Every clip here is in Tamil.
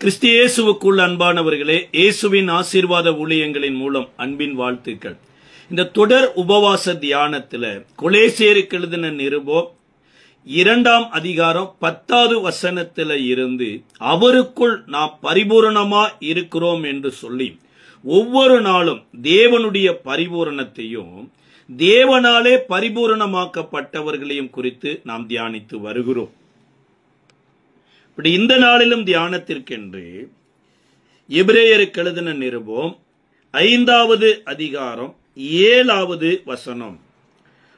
கிறிஸ்து இயேசுவுக்குள் அன்பானவர்களே, இயேசுவின் ஆசீர்வாத ஊழியங்களின் மூலம் அன்பின் வாழ்த்துக்கள். இந்த தொடர் உபவாச தியானத்தில் கொலேசியருக்கு எழுதின நிருபம் 2ஆம் அதிகாரம் 10வது வசனத்தில் இருந்து அவருக்குள் நாம் பரிபூரணமா இருக்கிறோம் என்று சொல்லி ஒவ்வொரு நாளும் தேவனுடைய பரிபூரணத்தையும் தேவனாலே பரிபூரணமாக்கப்பட்டவர்களையும் குறித்து நாம் தியானித்து வருகிறோம். இப்படி இந்த நாளிலும் தியானத்திற்கென்று எபிரேயருக்கு எழுதின நிருபம் 5வது அதிகாரம் 7வது வசனம்.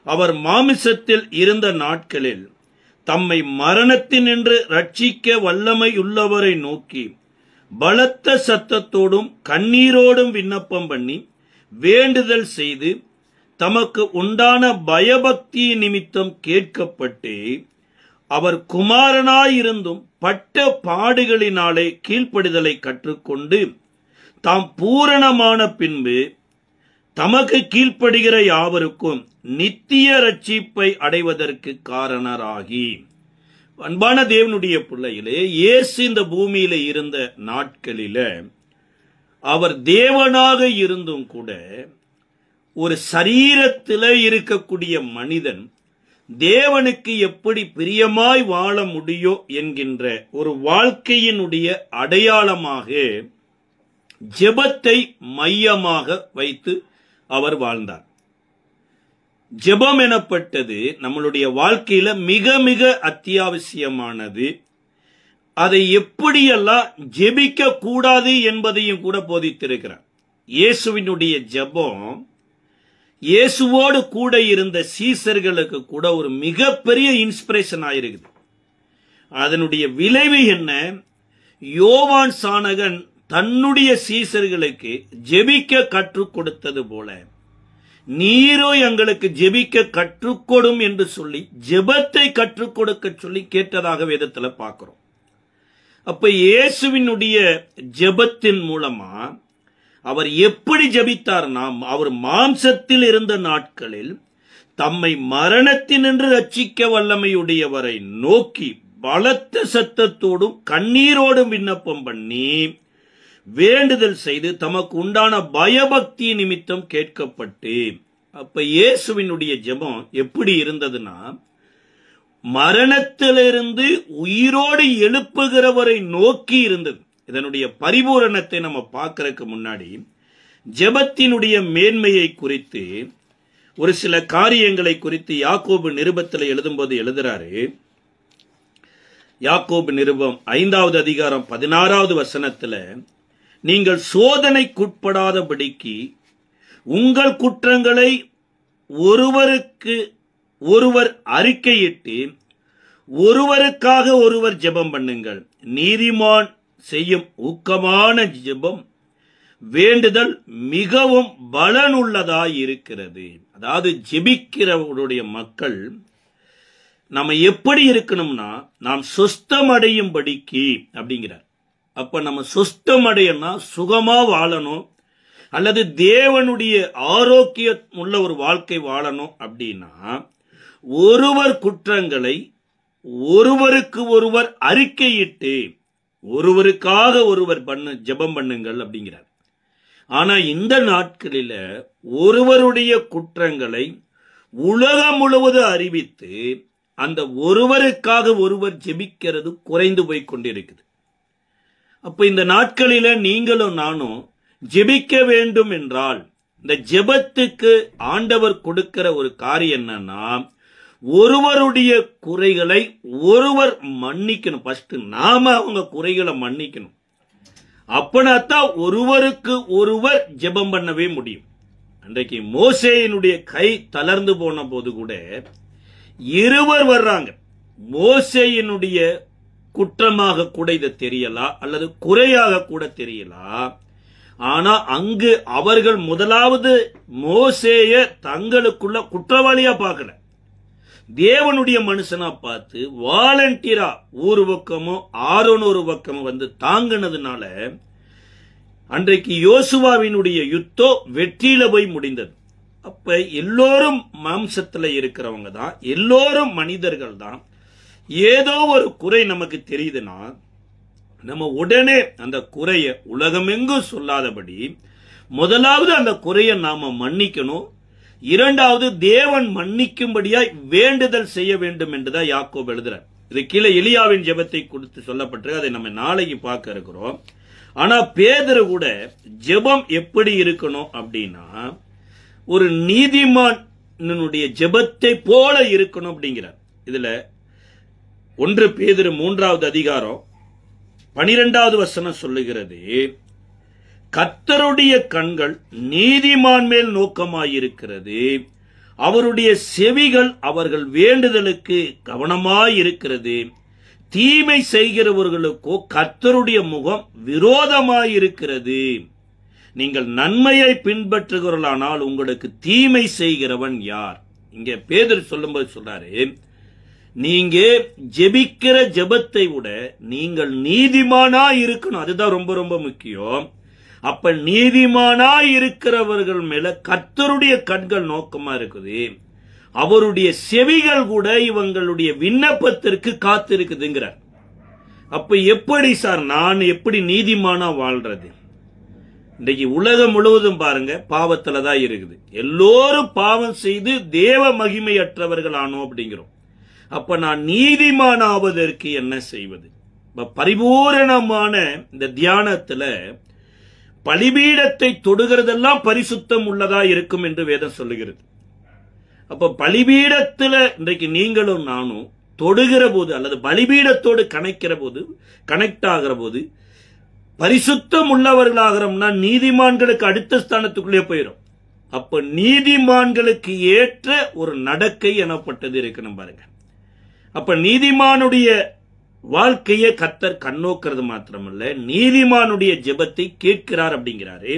அவர் மாமிசத்தில் இருந்த நாட்களில் தம்மை மரணத்தினின்று ரட்சிக்க வல்லமை உள்ளவரை நோக்கி பலத்த சத்தத்தோடும் கண்ணீரோடும் விண்ணப்பம் பண்ணி வேண்டுதல் செய்து தமக்கு உண்டான பயபக்தி நிமித்தம் கேட்கப்பட்டு அவர் குமாரனாயிருந்தும் பட்ட பாடுகளினாலே கீழ்ப்படிதலை கற்றுக்கொண்டு தாம் பூரணமான பின்பு தமக்கு கீழ்ப்படுகிற யாவருக்கும் நித்திய ரட்சிப்பை அடைவதற்கு காரணராகி. அன்பான தேவனுடைய பிள்ளைகளே, இயேசு இந்த பூமியில இருந்த நாட்களில அவர் தேவனாக இருந்தும் கூட ஒரு சரீரத்தில் இருக்கக்கூடிய மனிதன் தேவனுக்கு எப்படி பிரியமாய் வாழ முடியும் என்கின்ற ஒரு வாழ்க்கையினுடைய அடையாளமாக ஜெபத்தை மையமாக வைத்து அவர் வாழ்ந்தார். ஜெபம் எனப்பட்டது நம்மளுடைய வாழ்க்கையில மிக மிக அத்தியாவசியமானது. அதை எப்படியெல்லாம் ஜெபிக்க கூடாது என்பதையும் கூட போதித்திருக்கிறார். இயேசுவினுடைய ஜெபம் இயேசுவோடு கூட இருந்த சீசர்களுக்கு கூட ஒரு மிகப்பெரிய இன்ஸ்பிரேஷன் ஆயிருக்குது. அதனுடைய விளைவு என்ன? யோவான் சானகன் தன்னுடைய சீசர்களுக்கு ஜெபிக்க கற்றுக் கொடுத்தது போல நீரோ எங்களுக்கு ஜெபிக்க கற்றுக்கொடும் என்று சொல்லி ஜெபத்தை கற்றுக் கொடுக்க சொல்லி கேட்டதாக வேதத்துல பார்க்கிறோம். அப்ப இயேசுவினுடைய ஜெபத்தின் மூலமா அவர் எப்படி ஜெபித்தார்னா, அவர் மாம்சத்தில் இருந்த நாட்களில் தம்மை மரணத்தினின்று ரட்சிக்க வல்லமையுடையவரை நோக்கி பலத்த சத்தத்தோடும் கண்ணீரோடும் விண்ணப்பம் பண்ணி வேண்டுதல் செய்து தமக்கு உண்டான பயபக்தி நிமித்தம் கேட்கப்பட்டு. அப்ப இயேசுவினுடைய ஜெபம் எப்படி இருந்ததுன்னா, மரணத்திலிருந்து உயிரோடு எழுப்புகிறவரை நோக்கி இருந்தது. இதனுடைய பரிபூரணத்தை நம்ம பார்க்கறதுக்கு முன்னாடி ஜெபத்தினுடைய மேன்மையை குறித்து ஒரு சில காரியங்களை குறித்து யாக்கோபு நிருபத்தில் எழுதும்போது எழுதுறாரு. யாக்கோபு நிருபம் 5வது அதிகாரம் 16வது வசனத்துல, நீங்கள் சோதனைக்குட்படாதபடிக்கு உங்கள் குற்றங்களை ஒருவருக்கு ஒருவர் அறிக்கையிட்டு ஒருவருக்காக ஒருவர் ஜெபம் பண்ணுங்கள். நீதிமான் செய்யும் ஊக்கமான ஜெபம் வேண்டுதல் மிகவும் பலனுள்ளதாய் இருக்கிறது. அதாவது ஜெபிக்கிறவருடைய மக்கள் நம்ம எப்படி இருக்கணும்னா, நாம் சொஸ்தம் அடையும்படிக்கு அப்படிங்கிறார். அப்ப நம்ம சொஸ்தம் அடையணும்னா சுகமா வாழணும், அல்லது தேவனுடைய ஆரோக்கியம் உள்ள ஒரு வாழ்க்கை வாழணும் அப்படின்னா ஒருவர் குற்றங்களை ஒருவருக்கு ஒருவர் அறிக்கையிட்டு ஒருவருக்காக ஒருவர் ஜெபம் பண்ணுங்கள் அப்படிங்கிறார். ஆனா இந்த நாட்களில ஒருவருடைய குற்றங்களை உலகம் முழுவதும் அறிவித்து அந்த ஒருவருக்காக ஒருவர் ஜெபிக்கிறது குறைந்து போய் கொண்டிருக்குது. அப்ப இந்த நாட்களில நீங்களும் நானும் ஜெபிக்க வேண்டும் என்றால் இந்த ஜெபத்துக்கு ஆண்டவர் கொடுக்கிற ஒரு காரியம் என்னன்னா, ஒருவருடைய குறைகளை ஒருவர் மன்னிக்கணும். ஃபர்ஸ்ட் நாம அவங்க குறைகளை மன்னிக்கணும். அப்படின்னாத்தான் ஒருவருக்கு ஒருவர் ஜெபம் பண்ணவே முடியும். அன்றைக்கு மோசேயினுடைய கை தளர்ந்து போன போது கூட இருவர் வர்றாங்க. மோசேயினுடைய குற்றமாக கூட இதை தெரியலாம், அல்லது குறையாக கூட தெரியலாம். ஆனா அங்கு அவர்கள் முதலாவது மோசேய தங்களுக்குள்ள குற்றவாளியா பார்க்கல, தேவனுடைய மனுஷனா பார்த்து வாலண்டியரா ஒரு பக்கமும் ஆரோன் ஒரு பக்கமும் வந்து தாங்கினதுனால அன்றைக்கு யோசுவாவினுடைய யுத்தம் வெற்றியில போய் முடிந்தது. அப்ப எல்லோரும் மாம்சத்துல இருக்கிறவங்க தான், எல்லோரும் மனிதர்கள் தான். ஏதோ ஒரு குறை நமக்கு தெரியுதுன்னா நம்ம உடனே அந்த குறைய உலகமெங்கும் சொல்லாதபடி முதலாவது அந்த குறைய நாம மன்னிக்கணும். இரண்டாவது தேவன் மன்னிக்கும்படியாய் வேண்டுதல் செய்ய வேண்டும் என்றுதான் யாக்கோபு எழுதுறார். இது கீழே எலியாவின் ஜெபத்தை குறித்து சொல்லப்பட்டிருக்கு. அதை நம்ம நாளைக்கு பார்க்க இருக்கிறோம். ஆனா பேதுரு கூட ஜெபம் எப்படி இருக்கணும் அப்படின்னா ஒரு நீதிமானுடைய ஜெபத்தை போல இருக்கணும் அப்படிங்கிறார். இதுல 1 பேதுரு 3வது அதிகாரம் 12வது வசனம் சொல்லுகிறது, கர்த்தருடைய கண்கள் நீதிமான் மேல் நோக்கமாயிருக்கிறது, அவருடைய செவிகள் அவர்கள் வேண்டுதலுக்கு கவனமாயிருக்கிறது, தீமை செய்கிறவர்களுக்கோ கர்த்தருடைய முகம் விரோதமாயிருக்கிறது. நீங்கள் நன்மையை பின்பற்றுகிறவர்களானால் உங்களுக்கு தீமை செய்கிறவன் யார்? இங்க பேதுரு சொல்லும்போது சொல்றாரு, நீங்க ஜெபிக்கிற ஜெபத்தை விட நீங்கள் நீதிமானா இருக்கணும். அதுதான் ரொம்ப ரொம்ப முக்கியம். அப்ப நீதிமானா இருக்கிறவர்கள் மேல கர்த்தருடைய கண்கள் நோக்கமா இருக்குது, அவருடைய செவிகள் கூட இவங்களுடைய விண்ணப்பத்திற்கு காத்திருக்குதுங்கிறார். அப்ப எப்படி சார் நான் எப்படி நீதிமானா வாழ்றது? இன்றைக்கு உலகம் முழுவதும் பாருங்க பாவத்துலதான் இருக்குது. எல்லோரும் பாவம் செய்து தேவ மகிமையற்றவர்கள் ஆனோம் அப்படிங்கிறோம். அப்ப நான் நீதிமானாவதற்கு என்ன செய்வது? பரிபூரணமான இந்த தியானத்துல பலிபீடத்தை தொடுகிறதெல்லாம் பரிசுத்தம் உள்ளதா இருக்கும் என்று வேதம் சொல்லுகிறது. அப்ப பலிபீடத்துல இன்றைக்கு நீங்களும் நானும் தொடுகிற போது அல்லது பலிபீடத்தோடு கனெக்ட் ஆகிற போது பரிசுத்தம் உள்ளவர்களாகிறோம்னா நீதிமான்களுக்கு அடுத்த ஸ்தானத்துக்குள்ளே போயிடும். அப்ப நீதிமான்களுக்கு ஏற்ற ஒரு நடக்கை எனப்பட்டது இருக்கணும் பாருங்க. அப்ப நீதிமானுடைய வாழ்க்கையை கர்த்தர் கண்ணோக்கிறது மாத்திரமல்ல, நீதிமானுடைய ஜெபத்தை கேட்கிறார் அப்படிங்கிறாரு.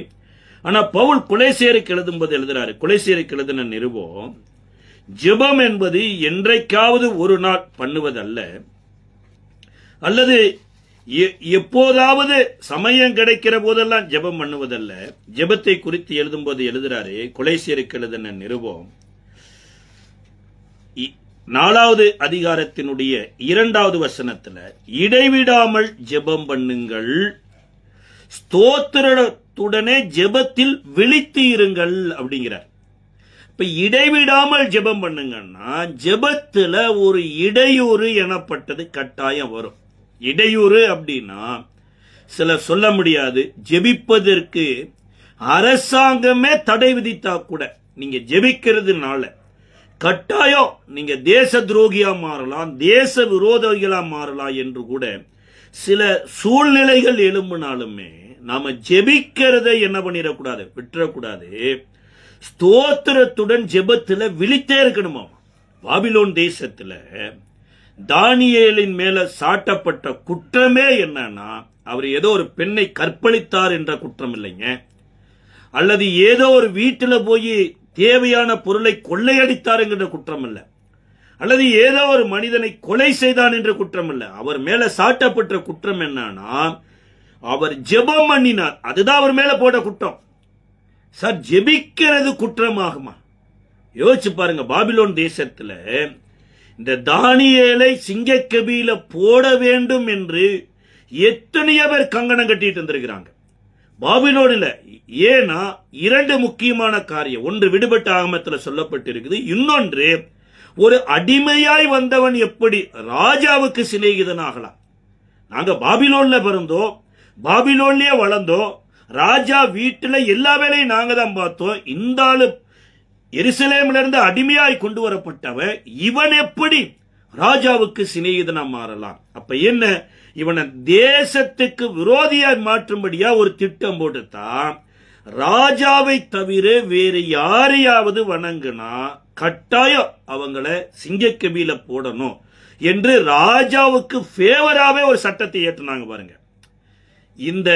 ஆனா பவுல் கொலேசியருக்கு எழுதும்போது எழுதுறாரு, கொலேசியருக்கு எழுதின நிருபம், ஜெபம் என்பது என்றைக்காவது ஒரு நாள் பண்ணுவதல்ல, அல்லது எப்போதாவது சமயம் கிடைக்கிற போதெல்லாம் ஜெபம் பண்ணுவதல்ல. ஜெபத்தை குறித்து எழுதும்போது எழுதுறாரு, கொலேசியருக்கு எழுதின நிருபம் 4வது அதிகாரத்தினுடைய 2வது வசனத்துல, இடைவிடாமல் ஜெபம் பண்ணுங்கள், ஸ்தோத்திரத்துடனே ஜெபத்தில் விழித்து இருங்கள் அப்படிங்கிறார். இப்ப இடைவிடாமல் ஜெபம் பண்ணுங்கன்னா ஜெபத்துல ஒரு இடையூறு எனப்பட்டது கட்டாயம் வரும். இடையூறு அப்படின்னா சிலர் சொல்ல முடியாது, ஜெபிப்பதற்கு அரசாங்கமே தடை விதித்தா கூட நீங்க ஜெபிக்கிறதுனால கட்டாயம் நீங்க தேச துரோகியா மாறலாம், தேச விரோதிகளா மாறலாம் என்று கூட சில சூழ்நிலைகள் எழும்பினாலுமே நாம ஜெபிக்கிறதை என்ன பண்ணிடக்கூடாது, விட்டுறக்கூடாது. ஸ்தோத்திரத்துடன் ஜெபத்துல விழித்தே இருக்கணுமா. பாபிலோன் தேசத்துல தானியேலின் மேல சாட்டப்பட்ட குற்றமே என்னன்னா, அவர் ஏதோ ஒரு பெண்ணை கற்பழித்தார் என்ற குற்றம் இல்லைங்க, அல்லது ஏதோ ஒரு வீட்டுல போய் தேவையான பொருளை கொள்ளையடித்தார் என்கிற குற்றம் இல்ல, அல்லது ஏதோ ஒரு மனிதனை கொலை செய்தான் என்ற குற்றம் இல்ல. அவர் மேல சாட்டப்பட்ட குற்றம் என்னன்னா, அவர் ஜெபம் பண்ணினார். அதுதான் அவர் மேல போட்ட குற்றம். சார், ஜெபிக்கிறது குற்றமாகுமா? யோசிச்சு பாருங்க. பாபிலோன் தேசத்துல இந்த தானியேலை சிங்கக்கபியில போட வேண்டும் என்று எத்தனையோ பேர் கங்கணம் கட்டிட்டு இருந்திருக்கிறாங்க பாபிலோனில். ஏன்னா 2 முக்கியமான காரியம். ஒன்று விடுபட்ட ஆகமத்தில் சொல்லப்பட்டிருக்குது, இன்னொன்று ஒரு அடிமையாய் வந்தவன் எப்படி ராஜாவுக்கு சிநேகிதன் ஆகலாம். நாங்க பாபிலோன்ல பிறந்தோம், பாபிலோன்லயே வளர்ந்தோம், ராஜா வீட்டுல எல்லா வேலையும் நாங்க தான் பார்த்தோம். இந்த ஆளு எருசலேமில இருந்து அடிமையாய் கொண்டு வரப்பட்டவன், இவன் எப்படி ராஜாவுக்கு சிநேகிதனா மாறலாம்? அப்ப என்ன, இவனை தேசத்துக்கு விரோதியாய் மாற்றும்படியா ஒரு திட்டம் போட்டுத்தான் ராஜாவை தவிர வேறு யாரையாவது வணங்குனா கட்டாயம் அவங்கள சிங்கக்கபியில போடணும் என்று ராஜாவுக்கு ஃபேவராவே ஒரு சட்டத்தை ஏற்றினாங்க பாருங்க. இந்த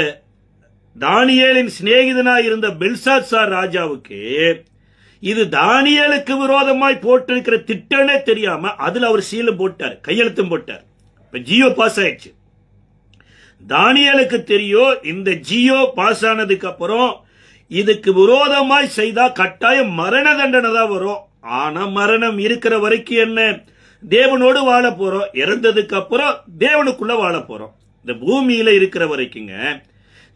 தானியேலின் சிநேகிதனா இருந்த பெல்சாத்சார் ராஜாவுக்கு இது தானியேலுக்கு விரோதமாய் போட்டிருக்கிற திட்டமே தெரியாம அதுல அவர் சீலும் போட்டார், கையெழுத்தும் போட்டார். இப்ப ஜியோ பாஸ் ஆயிடுச்சு. தானியேலுக்கு தெரியும் இந்த ஜியோ பாஸ் ஆனதுக்கு அப்புறம் இதுக்கு விரோதமாய் செய்தா கட்டாயம் மரண தண்டனை தான் வரும். ஆனா மரணம் இருக்கிற வரைக்கும் என்ன, தேவனோடு வாழ போறோம், இறந்ததுக்கு அப்புறம் தேவனுக்குள்ள வாழ போறோம். இந்த பூமியில இருக்கிற வரைக்குங்க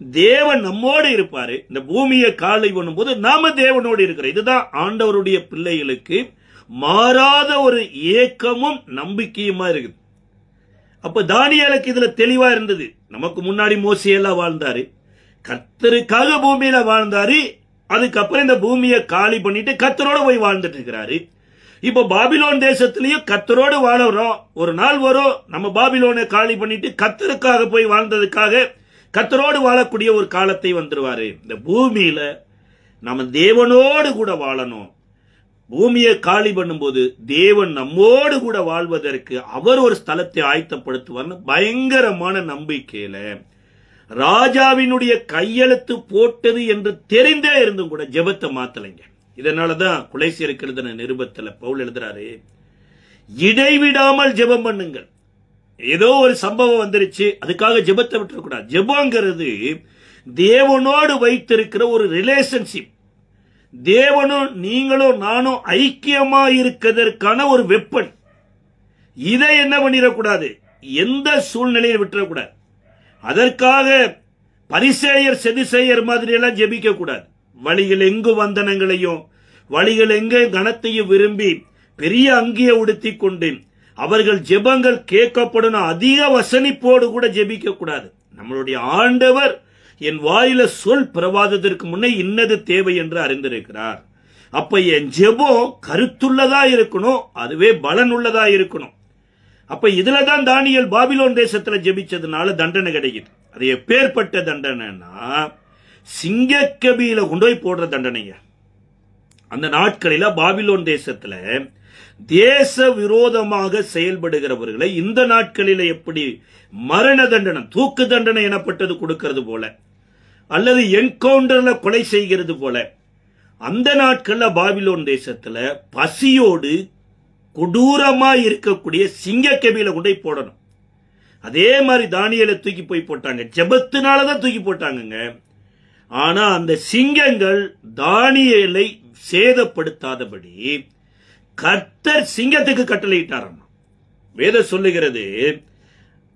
தேவன் நம்மோடு இருப்பாரு. இந்த பூமியை காலை பண்ணும்போது நாம தேவனோடு இருக்கிறோம். இதுதான் ஆண்டவருடைய பிள்ளைகளுக்கு மாறாத ஒரு ஏக்கமும் நம்பிக்கையுமா இருக்குது. அப்ப தானியேலுக்கு இதுல தெளிவா இருந்தது. நமக்கு முன்னாடி மோசேயெல்லாம் வாழ்ந்தாரு, கர்த்தருக்காக பூமியில வாழ்ந்தாரு. அதுக்கப்புறம் இந்த பூமியை காலி பண்ணிட்டு கர்த்தரோட போய் வாழ்ந்துட்டு இருக்கிறாரு. இப்ப பாபிலோன் தேசத்திலையும் கர்த்தரோடு வாழறோம். ஒரு நாள் வரும் நம்ம பாபிலோனை காலி பண்ணிட்டு கர்த்தருக்காக போய் வாழ்ந்ததுக்காக கர்த்தரோடு வாழக்கூடிய ஒரு காலத்தை வந்துருவாரு. இந்த பூமியில நம்ம தேவனோடு கூட வாழணும். பூமியை காலி பண்ணும்போது தேவன் நம்மோடு கூட வாழ்வதற்கு அவர் ஒரு ஸ்தலத்தை ஆயத்தப்படுத்துவார்னு பயங்கரமான நம்பிக்கையில ராஜாவினுடைய கையெழுத்து போட்டது என்று தெரிந்தே இருந்தும் கூட ஜெபத்தை மாத்தலைங்க. இதனாலதான் கொலைசியருக்கு எழுதின நிருபத்துல பவுல் எழுதுறாரு, இடைவிடாமல் ஜெபம் பண்ணுங்கள். ஏதோ ஒரு சம்பவம் வந்துருச்சு அதுக்காக ஜெபத்தை விட்டுறக்கூடாது. ஜெபங்கிறது தேவனோடு வைத்திருக்கிற ஒரு ரிலேஷன்ஷிப். தேவனும் நீங்களும் நானும் ஐக்கியமா இருக்கிறதற்கான ஒரு வெப்பன். இதை என்ன பண்ணிடக்கூடாது, எந்த சூழ்நிலையை விட்டுறக்கூடாது. அதற்காக பரிசேயர் செதுசேயர் மாதிரி எல்லாம் ஜெபிக்க கூடாது. வழிகள் எங்கு வந்தனங்களையும் வழிகள் எங்கே கனத்தையும் விரும்பி பெரிய அங்கிய உடுத்தி கொண்டு அவர்கள் ஜெபங்கள் கேட்கப்படும் அதிக வசனிப்போடு கூட ஜெபிக்க கூடாது. நம்மளுடைய ஆண்டவர் என் வாயில சொல் பிரவாதத்திற்கு முன்னே இன்னது தேவை என்று அறிந்திருக்கிறார். அப்ப என் ஜெபம் கருத்துள்ளதா இருக்கணும், அதுவே பலனுள்ளதா இருக்கணும். அப்ப இதுலதான் தானியேல் பாபிலோன் தேசத்துல ஜெபிச்சதுனால தண்டனை கிடைக்குது. அது எப்பேற்பட்ட தண்டனைனா சிங்கக்கபியில கொண்டு போய் போடுற தண்டனைங்க. அந்த நாட்களில பாபிலோன் தேசத்துல தேச விரோதமாக செயல்படுகிறவர்களை இந்த நாட்களில எப்படி மரண தண்டனை, தூக்கு தண்டனை எனப்பட்டது கொடுக்கிறது போல, அல்லது என்கவுண்டர்ல கொலை செய்கிறது போல, அந்த நாட்கள்ல பாபிலோன் தேசத்துல பசியோடு கொடூரமா இருக்கக்கூடிய சிங்கக்கபியில கொண்டு போய் போடணும். அதே மாதிரி தானியேலை தூக்கி போய் போட்டாங்க. ஜெபத்தினாலதான் தூக்கி போட்டாங்க. ஆனா அந்த சிங்கங்கள் தானியேலை சேதப்படுத்தாதபடி கர்த்தர் சிங்கத்துக்கு கட்டளையிட்டாராம். வேதம் சொல்லுகிறது,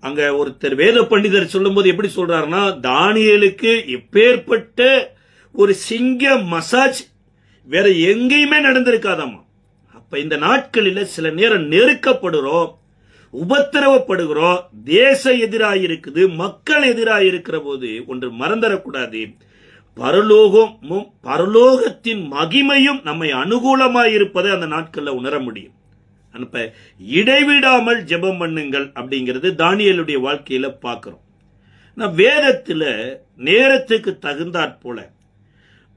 அங்க ஒருத்தர் வேத பண்டிதர் சொல்லும் போது எப்படி சொல்றாருன்னா, தானியேலுக்கு எப்பேற்பட்ட ஒரு சிங்க மசாஜ் வேற எங்கேயுமே நடந்திருக்காதாமா. அப்ப இந்த நாட்களில் சில நேரம் நெருக்கப்படுறோம், உபத்திரவப்படுகிறோம், தேச எதிராயிருக்குது, மக்கள் எதிராயிருக்கிற போது ஒன்று மறந்துடக்கூடாது, பரலோகமும் பரலோகத்தின் மகிமையும் நம்மை அனுகூலமாயிருப்பதை அந்த நாட்களில் உணர முடியும். அப்ப இடைவிடாமல் ஜெபம் பண்ணுங்கள் அப்படிங்கிறது தானியேலுடைய வாழ்க்கையில பார்க்கிறோம். வேதத்துல நேரத்துக்கு தகுந்தாற் போல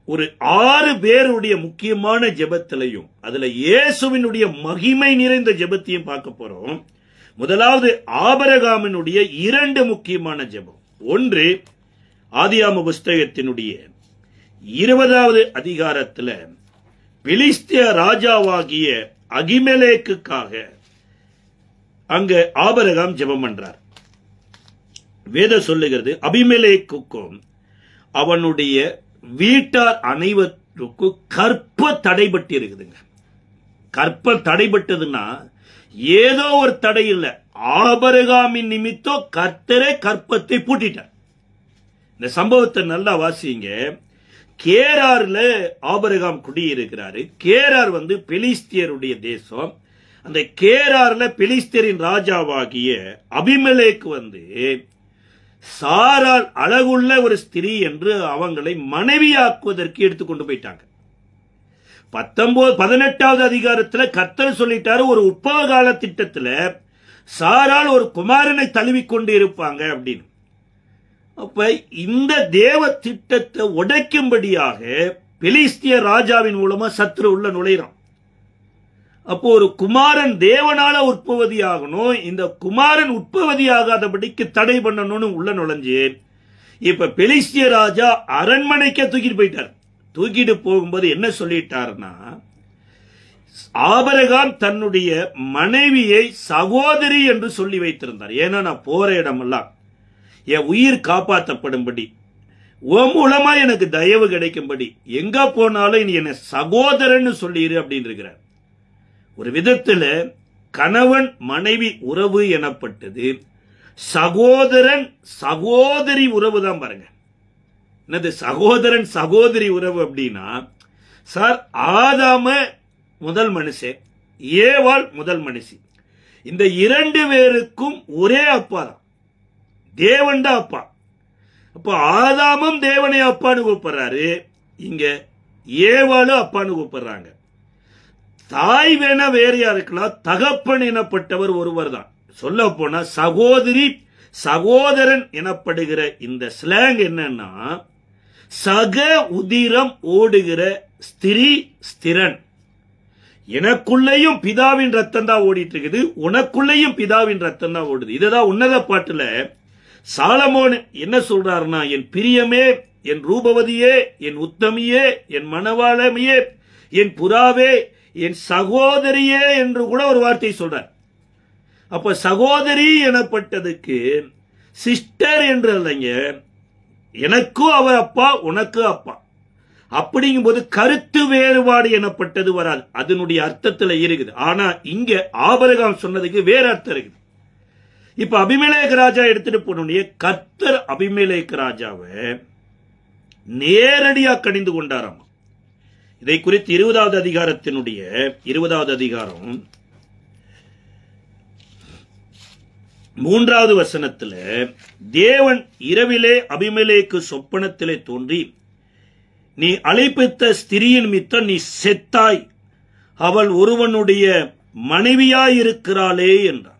ஒரு 6 பேருடைய முக்கியமான ஜெபத்திலையும் அதுல இயேசுவினுடைய மகிமை நிறைந்த ஜெபத்தையும் பார்க்க போறோம். முதலாவது ஆபிரகாமினுடைய 2 முக்கியமான ஜெபம். ஒன்று ஆதியாம புஸ்தகத்தினுடைய 20வது அதிகாரத்துல பெலிஸ்திய ராஜாவாகிய அகிமெலேக்குக்காக அங்க ஆபிரகாம் ஜெபம் பண்றார். வேத சொல்லுகிறது, அபிமெலேக்குக்கும் அவனுடைய வீட்டார் அனைவருக்கும் கற்ப தடைபட்டு இருக்குதுங்க. கற்ப தடைபட்டதுன்னா ஏதோ ஒரு தடை இல்லை, ஆபிரகாமின் நிமித்தம் கர்த்தரே கற்பத்தை பூட்டிட்டார். இந்த சம்பவத்தை நல்லா வாசிங்க. கேரார்ல ஆபிரகாம் குடியிருக்கிறாரு. கேரார் பெலிஸ்தியருடைய தேசம். அந்த கேரார்ல பெலிஸ்தியரின் ராஜாவாகிய அபிமெலேக்கு சாரால் அழகுள்ள ஒரு ஸ்திரீ என்று அவங்களை மனைவியாக்குவதற்கு எடுத்துக்கொண்டு போயிட்டாங்க. 18வது அதிகாரத்துல கர்த்தர் சொல்லிட்டாரு, ஒரு உற்பவ கால திட்டத்துல சாரால் ஒரு குமாரனை தழுவிக்கொண்டு இருப்பாங்க அப்படின்னு. அப்ப இந்த தேவ திட்டத்தை உடைக்கும்படியாக பெலிஸ்திய ராஜாவின் மூலமா சத்ரு உள்ள நுழைறான். அப்போ ஒரு குமாரன் தேவனால உற்பவதி ஆகணும், இந்த குமாரன் உற்பவதி ஆகாதபடிக்கு தடை பண்ணணும்னு உள்ள நுழைஞ்சு இப்ப பெலிஸ்திய ராஜா அரண்மனைக்கே தூக்கிட்டு போயிட்டார். தூக்கிட்டு போகும்போது என்ன சொல்லிட்டாருன்னா, ஆபிரகாம் தன்னுடைய மனைவியை சகோதரி என்று சொல்லி வைத்திருந்தார். ஏன்னா நான் போற இடமெல்லாம் என் உயிர் காப்பாற்றப்படும்படி, உன் மூலமா எனக்கு தயவு கிடைக்கும்படி, எங்க போனாலும் நீ என்ன சகோதரன்னு சொல்லிடு அப்படின்னு இருக்கிறார். ஒரு விதத்துல கணவன் மனைவி உறவு எனப்பட்டது சகோதரன் சகோதரி உறவு தான் பாருங்க. என்னது சகோதரன் சகோதரி உறவு அப்படின்னா, சார் ஆதாம முதல் மனுஷன், ஏவாள் முதல் மனுஷி. இந்த 2 பேருக்கும் ஒரே அப்பா தான், தேவன் தான் அப்பா. அப்ப ஆதாமும் தேவனை அப்பான்னு கூப்பிடுறாரு, இங்க ஏவாளும் அப்பான்னு கூப்பிடுறாங்க. தாய் வேணா வேறையா இருக்கலாம், தகப்பன் எனப்பட்டவர் ஒருவர் தான். சொல்ல போனா சகோதரி சகோதரன் எனப்படுகிற இந்த ஸ்லாங் என்னன்னா, சக உதிரம் ஓடுகிற ஸ்திரீ ஸ்திரன். எனக்குள்ளேயும் பிதாவின் ரத்தம் தான் ஓடிட்டு இருக்குது, உனக்குள்ளேயும் பிதாவின் ரத்தம் தான் ஓடுது. இதுதான் உன்னத பாட்டுல சாலமோன் என்ன சொல்றாருன்னா, என் பிரியமே, என் ரூபவதியே, என் உத்தமியே, என் மணவாளமையே, என் புறாவே, என் சகோதரியே என்று கூட ஒரு வார்த்தை சொல்றார். அப்ப சகோதரி எனப்பட்டதுக்கு சிஸ்டர் என்று இல்லைங்க, எனக்கும் அவர் அப்பா, உனக்கு அப்பா. அப்படிங்கும் போது கருத்து வேறுபாடு எனப்பட்டது வராது, அதனுடைய அர்த்தத்தில் இருக்குது. ஆனா இங்க ஆபிரகாம் சொன்னதுக்கு வேற அர்த்தம் இருக்குது. இப்ப அபிமெலேக்கு ராஜா எடுத்துட்டு போனோடனே கர்த்தர் அபிமெலேக்கு ராஜாவை நேரடியா கடிந்து கொண்டாராம். இதை குறித்து 20வது அதிகாரத்தினுடைய 20வது அதிகாரம் 3வது வசனத்துல, தேவன் இரவிலே அபிமெலேக்கு சொப்பனத்திலே தோன்றி, நீ அழைப்பித்த ஸ்திரியின் மித்தம் நீ செத்தாய், அவள் ஒருவனுடைய மனைவியாயிருக்கிறாளே என்றார்.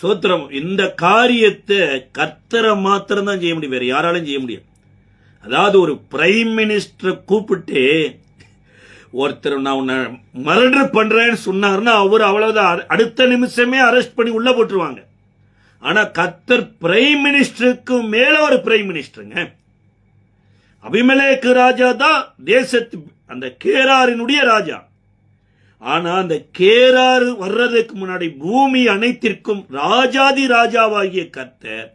சோத்திரம். இந்த காரியத்தை கர்த்தரை மாத்திரம் தான் செய்ய முடியும், வேற யாராலும் செய்ய முடியும். அதாவது ஒரு பிரைம் மினிஸ்டரை கூப்பிட்டு ஒருத்தர் நான் உன்னை மர்டர் பண்றேன்னு சொன்னார்னா அவர் அவ்வளவுதான், அடுத்த நிமிஷமே அரெஸ்ட் பண்ணி உள்ள போட்டுருவாங்க. ஆனா கர்த்தர் பிரைம் மினிஸ்டருக்கு மேல ஒரு பிரைம் மினிஸ்டருங்க. அபிமெலேக்கு ராஜா தான் தேசத்து அந்த கேராரினுடைய ராஜா. ஆனா அந்த கேராறு வர்றதுக்கு முன்னாடி பூமி அனைத்திற்கும் ராஜாதி ராஜாவாகிய கர்த்தர்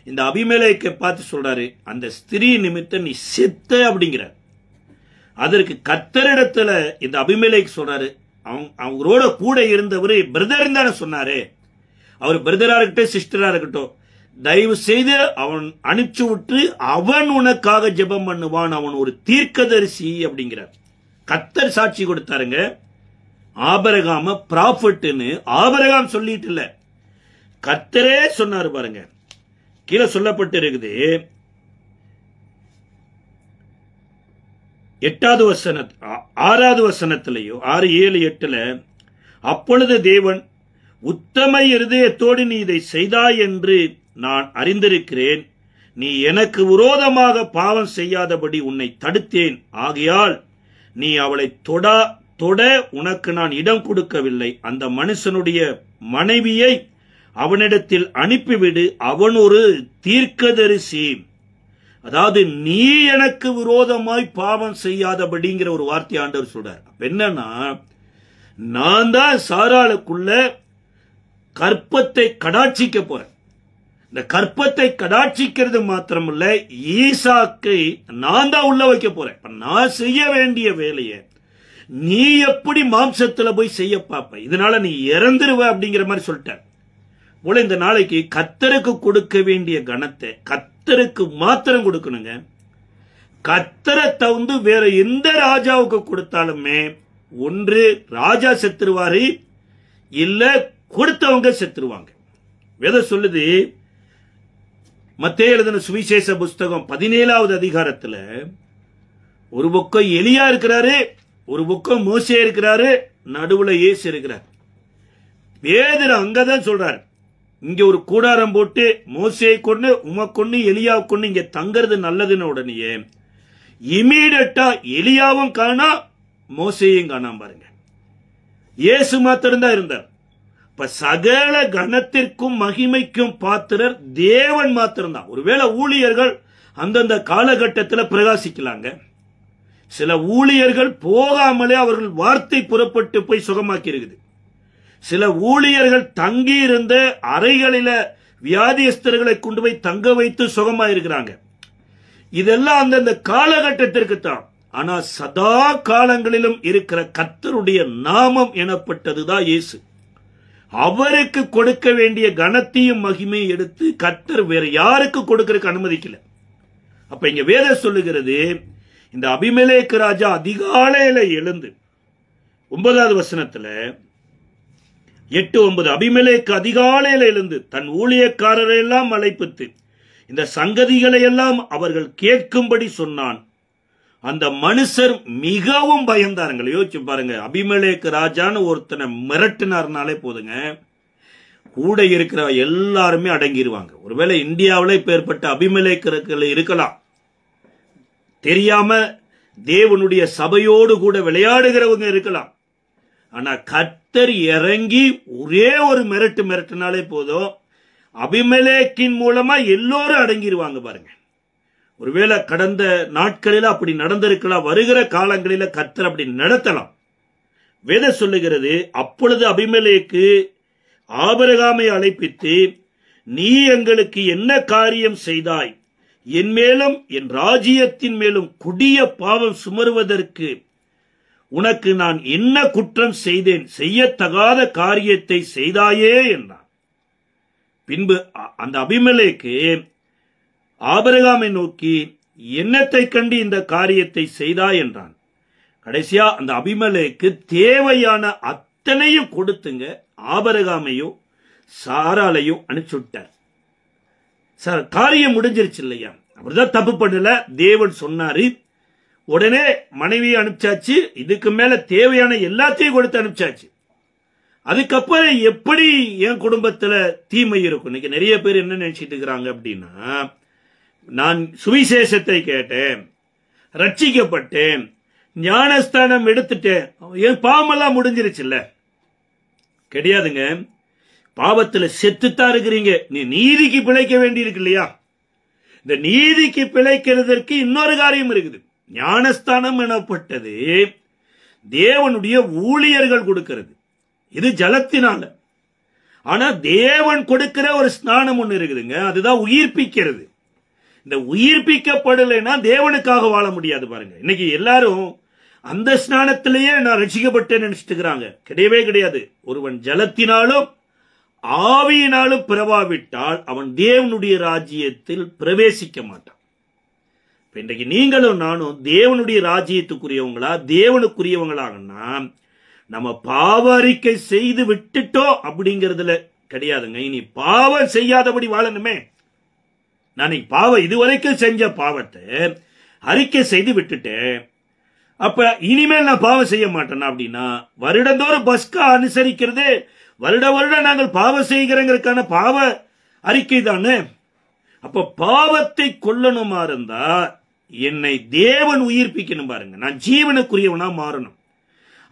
இந்த அபிமெலேக்கை பார்த்து சொல்றாரு, அந்த ஸ்திரீ நிமித்தம் நீ செத்த அப்படிங்கிறார். அதற்கு கர்த்தரிடத்துல இந்த அபிமெலேக்கு சொல்றாரு, அவங்களோட கூட இருந்தவரு பிரதர் தானே சொன்னாரு, அவர் பிரதரா இருக்கட்டும் சிஸ்டரா இருக்கட்டும், தயவு செய்து அவன் அனுப்பிச்சு விட்டு அவன் உனக்காக ஜெபம் பண்ணுவான், அவன் ஒரு தீர்க்கதரிசி அப்படிங்கிறார். கர்த்தர் சாட்சி கொடுத்தாருங்க. ஆபிரகாம ப்ராஃபட்னு ஆபிரகாம் சொல்லிட்டு இல்ல, கர்த்தரே சொன்னாரு பாருங்க. கீழே சொல்லப்பட்டு இருக்குது 8வது வசன 6வது வசனத்திலேயோ 6, 7, 8ல, அப்பொழுது தேவன், உத்தம இருதயத்தோடு நீ இதை செய்தாய் என்று நான் அறிந்திருக்கிறேன், நீ எனக்கு விரோதமாக பாவம் செய்யாதபடி உன்னை தடுத்தேன், ஆகையால் நீ அவளை தொட உனக்கு நான் இடம் கொடுக்கவில்லை, அந்த மனுஷனுடைய மனைவியை அவனிடத்தில் அனுப்பிவிடு, அவன் ஒரு தீர்க்கதரிசி. அதாவது நீ எனக்கு விரோதமாய் பாவம் செய்யாதபடிங்கிற ஒரு வார்த்தை ஆண்டவர் சொல்றார். என்னன்னா, நான் தான் சாராளுக்குள்ள கற்பத்தை கடாட்சிக்க போறேன். இந்த கற்பத்தை கடாட்சிக்கிறது மாத்திரமல்ல, ஈசாக்கை நான் தான் உள்ள வைக்க போறேன். நான் செய்ய வேண்டிய வேலையை நீ எப்படி மாம்சத்துல போய் செய்ய பார்ப்ப, இதனால நீ இறந்துருவ அப்படிங்கிற மாதிரி சொல்லிட்டார் போல. இந்த நாளைக்கு கர்த்தருக்கு கொடுக்க வேண்டிய கணத்தை கர்த்தருக்கு மாத்திரம் கொடுக்கணுங்க. கர்த்தரை தவிர்த்து வேற எந்த ராஜாவுக்கு கொடுத்தாலுமே ஒன்று ராஜா செத்துருவாரு, இல்ல கொடுத்தவங்க செத்துருவாங்க. வேதம் சொல்லுது, மத்தேயு எழுதின சுவிசேஷ புஸ்தகம் 17வது அதிகாரத்துல, ஒரு பக்கம் எலியா இருக்கிறாரு, ஒரு பக்கம் மோசே இருக்கிறாரு, நடுவுல இயேசு இருக்கிறார். பேதுரு அங்கதான் சொல்றாரு, இங்க ஒரு கூடாரம் போட்டு மோசேயை கொண்டு உமக்கொன்னு எலியாவை கொண்டு இங்க தங்கறது நல்லதுன்னு உடனே இமீடியட்டா எலியாவும் காணா மோசேயும் காணாம பாருங்க. இயேசு மாத்திரம் தான் இருந்தார். இப்ப சகல கணத்திற்கும் மகிமைக்கும் பாத்திரர் தேவன் மாத்திரம்தான். ஒருவேளை ஊழியர்கள் அந்தந்த காலகட்டத்தில் பிரகாசிக்கலாங்க. சில ஊழியர்கள் போகாமலே அவர்கள் வார்த்தை புறப்பட்டு போய் சுகமாக்கி இருக்குது. சில ஊழியர்கள் தங்கி இருந்த அறைகளில வியாதியஸ்தர்களை கொண்டு போய் தங்க வைத்து சுகமாயிருக்கிறாங்க. இதெல்லாம் அந்தந்த காலகட்டத்திற்கு தான். ஆனா சதா காலங்களிலும் இருக்கிற கர்த்தருடைய நாமம் எனப்பட்டதுதான் இயேசு. அவருக்கு கொடுக்க வேண்டிய கனத்தையும் மகிமையும் எடுத்து கர்த்தர் வேற யாருக்கு கொடுக்கறதுக்கு அனுமதிக்கல. அப்ப இங்க வேதம் சொல்லுகிறது, இந்த அபிமெலேக்கு ராஜா அதிகாலையில எழுந்து 9வது வசனத்துல 8-9 அபிமெலேக்கு அதிகாலையில எழுந்து தன் ஊழியக்காரரை எல்லாம் அழைப்பித்து இந்த சங்கதிகளை எல்லாம் அவர்கள் கேட்கும்படி சொன்னான். அந்த மனுஷர் மிகவும் பயந்தாருங்க. யோசிச்சு பாருங்க, அபிமெலேக்கு ராஜான்னு ஒருத்தனை மிரட்டினார்னாலே போதுங்க, கூட இருக்கிற எல்லாருமே அடங்கிடுவாங்க. ஒருவேளை இந்தியாவில் இப்ப ஏற்பட்ட அபிமெலேக்கு இருக்கலாம், தெரியாம தேவனுடைய சபையோடு கூட விளையாடுகிறவங்க இருக்கலாம். ஆனா கர்த்தர் இறங்கி ஒரே ஒரு மிரட்டினாலே போதும், அபிமெலேக்கின் மூலமா எல்லோரும் அடங்கிடுவாங்க பாருங்க. ஒருவேளை கடந்த நாட்களில் அப்படி நடந்திருக்கலாம், வருகிற காலங்களில் கர்த்தர் அப்படி நடத்தலாம். வேதம் சொல்லுகிறது, அப்பொழுது அபிமெலேக்கு ஆபிரகாமை அழைப்பித்து, நீ எங்களுக்கு என்ன காரியம் செய்தாய்? என் மேலும் என் ராஜ்யத்தின் மேலும் கொடிய பாவம் சுமருவதற்கு உனக்கு நான் என்ன குற்றம் செய்தேன்? செய்யத்தகாத காரியத்தை செய்தாயே என்றான். பின்பு அந்த அபிமெலேக்கு ஆபிரகாமை நோக்கி, என்னத்தை கண்டு இந்த காரியத்தை செய்தாய் என்றான். கடைசியா அந்த அபிமெலேக்கு தேவையான அத்தனையும் கொடுத்துங்க ஆபிரகாமையும் சாராளையும் அனுப்பிச்சுட்டார். சார், காரியம் முடிஞ்சிருச்சு இல்லையா? அவர்தான் தப்பு பண்ணல, தேவன் சொன்னாரு. உடனே மனைவியை அனுப்பிச்சாச்சு, இதுக்கு மேல தேவையான எல்லாத்தையும் கொடுத்து அனுப்பிச்சாச்சு. அதுக்கப்புறம் எப்படி என் குடும்பத்துல தீமை இருக்கும்? இன்னைக்கு நிறைய பேர் என்ன நினைச்சிட்டு இருக்கிறாங்க அப்படின்னா, நான் சுவிசேஷத்தை கேட்டேன், ரட்சிக்கப்பட்டேன், ஞானஸ்தானம் எடுத்துட்டேன், என் பாவமெல்லாம் முடிஞ்சிருச்சுல்ல. கிடையாதுங்க. பாவத்துல செத்துத்தான் இருக்கிறீங்க. நீ நீதிக்கு பிழைக்க வேண்டி இருக்கு இல்லையா? இந்த நீதிக்கு பிழைக்கிறதற்கு இன்னொரு காரியம் இருக்குது. ஞானஸ்தானம் எனப்பட்டது தேவனுடைய ஊழியர்கள் கொடுக்கிறது. இது ஜலத்தினால. ஆனா தேவன் கொடுக்கிற ஒரு ஸ்நானம் ஒண்ணு இருக்குதுங்க, அதுதான் உயிர்ப்பிக்கிறது. இந்த உயிர்ப்பிக்கப்படலைன்னா தேவனுக்காக வாழ முடியாது பாருங்க. இன்னைக்கு எல்லாரும் அந்த ஸ்நானத்திலேயே நான் ரட்சிக்கப்பட்டேன்னு நினைச்சிட்டு இருக்கிறாங்க. கிடையவே கிடையாது. ஒருவன் ஜலத்தினாலும் ஆவியினாலும் பிறவாவிட்டால் அவன் தேவனுடைய ராஜ்யத்தில் பிரவேசிக்க மாட்டான். இன்றைக்கு நீங்களும் நானும் தேவனுடைய ராஜ்யத்துக்குரியவங்களா தேவனுக்குரியவங்களாகனா நம்ம பாவ அறிக்கை செய்து விட்டுட்டோம் அப்படிங்கறதுல கிடையாதுங்க. இனி பாவம் செய்யாதபடி வாழணுமே. நான் இதுவரைக்கும் செஞ்ச பாவத்தை அறிக்கை செய்து விட்டுட்டேன், அப்ப இனிமேல் நான் பாவம் செய்ய மாட்டேனா அப்படின்னா, வருடந்தோறும் பஸ்கா அனுசரிக்கிறது வருடம் நாங்கள் பாவம் செய்கிறங்கிறதுக்கான பாவ அறிக்கை தானே. அப்ப பாவத்தை கொல்லணுமா இருந்தா என்னை தேவன் உயிர்ப்பிக்கணும் பாருங்க, நான் ஜீவனுக்குரியவனா மாறணும்.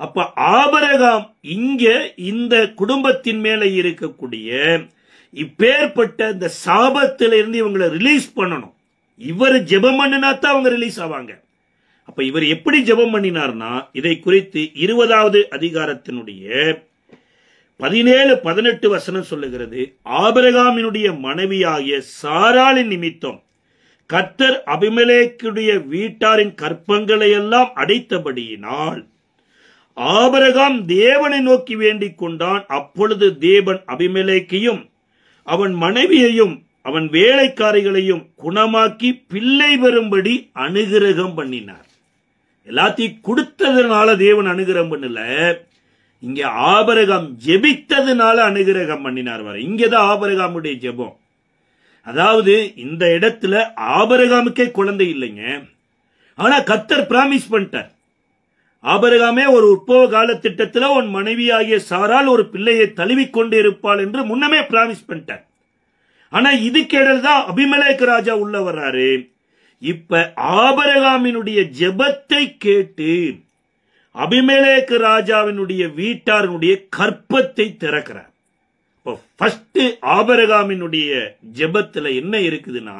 அப்ப ஆபிரகாம் இங்க இந்த குடும்பத்தின் மேல இருக்கக்கூடிய இப்பேற்பட்ட இந்த சாபத்திலிருந்து இவங்களை ரிலீஸ் பண்ணணும். இவர் ஜெபம் பண்ணினா தான் அவங்க ரிலீஸ் ஆவாங்க. அப்ப இவர் எப்படி ஜெபம் பண்ணினார்னா, இதை குறித்து 20வது அதிகாரத்தினுடைய 17-18 வசனம் சொல்லுகிறது. ஆபிரகாமினுடைய மனைவியாகிய சாராளின் நிமித்தம் கர்த்தர் அபிமெலேக்குடைய வீட்டாரின் கற்பங்களை எல்லாம் அடைத்தபடியினால் ஆபிரகாம் தேவனை நோக்கி வேண்டிக் கொண்டான். அப்பொழுது தேவன் அபிமெலேக்கையும் அவன் மனைவியையும் அவன் வேலைக்காரிகளையும் குணமாக்கி பிள்ளை வரும்படி அனுகிரகம் பண்ணினார். எல்லாத்தையும் கொடுத்ததுனால தேவன் அனுகிரகம் பண்ணல, இங்க ஆபிரகாம் ஜெபித்ததுனால அனுகிரகம் பண்ணினார். வர இங்கதான் ஆபிரகாமுடைய ஜெபம். அதாவது இந்த இடத்துல ஆபிரகாமுக்கே குழந்தை இல்லைங்க, ஆனா கர்த்தர் பிராமிஸ் பண்ணிட்டார். ஆபிரகாமே ஒரு உற்பவ கால திட்டத்தில் உன் மனைவியாகிய சாரால் ஒரு பிள்ளையை தழுவிக்கொண்டு இருப்பாள் என்று முன்னமே பிராமிஸ் பண்ணிட்டார். ஆனா இதுக்கிடையில் தான் அபிமெலேக்கு ராஜா உள்ள வர்றாரு. இப்ப ஆபிரகாமினுடைய ஜெபத்தை கேட்டு அபிமெலேக்கு ராஜாவினுடைய வீட்டாரினுடைய கற்பத்தை திறக்கிறார். இப்போ ஃபர்ஸ்ட் ஆபிரகாமினுடைய ஜெபத்துல என்ன இருக்குதுன்னா,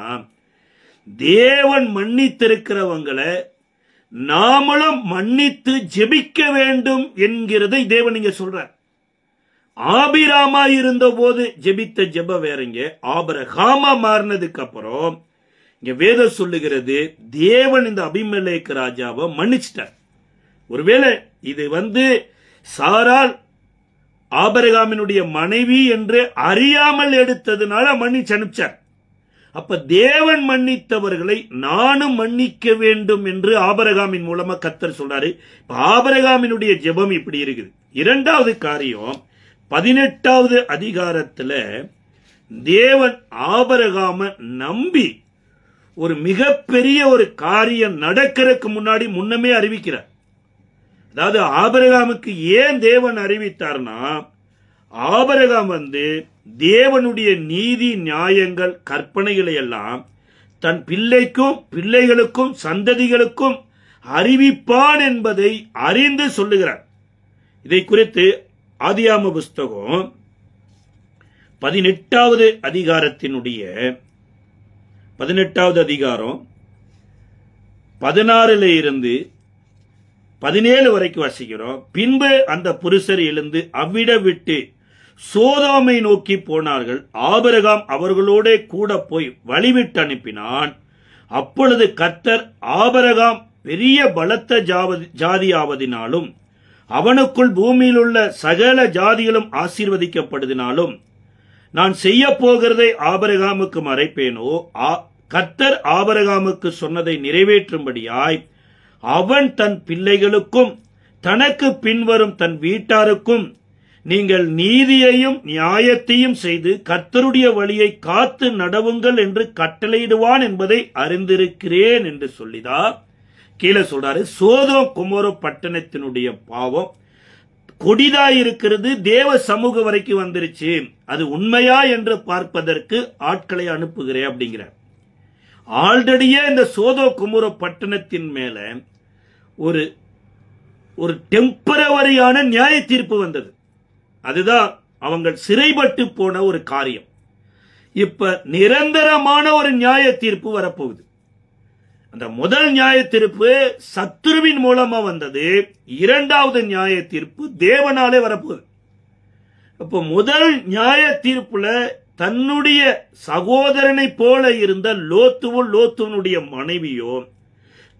தேவன் மன்னித்திருக்கிறவங்களை நாமளும் மன்னித்து ஜெபிக்க வேண்டும் என்கிறதை தேவன் இங்க சொல்றார். ஆபிராமா இருந்த போது ஜெபித்த ஜெப வேறங்க, ஆபிரகாமா மாறினதுக்கு அப்புறம் இங்க வேதம் சொல்லுகிறது தேவன் இந்த அபிமெலேக்கு ராஜாவை மன்னிச்சிட்டார். ஒருவேளை இது சாரால் ஆபிரகாமினுடைய மனைவி என்று அறியாமல் எடுத்ததுனால மன்னிச்சு அனுப்பிச்சார். அப்ப தேவன் மன்னித்தவர்களை நானும் மன்னிக்க வேண்டும் என்று ஆபிரகாமின் மூலமா கர்த்தர் சொல்றாரு. ஆபிரகாமினுடைய ஜெபம் இப்படி இருக்குது. இரண்டாவது காரியம், 18வது அதிகாரத்துல தேவன் ஆபிரகாம நம்பி ஒரு மிகப்பெரிய ஒரு காரியம் நடக்கிறதுக்கு முன்னமே அறிவிக்கிறார். அதாவது ஆபிரகாமுக்கு ஏன் தேவன் அறிவித்தார்னா, ஆபிரகாம் தேவனுடைய நீதி நியாயங்கள் கற்பனைகளை எல்லாம் தன் பிள்ளைகளுக்கும் சந்ததிகளுக்கும் அறிவிப்பான் என்பதை அறிந்து சொல்லுகிறார். இதை குறித்து ஆதியாகம புஸ்தகம் 18வது அதிகாரத்தினுடைய 18வது அதிகாரம் 16 இருந்து 17 வரைக்கும் வாசிக்கிறோம். பின்பு அந்த புருஷர் எழுந்து அவ்விடம் விட்டு சோதோமை நோக்கி போனார்கள். ஆபிரகாம் அவர்களோட கூட போய் வழிவிட்டு அனுப்பினான். அப்பொழுது கர்த்தர், ஆபிரகாம் பெரிய பலத்த ஜாதியாவதினாலும் அவனுக்குள் பூமியில் உள்ள சகல ஜாதிகளும் ஆசீர்வதிக்கப்படுதினாலும் நான் செய்ய போகிறதை ஆபிரகாமுக்கு மறைப்பேனோ? கர்த்தர் ஆபிரகாமுக்கு சொன்னதை நிறைவேற்றும்படியாய் அவன் தன் பிள்ளைகளுக்கும் தனக்கு பின்வரும் தன் வீட்டாருக்கும் நீங்கள் நீதியையும் நியாயத்தையும் செய்து கர்த்தருடைய வழியை காத்து நடவுங்கள் என்று கட்டளையிடுவான் என்பதை அறிந்திருக்கிறேன் என்று சொல்லிதான் கீழே சொல்றாரு. சோதோம் குமோரோ பட்டணத்தினுடைய பாவம் கொடிதாயிருக்கிறது, தேவ சமூக வரைக்கும் வந்துருச்சு, அது உண்மையா என்று பார்ப்பதற்கு ஆட்களை அனுப்புகிறேன் அப்படிங்கிறார். ஆல்ரெடியே இந்த சோதோம் குமோரோ பட்டணத்தின் மேல ஒரு டெம்பரவரியான நியாய தீர்ப்பு வந்தது. அதுதான் அவங்க சிறைப்பட்டு போன ஒரு காரியம். இப்ப நிரந்தரமான ஒரு நியாய தீர்ப்பு வரப்போகுது. அந்த முதல் நியாய தீர்ப்பு சத்துருவின் மூலமா வந்தது. இரண்டாவது நியாய தீர்ப்பு தேவனாலே வரப்போகுது. அப்ப முதல் நியாய தீர்ப்புல தன்னுடைய சகோதரனை போல இருந்த லோத்துவனுடைய மனைவியோ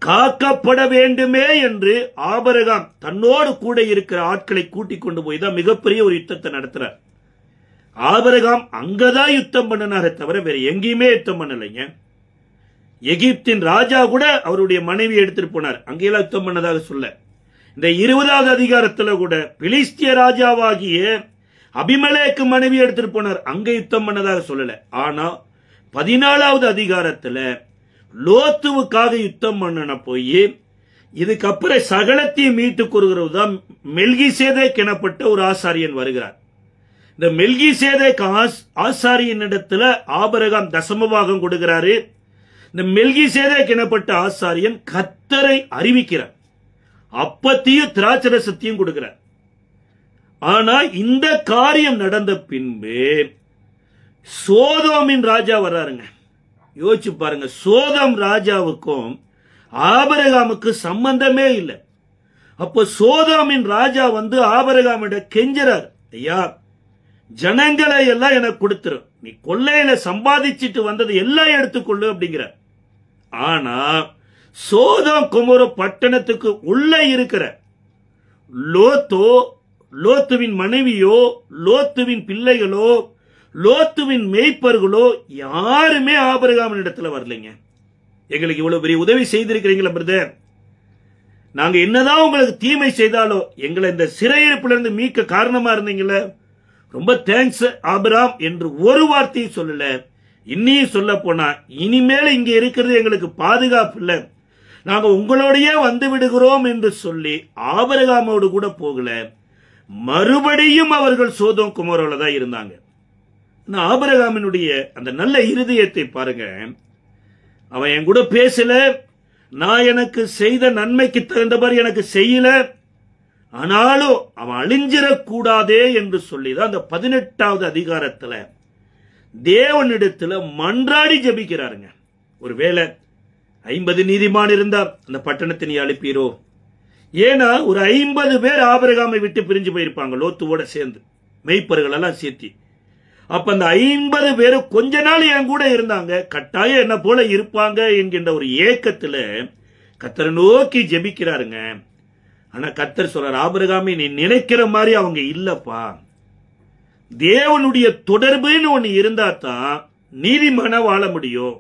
காக்கப்பட வேண்டுமே என்று ஆபிரகாம் தன்னோடு கூட இருக்கிற ஆட்களை கூட்டிக் கொண்டு போய் தான் மிகப்பெரிய ஒரு யுத்தத்தை நடத்துறார். ஆபிரகாம் அங்கதான் யுத்தம் பண்ணினாரே தவிர வேற எங்கேயுமே யுத்தம் பண்ணலைங்க. எகிப்தின் ராஜா கூட அவருடைய மனைவி எடுத்துட்டு போனார், அங்கெல்லாம் யுத்தம் பண்ணதாக சொல்ல. இந்த 20வது அதிகாரத்துல கூட பிலிஸ்திய ராஜாவாகிய அபிமெலேக்கு மனைவி எடுத்துட்டு போனார், அங்க யுத்தம் பண்ணதாக சொல்லல. ஆனா 14வது அதிகாரத்துல லோத்துவுக்காக யுத்தம் பண்ணன போய் இதுக்கப்புறம் சகலத்தையும் மீட்டுக் கொள்கிறதுதான் மெல்கிசேதேக் எனப்பட்ட ஒரு ஆசாரியன் வருகிறார். இந்த மெல்கிசேதேக் ஆசாரியனிடத்துல ஆபிரகாம் தசமபாகம் கொடுக்கிறாரு. இந்த மெல்கிசேதேக் எனப்பட்ட ஆசாரியன் கர்த்தரை அறிவிக்கிறார், அப்பத்தையும் திராட்சரசத்தையும் கொடுக்கிறார். ஆனா இந்த காரியம் நடந்த பின்பு சோதோமின் ராஜா வர்றாருங்க. யோசிச்சு பாருங்க, சோதோம் ராஜாவுக்கும் ஆபிரகாமுக்கு சம்பந்தமே இல்லை. அப்போ சோதோமின் ராஜா ஆபிரகாமிட கெஞ்சுறார், ஐயா ஜனங்களை எல்லாம் எனக்கு கொடுத்துரும், நீ கொள்ளையில சம்பாதிச்சிட்டு வந்தது எல்லாம் எடுத்துக்கொள்ளு அப்படிங்கிற. ஆனா சோதோம் குமோரோ பட்டணத்துக்கு உள்ள இருக்கிற லோத்துவின் மனைவியோ லோத்துவின் பிள்ளைகளோ லோத்துவின் மேய்ப்பர்களோ யாருமே ஆபிரகாமின் இடத்துல வரலைங்க. எங்களுக்கு இவ்வளவு பெரிய உதவி செய்திருக்கிறீங்களா பிரதர், நாங்க என்னதான் உங்களுக்கு தீமை செய்தாலோ எங்களை இந்த சிறையிருப்பிலிருந்து மீட்க காரணமா இருந்தீங்களே, ரொம்ப தேங்க்ஸ் ஆபிரகாம் என்று ஒரு வார்த்தையை சொல்லல. இன்னியும் சொல்ல போனா இனிமேல் இங்க இருக்கிறது எங்களுக்கு பாதுகாப்பு இல்ல, நாங்க உங்களோடயே வந்து விடுகிறோம் என்று சொல்லி ஆபிரகாமோடு கூட போகல. மறுபடியும் அவர்கள் சோதோம் குமோரோல தான் இருந்தாங்க. ஆபிரகாமினுடைய அந்த நல்ல இருதயத்தை பாருங்க. அவன் என் கூட பேசல, நான் எனக்கு செய்த நன்மைக்கு தகுந்தபடி எனக்கு செய்யல, ஆனாலும் அவன் அழிஞ்சிடக்கூடாதே என்று சொல்லிதான் அந்த 18வது அதிகாரத்துல தேவனிடத்துல மன்றாடி ஜபிக்கிறாருங்க. ஒருவேளை 50 நீதிமான் இருந்தா அந்த பட்டணத்தை நீ அழிப்பீரோ? ஏன்னா ஒரு 50 பேர் ஆபிரகாமை விட்டு பிரிஞ்சு போயிருப்பாங்க, லோத்துவோட சேர்ந்து மெய்ப்பர்கள் எல்லாம் சேர்த்தி. அப்ப அந்த 50 பேரும் கொஞ்ச நாள் என் கூட இருந்தாங்க, கட்டாயம் என்ன போல இருப்பாங்க என்கின்ற ஒரு ஏக்கத்துல கர்த்தரை நோக்கி ஜெபிக்கிறாருங்க. ஆனா கர்த்தர் சொல்றார், ஆபிரகாமே நீ நினைக்கிற மாதிரி அவங்க இல்லப்பா, தேவனுடைய தொடர்புன்னு ஒண்ணு இருந்தா தான் நீதிமான வாழ முடியும்.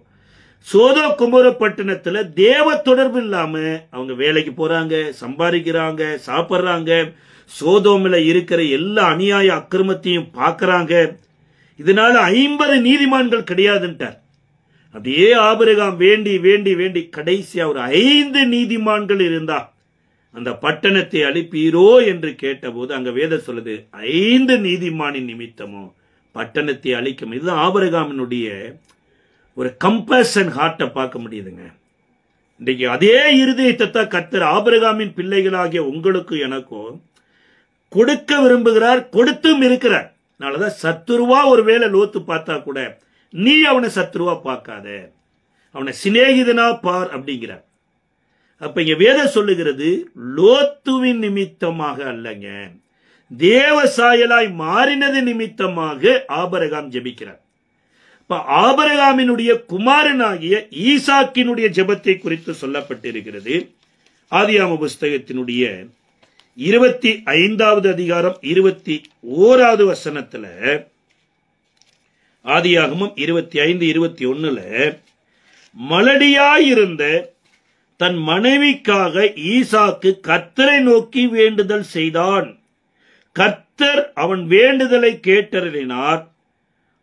சோதோ குமர பட்டணத்துல தேவ தொடர்பு இல்லாம அவங்க வேலைக்கு போறாங்க, சம்பாதிக்கிறாங்க, சாப்பிடுறாங்க, சோதோமில இருக்கிற எல்லா அநியாய அக்கிரமத்தையும் பார்க்கறாங்க. இதனால 50 நீதிமான்கள் கிடையாதுன்ட்டார். அப்படியே ஆபிரகாம் வேண்டி வேண்டி வேண்டி கடைசியா ஒரு 5 நீதிமான்கள் இருந்தா அந்த பட்டணத்தை அழிப்பீரோ என்று கேட்டபோது அங்க வேதம் சொல்லுது 5 நீதிமானின் நிமித்தமும் பட்டணத்தை அழிக்கும். இதுதான் ஆபிரகாமினுடைய ஒரு கம்பேஷன் ஹார்ட்டை பார்க்க முடியுதுங்க. இன்றைக்கு அதே இருதயத்தை தான் கர்த்தர் ஆபிரகாமின் பிள்ளைகளாகிய உங்களுக்கு எனக்கும் கொடுக்க விரும்புகிறார், கொடுத்தும் இருக்கிறார். அதனாலதான் சத்துருவா ஒருவேளை லோத்து பார்த்தா கூட நீ அவனை சத்துருவா பார்க்காத, அவனை சிநேகிதனா பார் அப்படிங்கிறார். அப்ப இங்க வேதம் சொல்லுகிறது லோத்துவின் நிமித்தமாக அல்லங்க, தேவ சாயலாய் மாறினது நிமித்தமாக ஆபிரகாம் ஜெபிக்கிறார். இப்ப ஆபிரகாமினுடைய குமாரனாகிய ஈசாக்கினுடைய ஜெபத்தை குறித்து சொல்லப்பட்டிருக்கிறது. ஆதியாகம புஸ்தகத்தினுடைய 25வது அதிகாரம் 21வது வசனத்துல, ஆதியாகமம் 25:21 மலடியாயிருந்த தன் மனைவிக்காக ஈசாக்கு கர்த்தரை நோக்கி வேண்டுதல் செய்தான். கர்த்தர் அவன் வேண்டுதலை கேட்டருளினார்.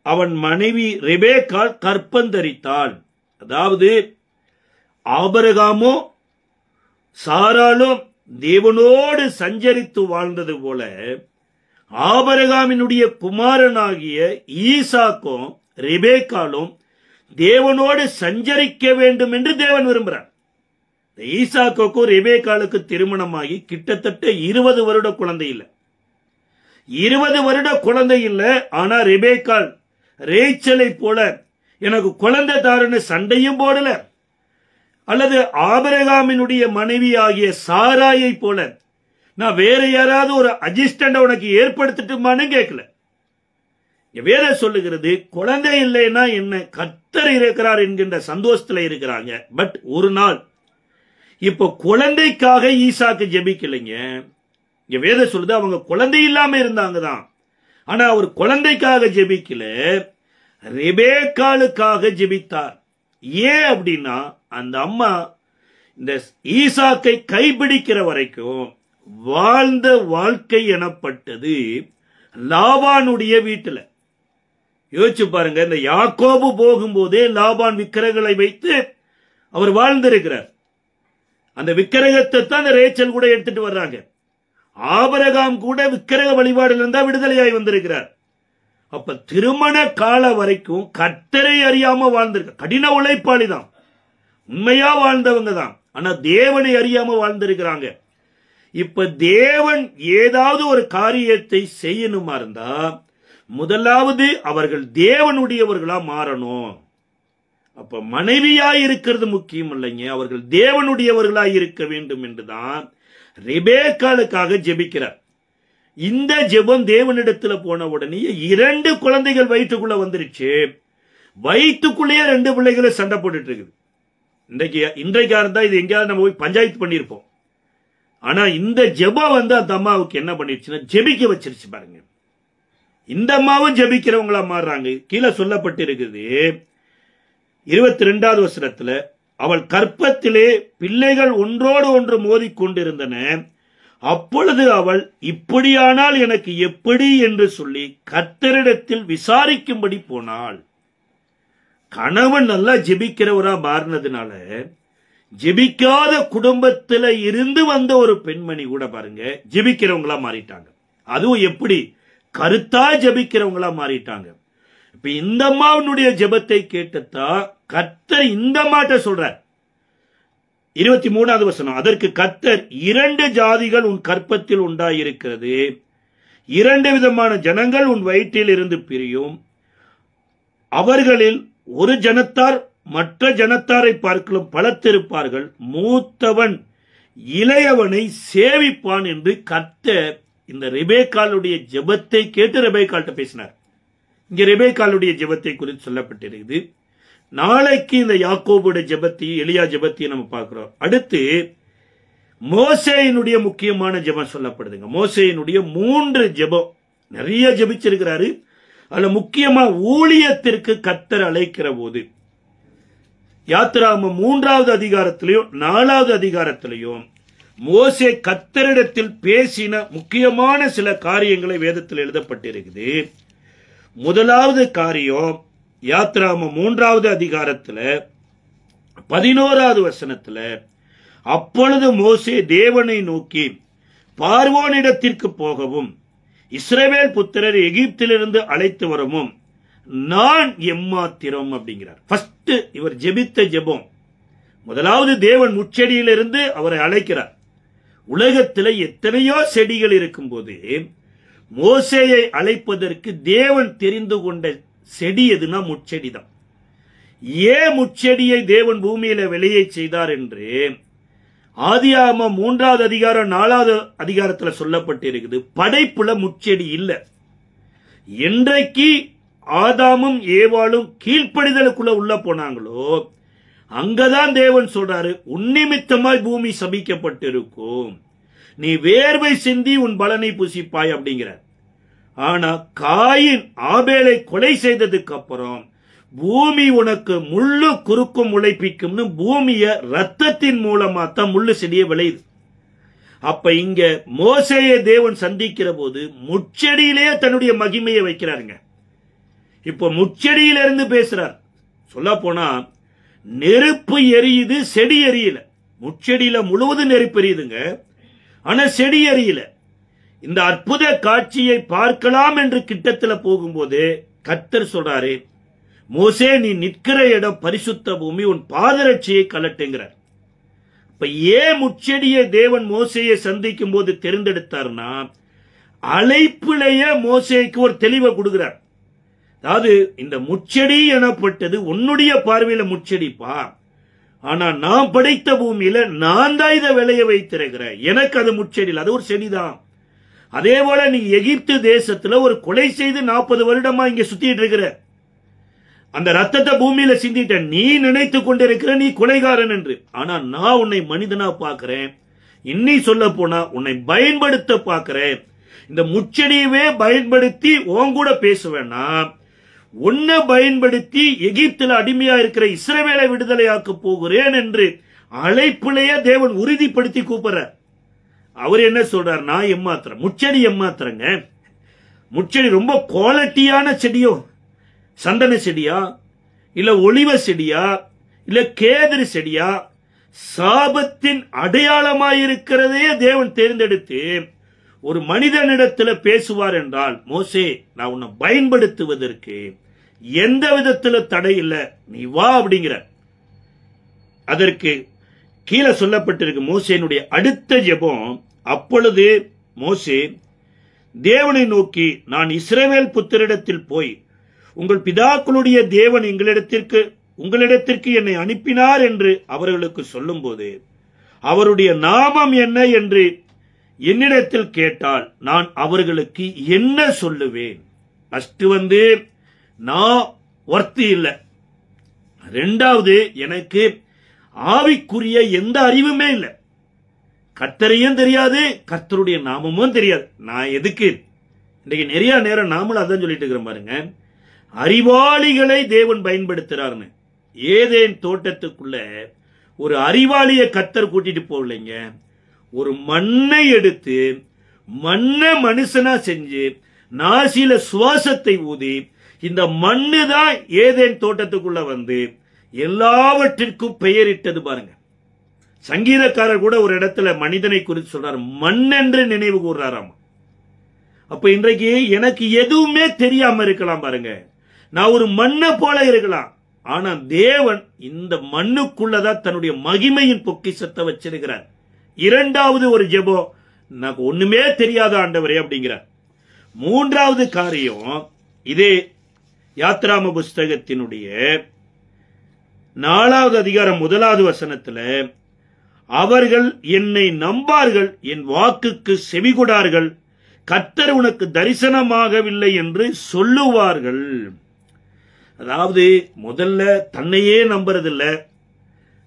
அவன் மனைவி ரெபேக்காள் கற்பந்தரித்தாள். அதாவது ஆபிரகாமோ சாராலும் தேவனோடு சஞ்சரித்து வாழ்ந்தது போல ஆபிரகாமினுடைய குமாரனாகிய ஈசாக்கும் ரெபேக்காலும் தேவனோடு சஞ்சரிக்க வேண்டும் என்று தேவன் விரும்புகிறார். ஈசாக்குக்கும் ரெபேக்காலுக்கு திருமணமாகி கிட்டத்தட்ட 20 வருட குழந்தை இல்லை. 20 வருட குழந்தை இல்லை. ஆனா ரெபேக்காள் ரேச்சலை போல எனக்கு குழந்தை தாருன்னு சண்டையும் போடல, அல்லது ஆபிரகாமினுடைய மனைவி ஆகிய சாராயை போல நான் வேற யாராவது ஒரு அசிஸ்டன்ட் உனக்கு ஏற்படுத்தட்டுமான்னு கேட்கல. வேதம் சொல்லுகிறது குழந்தை இல்லைன்னா என்ன, கர்த்தர் இருக்கிறார் என்கின்ற சந்தோஷத்துல இருக்கிறாங்க. பட் ஒரு நாள் இப்ப குழந்தைக்காக ஈசாக்கு ஜெபிக்கலைங்க. இங்க வேதம் சொல்லுது அவங்க குழந்தை இல்லாம இருந்தாங்க தான். ஆனா அவர் குழந்தைக்காக ஜெபிக்கல, ரெபேக்காளுக்காக ஜெபித்தார். ஏன் அப்படின்னா அந்த அம்மா இந்த ஈசாக்கை கைப்பிடிக்கிற வரைக்கும் வாழ்ந்த வாழ்க்கை எனப்பட்டது லாபானுடைய வீட்டுல. யோசிச்சு பாருங்க, இந்த யாக்கோபு போகும்போதே லாபான் விக்கிரகங்களை வைத்து அவர் வாழ்ந்திருக்கிறார். அந்த விக்கிரகத்தை தான் அந்த ரேச்சல் கூட எடுத்துட்டு வர்றாங்க. ஆபிரகாம் கூட விக்கிரக வழிபாடுல இருந்தா விடுதலையாய் வந்திருக்கிறார். அப்ப திருமண கால வரைக்கும் கர்த்தரை அறியாம வாழ்ந்திருக்க, கடின உழைப்பாளி தான், உண்மையா வாழ்ந்தவங்க தான். ஆனா தேவனை அறியாம வாழ்ந்திருக்கிறாங்க. இப்ப தேவன் ஏதாவது ஒரு காரியத்தை செய்யணுமா இருந்தா முதலாவது அவர்கள் தேவனுடையவர்களா மாறணும். அப்ப மனைவியாய் இருக்கிறது முக்கியம் இல்லைங்க, அவர்கள் தேவனுடையவர்களாய் இருக்க வேண்டும் என்றுதான் ரெபேக்காளுக்காக ஜெபிக்கிறார். இந்த ஜெபம் தேவனிடத்துல போன உடனே 2 குழந்தைகள் வயிற்றுக்குள்ள வந்துருச்சு. வயிற்றுக்குள்ளேயே 2 பிள்ளைகளை சண்டை போட்டுட்டு இருக்குது. இன்றைக்கா இருந்தா இது எங்கேயாவது நம்ம போய் பஞ்சாயத்து பண்ணிருப்போம். ஆனா இந்த ஜெபம் அந்த அம்மாவுக்கு என்ன பண்ணிருச்சுன்னா ஜெபிக்க வச்சிருச்சு பாருங்க. இந்த அம்மாவும் ஜெபிக்கிறவங்களா மாறுறாங்க. கீழே சொல்லப்பட்டு இருக்குது 22வது வசனத்துல, அவள் கற்பத்திலே பிள்ளைகள் ஒன்றோடு ஒன்று மோதிக்கொண்டிருந்தன. அப்பொழுது அவள் இப்படியானால் எனக்கு எப்படி என்று சொல்லி கர்த்தரிடத்தில் விசாரிக்கும்படி போனாள். கணவன் நல்லா ஜெபிக்கிறவரா மாறினதுனால ஜெபிக்காத குடும்பத்துல இருந்து வந்த ஒரு பெண்மணி கூட பாருங்க ஜெபிக்கிறவங்களா மாறிட்டாங்க. அதுவும் எப்படி, கருத்தா ஜெபிக்கிறவங்களா மாறிட்டாங்க. இப்ப இந்த அம்மாவுடைய ஜெபத்தை கேட்டதா கர்த்தர் இந்த அம்மாட்ட சொல்றார். 23வது வசனம், அதற்கு கர்த்தர் 2 ஜாதிகள் உன் கற்பத்தில் உண்டாயிருக்கிறது, 2 விதமான ஜனங்கள் உன் வயிற்றில் இருந்து பிரியும், அவர்களில் ஒரு ஜனத்தார் மற்ற ஜனத்தாரை பார்க்கலும் பலத்திருப்பார்கள், மூத்தவன் இளையவனை சேவிப்பான் என்று கர்த்தர் இந்த ரெபேக்காளுடைய ஜெபத்தை கேட்டு ரெபேக்காள்கிட்ட பேசினார். இங்க ரெபேக்காளுடைய ஜெபத்தை குறித்து சொல்லப்பட்டிருக்குது. நாளைக்கு இந்த யாக்கோபுடைய ஜெபத்தையும் எலியா ஜெபத்தையும் நம்ம பார்க்கிறோம். அடுத்து மோசேயினுடைய முக்கியமான ஜெபம் சொல்லப்படுதுங்க. மோசேயினுடைய 3 ஜெபம் நிறைய ஜெபிச்சிருக்கிறாரு. அதுல முக்கியமா ஊழியத்திற்கு கர்த்தர் அழைக்கிற போது யாத்திராகமம் 3வது அதிகாரத்திலையும் 4வது அதிகாரத்திலையும் மோசே கர்த்தரிடத்தில் பேசின முக்கியமான சில காரியங்களை வேதத்தில் எழுதப்பட்டிருக்குது. முதலாவது காரியம் யாத்திராகமம் 3வது அதிகாரத்துல 11வது வசனத்துல, அப்பொழுது மோசே தேவனை நோக்கி பார்வோனிடத்திற்கு போகவும் இஸ்ரவேல் புத்திரர் எகிப்திலிருந்து அழைத்து வரவும் நான் எம்மாத்திரம் அப்படிங்கிறார். ஃபர்ஸ்ட் இவர் ஜெபித்த ஜெபம். முதலாவது தேவன் முச்செடியிலிருந்து அவரை அழைக்கிறார். உலகத்தில் எத்தனையோ செடிகள் இருக்கும்போது மோசேயை அழைப்பதற்கு தேவன் தெரிந்து கொண்ட செடி எதுனா முச்செடி தான். ஏன் முச்செடியை தேவன் பூமியில வெளியே செய்தார் என்று ஆதியாகமம் 3வது அதிகாரம் 4வது அதிகாரத்துல சொல்லப்பட்டிருக்குது. படைப்புல முச்செடி இல்ல. என்றைக்கு ஆதாமும் ஏவாளும் கீழ்ப்படிதலுக்குள்ள உள்ள போனாங்களோ அங்கதான் தேவன் சொல்றாரு, உன்னிமித்தமாய் பூமி சபிக்கப்பட்டிருக்கும், நீ வேர்வை சிந்தி உன் பலனை புசிப்பாய் அப்படிங்கிறார். ஆனா காயின் ஆபேலை கொலை செய்ததுக்கு அப்புறம் பூமி உனக்கு முள்ளு குறுக்கும் உழைப்பிக்கும்னு பூமிய ரத்தத்தின் மூலமா தான் முள்ளு செடியை விளையுது. அப்ப இங்க மோசேயை தேவன் சந்திக்கிற போது முச்செடியிலேயே தன்னுடைய மகிமையை வைக்கிறாருங்க. இப்ப முச்செடியிலிருந்து பேசுறார். சொல்ல போனா நெருப்பு எரியுது, செடி எரியல. முச்செடியில முழுவதும் நெருப்பு எரியுதுங்க, ஆனா செடி எரியல. இந்த அற்புத காட்சியை பார்க்கலாம் என்று கிட்டத்துல போகும்போது கர்த்தர் சொல்றாரு, மோசே நீ நிற்கிற இடம் பரிசுத்த பூமி, உன் பாதரட்சியை கலட்டுங்கிறார். இப்ப ஏன் முச்செடியை தேவன் மோசேயை சந்திக்கும் போது தெரிந்தெடுத்தார்னா அழைப்பிலேயே மோசேக்கு ஒரு தெளிவை கொடுக்கிறார். அதாவது இந்த முச்செடி எனப்பட்டது உன்னுடைய பார்வையில முச்செடிப்பா, ஆனா நான் படைத்த பூமியில நான் தான் இதை விளைய வைத்திருக்கிறேன், எனக்கு அது முச்செடி, அது ஒரு செடிதான். அதே போல நீ எகிப்து தேசத்துல ஒரு கொலை செய்து 40 வருடமா இங்க சுத்திட்டு இருக்கிற, அந்த ரத்தத்தை பூமியில சிந்திட்ட, நீ நினைத்து கொண்டிருக்கிற நீ கொலைகாரன் என்று. ஆனா நான் உன்னை மனிதனா பார்க்கிறேன், இன்னி சொல்ல போனா உன்னை பயன்படுத்த பார்க்கிறேன். இந்த முச்செடியவே பயன்படுத்தி உன் கூட பேசுவேன்னா உன்னை பயன்படுத்தி எகிப்தில் அடிமையா இருக்கிற இஸ்ரவேலை விடுதலையாக்க போகிறேன் என்று அழைப்பிலேயே தேவன் உறுதிப்படுத்தி கூப்பிடுறார். அவர் என்ன சொல்றார், நான் எம்மாத்திரம், முச்செடி எம்மாத்திரங்க. முச்செடி ரொம்ப குவாலிட்டியான செடியோ, சந்தன செடியா இல்ல ஒளிவ செடியா இல்ல கேதுரு செடியா, சாபத்தின் அடையாளமாயிருக்கிறதையே தேவன் தேர்ந்தெடுத்து ஒரு மனிதனிடத்துல பேசுவார் என்றால், மோசே நான் உன்னை பயன்படுத்துவதற்கு எந்த விதத்துல தடை இல்லை, நீ வா அப்படிங்கிற. அதற்கு கீழே சொல்லப்பட்டிருக்கு மோசேனுடைய அடுத்த ஜெபம். அப்பொழுது மோசே தேவனை நோக்கி, நான் இஸ்ரவேல் புத்திரிடத்தில் போய் உங்கள் பிதாக்களுடைய தேவன் உங்களிடத்திற்கு என்னை அனுப்பினார் என்று அவர்களுக்கு சொல்லும் போது அவருடைய நாமம் என்ன என்று என்னிடத்தில் கேட்டால் நான் அவர்களுக்கு என்ன சொல்லுவேன்? ஃபர்ஸ்ட் நான் ஒர்த்தி இல்லை, ரெண்டாவது எனக்கு ஆவிக்குரிய எந்த அறிவுமே இல்லை, கர்த்தரையும் தெரியாது, கர்த்தருடைய நாமமும் தெரியாது. நான் எதுக்கு இன்னைக்கு நிறைய நேரம் நாமளும் அதான் சொல்லிட்டு இருக்கிறோம் பாருங்க, அறிவாளிகளை தேவன் பயன்படுத்துறாருன்னு. ஏதேன் தோட்டத்துக்குள்ள ஒரு அறிவாளிய கர்த்தர் கூட்டிட்டு போகலைங்க, ஒரு மண்ணை எடுத்து மண்ணை மனுஷனா செஞ்சு நாசில சுவாசத்தை ஊதி இந்த மண்ணு தான் ஏதேன் தோட்டத்துக்குள்ள எல்லாவற்றிற்கும் பெயரிட்டது பாருங்க. சங்கீதக்காரர் கூட ஒரு இடத்துல மனிதனை குறித்து சொல்றாரு, மண் என்று நினைவு கூறுறாராம். அப்ப இன்றைக்கு எனக்கு எதுவுமே தெரியாம இருக்கலாம் பாருங்க, நான் ஒரு மண்ணை போல இருக்கலாம், ஆனா தேவன் இந்த மண்ணுக்குள்ளதான் தன்னுடைய மகிமையின் பொக்கிஷத்தை வச்சிருக்கிறார். இரண்டாவது ஒரு ஜெபம், எனக்கு ஒண்ணுமே தெரியாத ஆண்டவரே அப்படிங்கிறார். மூன்றாவது காரியம் இதே யாத்ராம புஸ்தகத்தினுடைய 4வது அதிகாரம் 1வது வசனத்துல, அவர்கள் என்னை நம்பார்கள், என் வாக்குக்கு செவிகொடார்கள், கர்த்தர் உனக்கு தரிசனமாகவில்லை என்று சொல்லுவார்கள். அதாவது முதல்ல தன்னையே நம்புறதில்ல,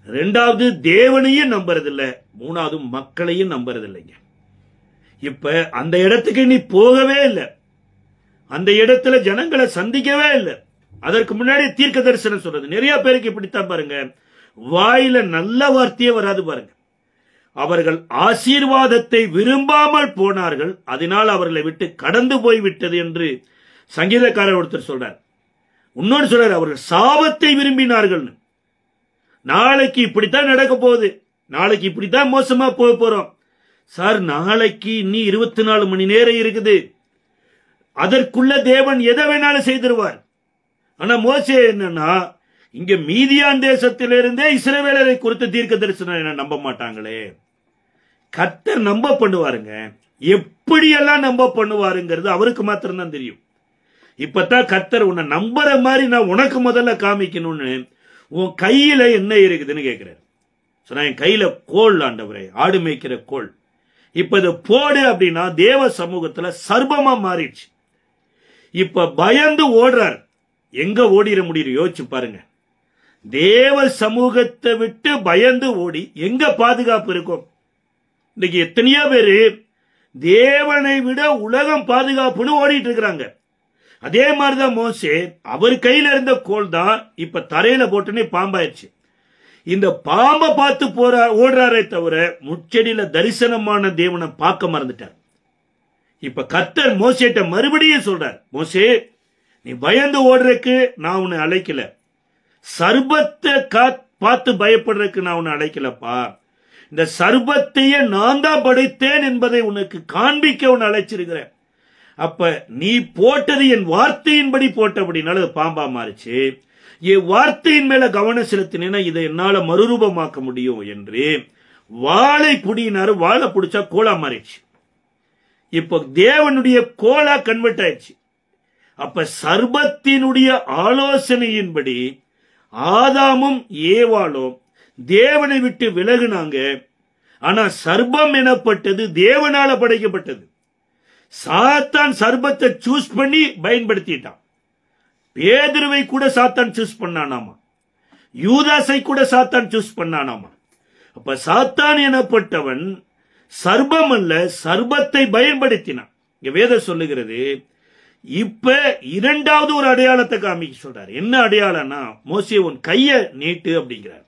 ரெண்டாவது தேவனையும் நம்புறதில்ல, மூணாவது மக்களையும் நம்புறதில்லைங்க. இப்ப அந்த இடத்துக்கு நீ போகவே இல்லை, அந்த இடத்துல ஜனங்களை சந்திக்கவே இல்லை. அதற்கு முன்னாடி தீர்க்க தரிசனம் சொல்றது. நிறைய பேருக்கு இப்படித்தான் பாருங்க, வாயில நல்ல வார்த்தையே வராது பாருங்க. அவர்கள் ஆசீர்வாதத்தை விரும்பாமல் போனார்கள், அதனால் அவர்களை விட்டு கடந்து போய் விட்டது என்று சங்கீதக்காரர் ஒருத்தர் சொல்றார். இன்னொரு சொல்றார், அவர்கள் சாபத்தை விரும்பினார்கள். நாளைக்கு இப்படித்தான் நடக்க போகுது, நாளைக்கு இப்படித்தான் மோசமா போக போறோம். சார், நாளைக்கு இன்னி 24 மணி நேரம் இருக்குது, அதற்குள்ள தேவன் எதை வேணாலும் செய்திருவார். ஆனா மோசே என்னன்னா, இங்க மீதியான் தேசத்திலிருந்தே இஸ்ரவேலரை குறித்து தீர்க்க தரிசனம் என்ன நம்ப மாட்டாங்களே. கர்த்தர் நம்ப பண்ணுவாருங்க. எப்படியெல்லாம் நம்ப பண்ணுவாருங்கிறது அவருக்கு மாத்திரம்தான் தெரியும். இப்பதான் கர்த்தர் உன்னை நம்புற மாதிரி நான் உனக்கு முதல்ல காமிக்கணும்னு உன் கையில என்ன இருக்குதுன்னு கேட்கிறார். சொன்னா, என் கையில கோல் ஆண்டவரே, ஆடு மேய்க்கிற கோல். இப்ப இதை போடு அப்படின்னா தேவ சமூகத்துல சர்பமா மாறிடுச்சு. இப்ப பயந்து ஓடுறார். எங்க ஓடிட முடியும் யோசிச்சு பாருங்க. தேவ சமூகத்தை விட்டு பயந்து ஓடி எங்க பாதுகாப்பு இருக்கும்? இன்னைக்கு எத்தனையோ பேரு தேவனை விட உலகம் பாதுகாப்புன்னு ஓடிட்டு இருக்கிறாங்க. அதே மாதிரிதான் மோசே, அவர் கையில இருந்த கோல் தான் இப்ப தரையில போட்டுன்னு பாம்பாயிருச்சு. இந்த பாம்பை பார்த்து ஓடுறாரே தவிர முச்செடியில தரிசனமான தேவனை பார்க்க மறந்துட்டார். இப்ப கர்த்தர் மோசேட்ட மறுபடியும் சொல்றார், மோசே, நீ பயந்து ஓடுறதுக்கு நான் உன்னை அழைக்கல, சர்பத்தை பார்த்து பயப்படுறதுக்கு நான் உன்னை அழைக்கலப்பா. இந்த சர்பத்தையே நான் தான் படைத்தேன் என்பதை உனக்கு காண்பிக்க உன்னை அழைச்சிருக்கிறேன். அப்ப நீ போட்டது என் வார்த்தையின்படி போட்டபடினால அது பாம்பா மாறிச்சு. என் வார்த்தையின் மேல கவனம் செலுத்தினேன்னா இதை என்னால மறுரூபமாக்க முடியும் என்று வாளை புடினாரு. வாழை புடிச்சா கோலா மாறிடுச்சு. இப்போ தேவனுடைய கோலா கன்வெர்ட் ஆயிடுச்சு. அப்ப சர்பத்தினுடைய ஆலோசனையின்படி ஆதாமும் ஏவாளும் தேவனை விட்டு விலகுனாங்க. ஆனா சர்பம் எனப்பட்டது தேவனால படைக்கப்பட்டது. சாத்தான் சர்பத்தை சூஸ் பண்ணி பயன்படுத்திட்டான். பேதுருவை கூட சாத்தான் சூஸ் பண்ணானாமா, யூதாசை கூட சாத்தான் சூஸ் பண்ணானாமா. அப்ப சாத்தான் எனப்பட்டவன் சர்பம் அல்ல, சர்பத்தை பயன்படுத்தினான். இங்க வேதம் சொல்லுகிறது. இப்ப இரண்டாவது ஒரு அடையாளத்தை காமிக்க சொல்றாரு. என்ன அடையாளம்னா, மோசே உன் கைய நீட்டு அப்படிங்கிறார்.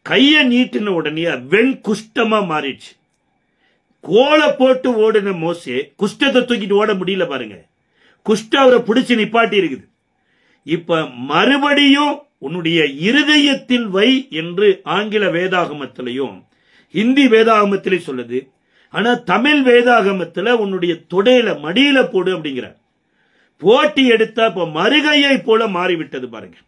கைய நீட்டின உடனே வெண் குஷ்டமா மாறிடுச்சு. கோலை போட்டு ஓடின மோசே குஷ்டத்தை தூக்கிட்டு ஓட முடியல பாருங்க. குஷ்டம் அவரை பிடிச்சு நிப்பாட்டி இருக்குது. இப்ப மறுபடியும் உன்னுடைய இருதயத்தில் வை என்று ஆங்கில வேதாகமத்திலையும் ஹிந்தி வேதாகமத்திலையும் சொல்லுது. ஆனா தமிழ் வேதாகமத்துல உன்னுடைய தொடையில மடியில போடு அப்படிங்கிறார். போட்டி எடுத்தா இப்ப மறுகையை போல மாறிவிட்டது பாருங்க.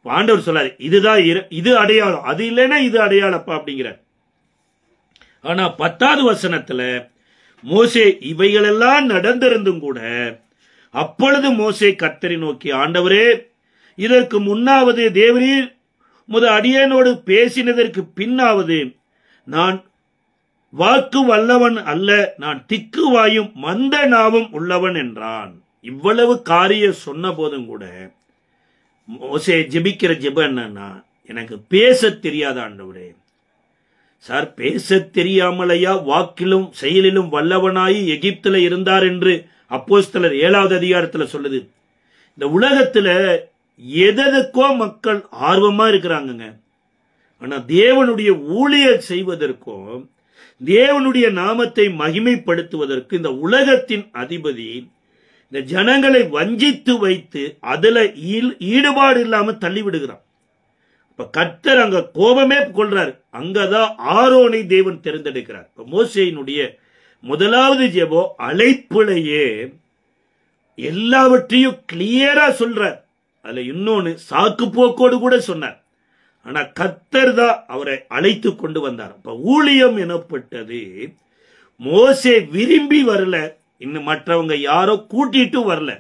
ஆண்டவர் சொல்லாரு, இதுதான் இது அடையாளம், அது இல்லைன்னா இது அடையாளப்பா அப்படிங்கிறார். ஆனா 10வது வசனத்துல மோசே இவைகளெல்லாம் நடந்திருந்தும் கூட அப்பொழுது மோசே கர்த்தரை நோக்கி, ஆண்டவரே, இதற்கு முன்னாவது தேவரீர் முத அடியேனோடு பேசினதற்கு பின்னாவது நான் வாக்கு வல்லவன் அல்ல, நான் திக்கு வாயும் மந்த நாவும் உள்ளவன் என்றான். இவ்வளவு காரியம் சொன்ன போதும் கூட மோசே ஜெபிக்கிற ஜெபம் என்னன்னா, எனக்கு பேச தெரியாத ஆண்டவரே. சார், பேச தெரியாமலையா வாக்கிலும் செயலிலும் வல்லவனாயி எகிப்துல இருந்தார் என்று அப்போஸ்தலர் 7வது அதிகாரத்துல சொல்லுது. இந்த உலகத்துல எதற்கோ மக்கள் ஆர்வமா இருக்கிறாங்க. ஆனா தேவனுடைய ஊழியர் செய்வதற்கும் தேவனுடைய நாமத்தை மகிமைப்படுத்துவதற்கு இந்த உலகத்தின் அதிபதி இந்த ஜனங்களை வஞ்சித்து வைத்து அதுல ஈடுபாடு இல்லாம தள்ளி விடுகிறான். இப்ப கர்த்தர் அங்க கோபமே கொள்றாரு. அங்கதான் ஆரோனை தேவன் தேர்ந்தெடுக்கிறார். இப்ப மோசேயினுடைய முதலாவது ஜெபம் அழைப்புலையே எல்லாவற்றையும் கிளியரா சொல்றார். அதுல இன்னொன்னு சாக்கு போக்கோடு கூட சொன்னார். ஆனா கர்த்தர் தான் அவரை அழைத்து கொண்டு வந்தார். இப்ப ஊழியம் எனப்பட்டது மோசே விரும்பி வரல, இன்னும் மற்றவங்க யாரோ கூட்டிட்டு வரல,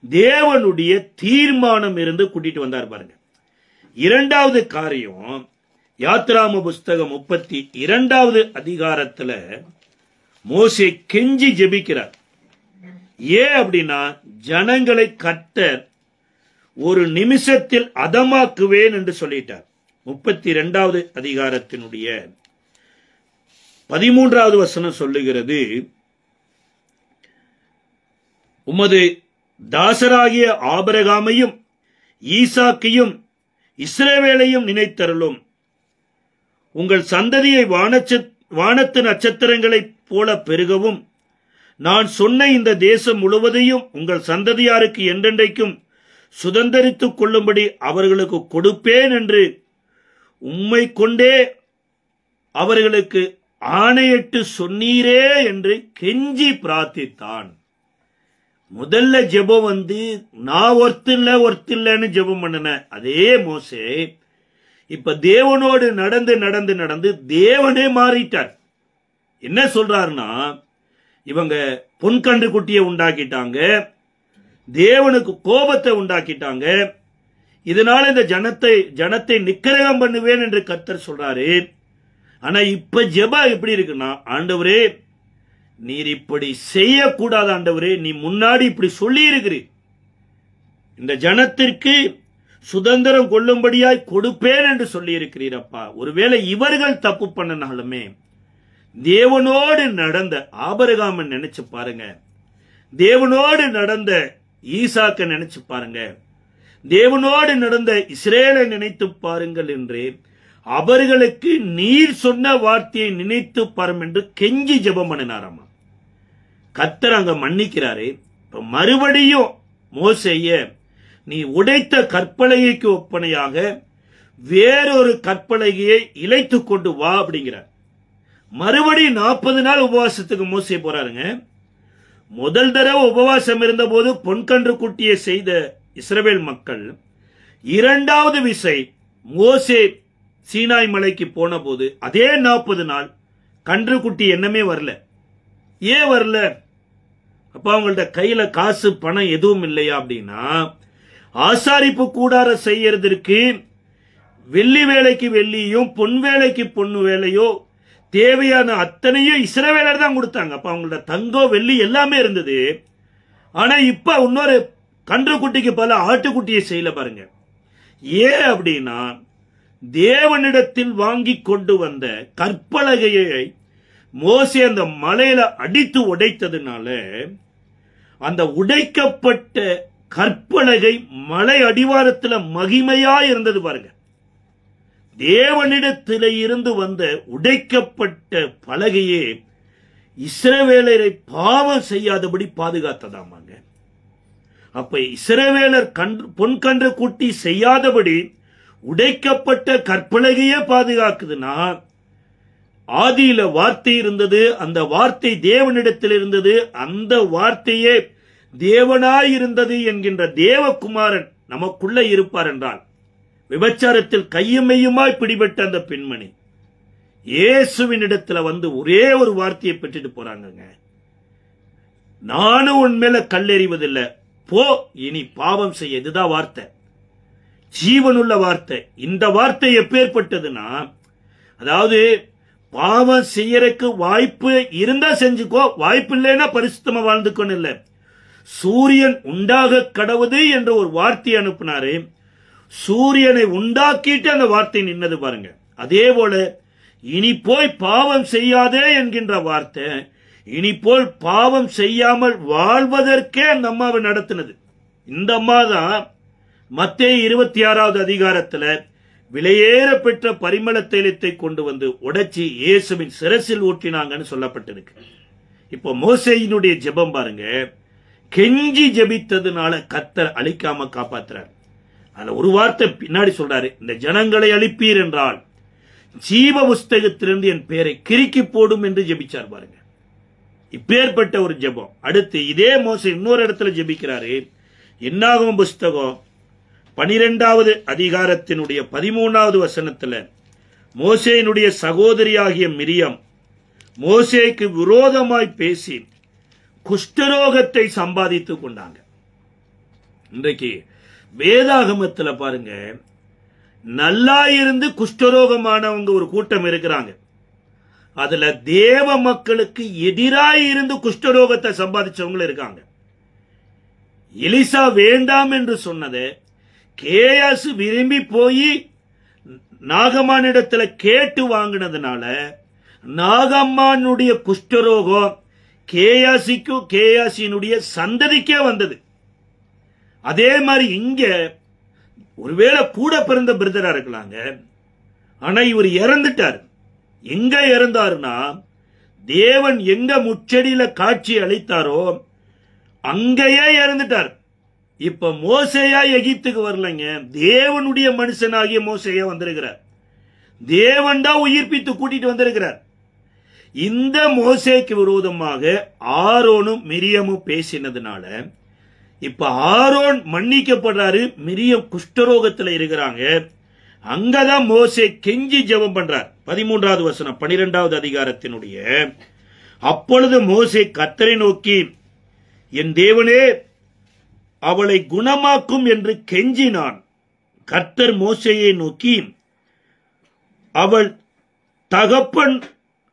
தேவனுடைய தீர்மானம் இருந்து கூட்டிட்டு வந்தார் பாருங்க. இரண்டாவது காரியம், யாத்ராம புஸ்தகம் 32வது அதிகாரத்துல மோசே கெஞ்சி ஜெபிக்கிறார். ஏன் அப்படின்னா, ஜனங்களை கர்த்தர் ஒரு நிமிஷத்தில் அதமாக்குவேன் என்று சொல்லிட்டார். 32வது அதிகாரத்தினுடைய 13வது வசனம் சொல்லுகிறது, உமது தாசராகிய ஆபிரகாமையும் ஈசாக்கையும் இஸ்ரவேலையும் நினைத்தருளும். உங்கள் சந்ததியை வானத்து நட்சத்திரங்களைப் போல பெருகவும், நான் சொன்ன இந்த தேசம் முழுவதையும் உங்கள் சந்ததியாருக்கு என்றென்றைக்கும் சுதந்தரித்துக் கொள்ளும்படி அவர்களுக்கு கொடுப்பேன் என்று உம்மை கொண்டே அவர்களுக்கு ஆணையிட்டு சொன்னீரே என்று கெஞ்சி பிரார்த்தித்தான். முதல்ல ஜெபம் நான் ஒருத்தில்லன்னு ஜெபம் பண்ணன அதே மோசே இப்ப தேவனோடு நடந்து நடந்து நடந்து தேவனே மாறிட்டார். என்ன சொல்றாருன்னா, இவங்க பொன்கன்று குட்டியை உண்டாக்கிட்டாங்க, தேவனுக்கு கோபத்தை உண்டாக்கிட்டாங்க, இதனால இந்த ஜனத்தை நிக்கிரகம் பண்ணுவேன் என்று கர்த்தர் சொல்றாரு. ஆனா இப்ப ஜெபம் எப்படி இருக்குன்னா, ஆண்டவரே நீர் இப்படி செய்யக்கூடாது, ஆண்டவரே நீ முன்னாடி இப்படி சொல்லி இருக்கிறீர், இந்த ஜனத்திற்கு சுதந்திரம் கொள்ளும்படியாய் கொடுப்பேன் என்று சொல்லி இருக்கிறீரப்பா. ஒருவேளை இவர்கள் தப்பு பண்ணனாலுமே தேவனோடு நடந்த ஆபிரகாமை நினைச்சு பாருங்க, தேவனோடு நடந்த ஈசாக்க நினைச்சு பாருங்க, தேவனோடு நடந்த இஸ்ரேலை நினைத்து பாருங்கள் என்று அவர்களுக்கு நீர் சொன்ன வார்த்தையை நினைத்து பாரும் என்று கெஞ்சி ஜெபம் பண்ணினாராமா. கர்த்தர் அங்க மன்னிக்கிறாரு. இப்ப மறுபடியும் மோசேய நீ உடைத்த கற்பலகைக்கு ஒப்பனையாக வேறொரு கற்பலகையை இழைத்துக் கொண்டு வா அப்படிங்கிறார். மறுபடியும் 40 நாள் உபவாசத்துக்கு மோசே போறாருங்க. முதல் தடவை உபவாசம் இருந்த போது பொன்கன்று குட்டியை செய்த இஸ்ரவேல் மக்கள் இரண்டாவது விசை மோசே சீனாய் மலைக்கு போன போது அதே 40 நாள் கன்று குட்டி எண்ணமே வரல. ஏன் வரல? அப்ப அவங்கள்ட்ட கையில காசு பணம் எதுவும் இல்லையா அப்படின்னா, ஆசாரிப்பு கூடார செய்யறதற்கு வெள்ளி வேலைக்கு வெள்ளியும் பொன் வேலைக்கு பொண்ணு வேலையோ தேவையான அத்தனையும் இஸ்ரவேலர் தான் கொடுத்தாங்க. அப்ப அவங்கள்ட்ட தங்கம் வெள்ளி எல்லாமே இருந்தது. ஆனா இப்ப இன்னொரு கன்று குட்டிக்கு பல ஆட்டுக்குட்டியை செய்யல பாருங்க. ஏன் அப்படின்னா, தேவனிடத்தில் வாங்கி கொண்டு வந்த கற்பலகையை மோசே அந்த மலையில அடித்து உடைத்ததுனால அந்த உடைக்கப்பட்ட கற்பலகை மலை அடிவாரத்தில் மகிமையா இருந்தது பாருங்க. தேவனிடத்தில் இருந்து வந்த உடைக்கப்பட்ட பலகையே இஸ்ரவேலரை பாவம் செய்யாதபடி பாதுகாத்ததாமாங்க. அப்ப இஸ்ரவேலர் பொன்கன்று குட்டி செய்யாதபடி உடைக்கப்பட்ட கற்பலகையே பாதுகாக்குதுன்னா, ஆதியில வார்த்தை இருந்தது, அந்த வார்த்தை தேவனிடத்தில் இருந்தது, அந்த வார்த்தையே தேவனாயிருந்தது என்கின்ற தேவகுமாரன் நமக்குள்ள இருப்பார் என்றால், விபச்சாரத்தில் கையுமையுமாய் பிடிபட்ட அந்த பெண்மணி இயேசுவின் இடத்துல ஒரே ஒரு வார்த்தையை பெற்றுட்டு போறாங்க. நானும் உன் மேல கல்லெறிவதில்லை, போ இனி பாவம் செய்ய. இதுதான் வார்த்தை, ஜீவனுள்ள வார்த்தை. இந்த வார்த்தை எப்பேற்பட்டதுன்னா, அதாவது பாவம் செய்யறதுக்கு வாய்ப்பு இருந்தா செஞ்சுக்கோ, வாய்ப்பு இல்லைன்னா பரிசுத்தமா வாழ்ந்துக்கணும் இல்ல. சூரியன் உண்டாக கடவுது என்ற ஒரு வார்த்தை அனுப்பினாரு. சூரியனை உண்டாக்கிட்டு அந்த வார்த்தை நின்னது பாருங்க. அதே போல இனி போய் பாவம் செய்யாதே என்கின்ற வார்த்தை இனி போல் பாவம் செய்யாமல் வாழ்வதற்கே அந்த அம்மாவை நடத்தினது. இந்த அம்மா தான் மத்தேயு 26வது அதிகாரத்துல விலையேற பெற்ற பரிமள தைலத்தை கொண்டு வந்து உடைச்சி இயேசுவின் சிரசில் ஊற்றினாங்கன்னு சொல்லப்பட்டிருக்கு. இப்போ மோசேயினுடைய ஜெபம் பாருங்க, கெஞ்சி ஜெபித்ததுனால கர்த்தர் அழிக்காம காப்பாத்துறார். அதுல ஒரு வார்த்தை பின்னாடி சொல்றாரு, இந்த ஜனங்களை அழிப்பீர் என்றால் ஜீவ புஸ்தகத்திலிருந்து என் பெயரை கிறுக்கி போடும் என்று ஜெபிச்சார் பாருங்க. இப்பேற்பட்ட ஒரு ஜெபம். அடுத்து இதே மோசே இன்னொரு இடத்துல ஜெபிக்கிறாரு. என்னாகும் புஸ்தகம் 12வது அதிகாரத்தினுடைய 13வது வசனத்துல மோசேயினுடைய சகோதரியாகிய மிரியம் மோசேக்கு விரோதமாய் பேசி குஷ்டரோகத்தை சம்பாதித்துக் கொண்டாங்க. இன்றைக்கு வேதாகமத்துல பாருங்க, நல்லா இருந்து குஷ்டரோகமானவங்க ஒரு கூட்டம் இருக்கிறாங்க. அதுல தேவ மக்களுக்கு எதிராய் இருந்து குஷ்டரோகத்தை சம்பாதிச்சவங்க இருக்காங்க. எலிசா வேண்டாம் என்று சொன்னதை கேயாசு விரும்பி போய் நாகமானிடத்துல கேட்டு வாங்கினதுனால நாகம்மானுடைய குஷ்டரோகம் கேயாசிக்கும் கேயாசியினுடைய சந்ததிக்கே வந்தது. அதே மாதிரி இங்க ஒருவேளை கூட பிறந்த பிரதரா இருக்கலாங்க, ஆனா இவர் இறந்துட்டார். எங்க இறந்தாருன்னா, தேவன் எங்க முச்செடியில காட்சி அளித்தாரோ அங்கேயே இறந்துட்டார். இப்ப மோசேயா எகிப்துக்கு வரலங்க, தேவனுடைய மனுஷனாகிய மோசேயா வந்திருக்கிறார். தேவன் தான் உயிர்ப்பித்து கூட்டிட்டு வந்திருக்கிறார். இந்த மோசேக்கு விரோதமாக ஆரோனும் மிரியமும் பேசினதுனால இப்ப ஆரோன் மன்னிக்கப்படுறாரு, மிரியம் குஷ்டரோகத்தில் இருக்கிறாங்க. அங்கதான் மோசே கெஞ்சி ஜெபம் பண்றார். 13வது வசனம் 12வது அதிகாரத்தினுடைய, அப்பொழுது மோசே கர்த்தரை நோக்கி, என் தேவனே அவளை குணமாக்கும் என்று கெஞ்சினான். கர்த்தர் மோசேயை நோக்கி, அவள் தகப்பன்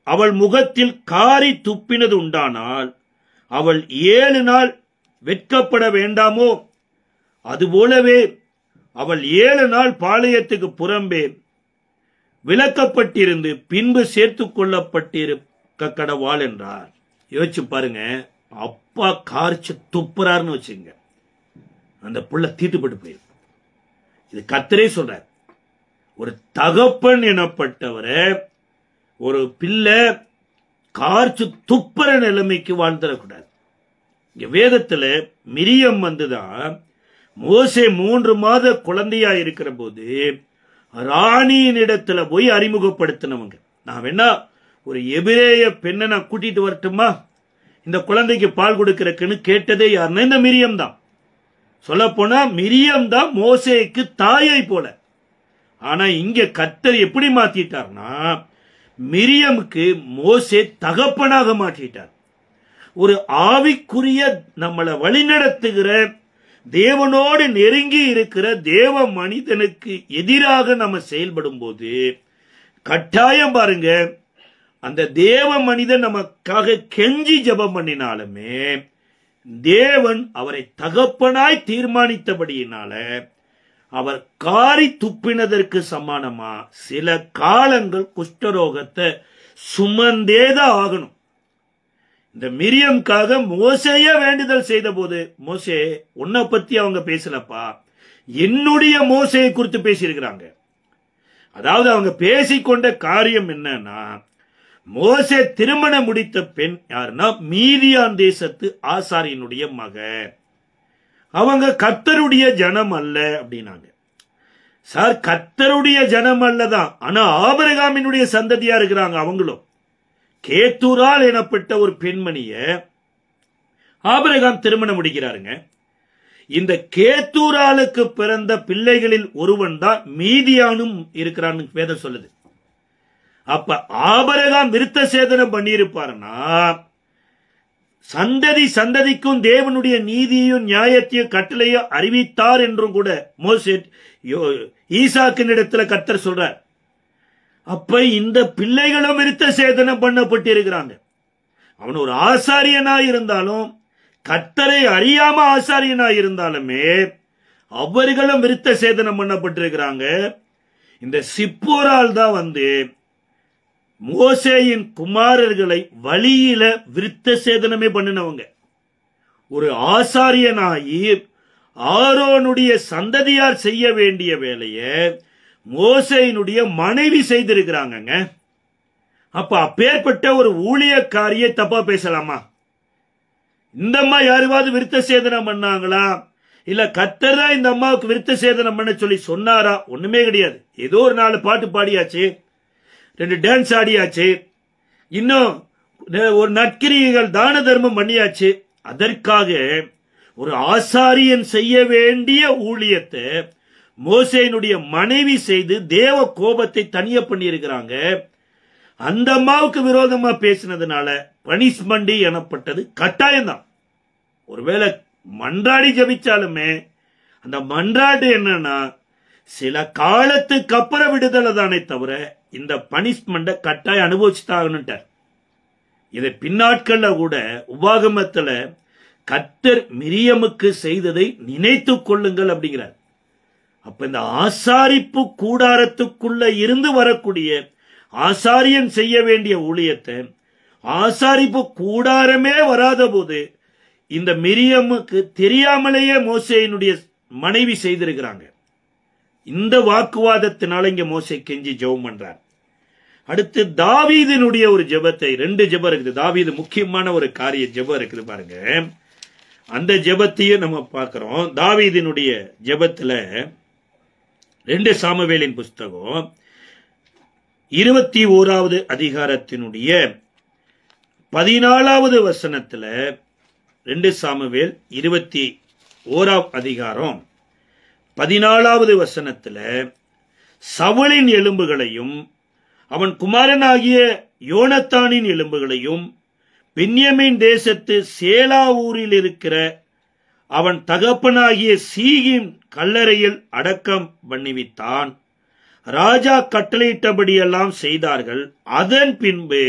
அவள் முகத்தில் காரி துப்பினது உண்டானால் அவள் 7 நாள் வெட்கப்பட வேண்டாமோ? அதுபோலவே அவள் 7 நாள் பாளையத்துக்கு புறம்பே விலக்கப்பட்டிருந்து பின்பு சேர்த்துக் கொள்ளப்பட்டிருக்க கடவாள் என்றார். யோசிச்சு பாருங்க, அப்பா காரிச்சு துப்புறாருன்னு வச்சுங்க, அந்த புள்ள தீட்டுப்பட்டு போயிருக்கு. இது கர்த்தரே சொல்றார். ஒரு தகப்பன் எனப்பட்டவரை ஒரு பிள்ளை கார்ச்சு துப்புற நிலைமைக்கு வாழ்ந்துடக்கூடாது. இங்க வேதத்துல மிரியம் வந்துதான் மோசே 3 மாத குழந்தையா இருக்கிற போது ராணியின் இடத்துல போய் அறிமுகப்படுத்தினவங்க. நான் வேணா ஒரு எபிரேய பெண்ணை நான் கூட்டிட்டு வரட்டுமா, இந்த குழந்தைக்கு பால் கொடுக்கிறதுக்குன்னு கேட்டதே யாருன்னா இந்த மிரியம் தான். சொல்ல போனா மிரியம் தான் மோசேக்கு தாயை போல. ஆனா இங்க கர்த்தர் எப்படி மாத்திட்டார்னா, மிரியமுக்கு மோசே தகப்பனாக மாற்றிட்டார். ஒரு ஆவிக்குரிய நம்மளை வழிநடத்துகிற தேவனோடு நெருங்கி இருக்கிற தேவ மனிதனுக்கு எதிராக நம்ம செயல்படும் போது கட்டாயம் பாருங்க, அந்த தேவ மனிதன் நமக்காக கெஞ்சி ஜெபம் பண்ணினாலுமே தேவன் அவரை தகப்பனாய் தீர்மானித்தபடியினால அவர் காரி துப்பினதற்கு சமானமா சில காலங்கள் குஷ்டரோகத்தை சுமந்தேதான் ஆகணும். இந்த மிரியம்காக மோசேயே வேண்டுதல் செய்த போது, மோசே உன்னை பத்தி அவங்க பேசலப்பா, என்னுடைய மோசையை குறித்து பேசியிருக்கிறாங்க. அதாவது அவங்க பேசிக்கொண்ட காரியம் என்னன்னா, மோசே திருமணம் முடித்த பெண் யாருன்னா மீதியான் தேசத்து ஆசாரியனுடைய மக, அவங்க கர்த்தருடைய ஜனம் அல்ல அப்படின்னாங்க. சார், கர்த்தருடைய ஜனம் அல்லதான், ஆனா ஆபிரகாமினுடைய சந்ததியா இருக்கிறாங்க. அவங்களும் கேத்தூரால் எனப்பட்ட ஒரு பெண்மணிய ஆபிரகாம் திருமணம் முடிக்கிறாருங்க. இந்த கேத்தூராலுக்கு பிறந்த பிள்ளைகளில் ஒருவன் தான் மீதியானும் இருக்கிறான்னு வேதம் சொல்லுது. அப்ப ஆபிரகாம் விருத்த சேதனம் பண்ணியிருப்பாருன்னா சந்ததி சந்ததிக்கும் தேவனுடைய நீதியையும் நியாயத்தையும் கட்டளையும் அறிவித்தார் என்றும் கூட மோசே ஈசாக்கின் இடத்துல கர்த்தர் சொல்றார். அப்ப இந்த பிள்ளைகளும் விருத்த சேதனம் பண்ணப்பட்டிருக்கிறாங்க. அவன் ஒரு ஆசாரியனாய் இருந்தாலும், கர்த்தரை அறியாம ஆசாரியனாய் இருந்தாலுமே அவர்களும் விருத்த சேதனம் பண்ணப்பட்டிருக்கிறாங்க. இந்த சிப்போரால் தான் வந்து மோசேயின் குமாரர்களை வழியில விருத்த சேதனமே பண்ணினவங்க. ஒரு ஆசாரியனாகி ஆரோனுடைய சந்ததியார் செய்ய வேண்டிய வேலையை மோசேயினுடைய மனைவி செய்திருக்கிறாங்க. அப்ப அப்பேற்பட்ட ஒரு ஊழியக்காரியை தப்பா பேசலாமா? இந்த அம்மா யாருவாவது விருத்த சேதனம் பண்ணாங்களா? இல்ல கர்த்தர் தான் இந்த அம்மாவுக்கு விருத்த சேதனம் பண்ண சொல்லி சொன்னாரா? ஒண்ணுமே கிடையாது. ஏதோ ஒரு 4 பாட்டு பாடியாச்சு, 2 டான்ஸ் ஆடியாச்சு, இன்னும் ஒரு நற்கிரியைகள் தான தர்மம் பண்ணியாச்சு. அதற்காக ஒரு ஆசாரியன் செய்ய வேண்டிய ஊழியத்தை மோசேயினுடைய மனைவி செய்து தேவ கோபத்தை தனிய பண்ணியிருக்கிறாங்க. அந்த அம்மாவுக்கு விரோதமா பேசினதுனால பனிஷ்மெண்ட் எனப்பட்டது கட்டாயம்தான். ஒருவேளை மன்றாடி ஜபிச்சாலுமே அந்த மன்றாடு என்னன்னா சில காலத்துக்கு அப்புறம் விடுதலை தானே தவிர இந்த பனிஷ்மெண்ட கட்டாயம் அனுபவிச்சுட்டாங்கன்னுட்டார். இதை பின்னாட்கள்ல கூட உபாகமத்துல கர்த்தர் மிரியமுக்கு செய்ததை நினைத்து கொள்ளுங்கள் அப்படிங்கிறார். அப்ப இந்த ஆசாரிப்பு கூடாரத்துக்குள்ள இருந்து வரக்கூடிய ஆசாரியன் செய்ய வேண்டிய ஊழியத்தை ஆசாரிப்பு கூடாரமே வராத போது இந்த மிரியமுக்கு தெரியாமலேயே மோசேயினுடைய மனைவி செய்திருக்கிறாங்க. இந்த வாக்குவாதத்தினால இங்க மோசே கெஞ்சி ஜெபம் பண்றார். அடுத்து தாவீதினுடைய ஒரு ஜெபத்தை, 2 ஜெபம் இருக்குது. தாவீது முக்கியமான ஒரு காரிய ஜெபம் இருக்குது பாருங்க. அந்த ஜெபத்தையும் நம்ம பார்க்கிறோம். தாவீதினுடைய ஜெபத்துல 2 சாமுவேலின் புஸ்தகம் 21வது அதிகாரத்தினுடைய 14வது வசனத்துல, 2 சாமுவேல் 21ஆம் அதிகாரம் 14வது வசனத்துல, சவுலின் எலும்புகளையும் அவன் குமாரனாகிய யோனத்தானின் எலும்புகளையும் பென்யமீன் தேசத்து சேலா ஊரில் இருக்கிற அவன் தகப்பனாகிய சீகின் கல்லறையில் அடக்கம் பண்ணிவித்தான். ராஜா கட்டளையிட்டபடியெல்லாம் செய்தார்கள். அதன் பின்பு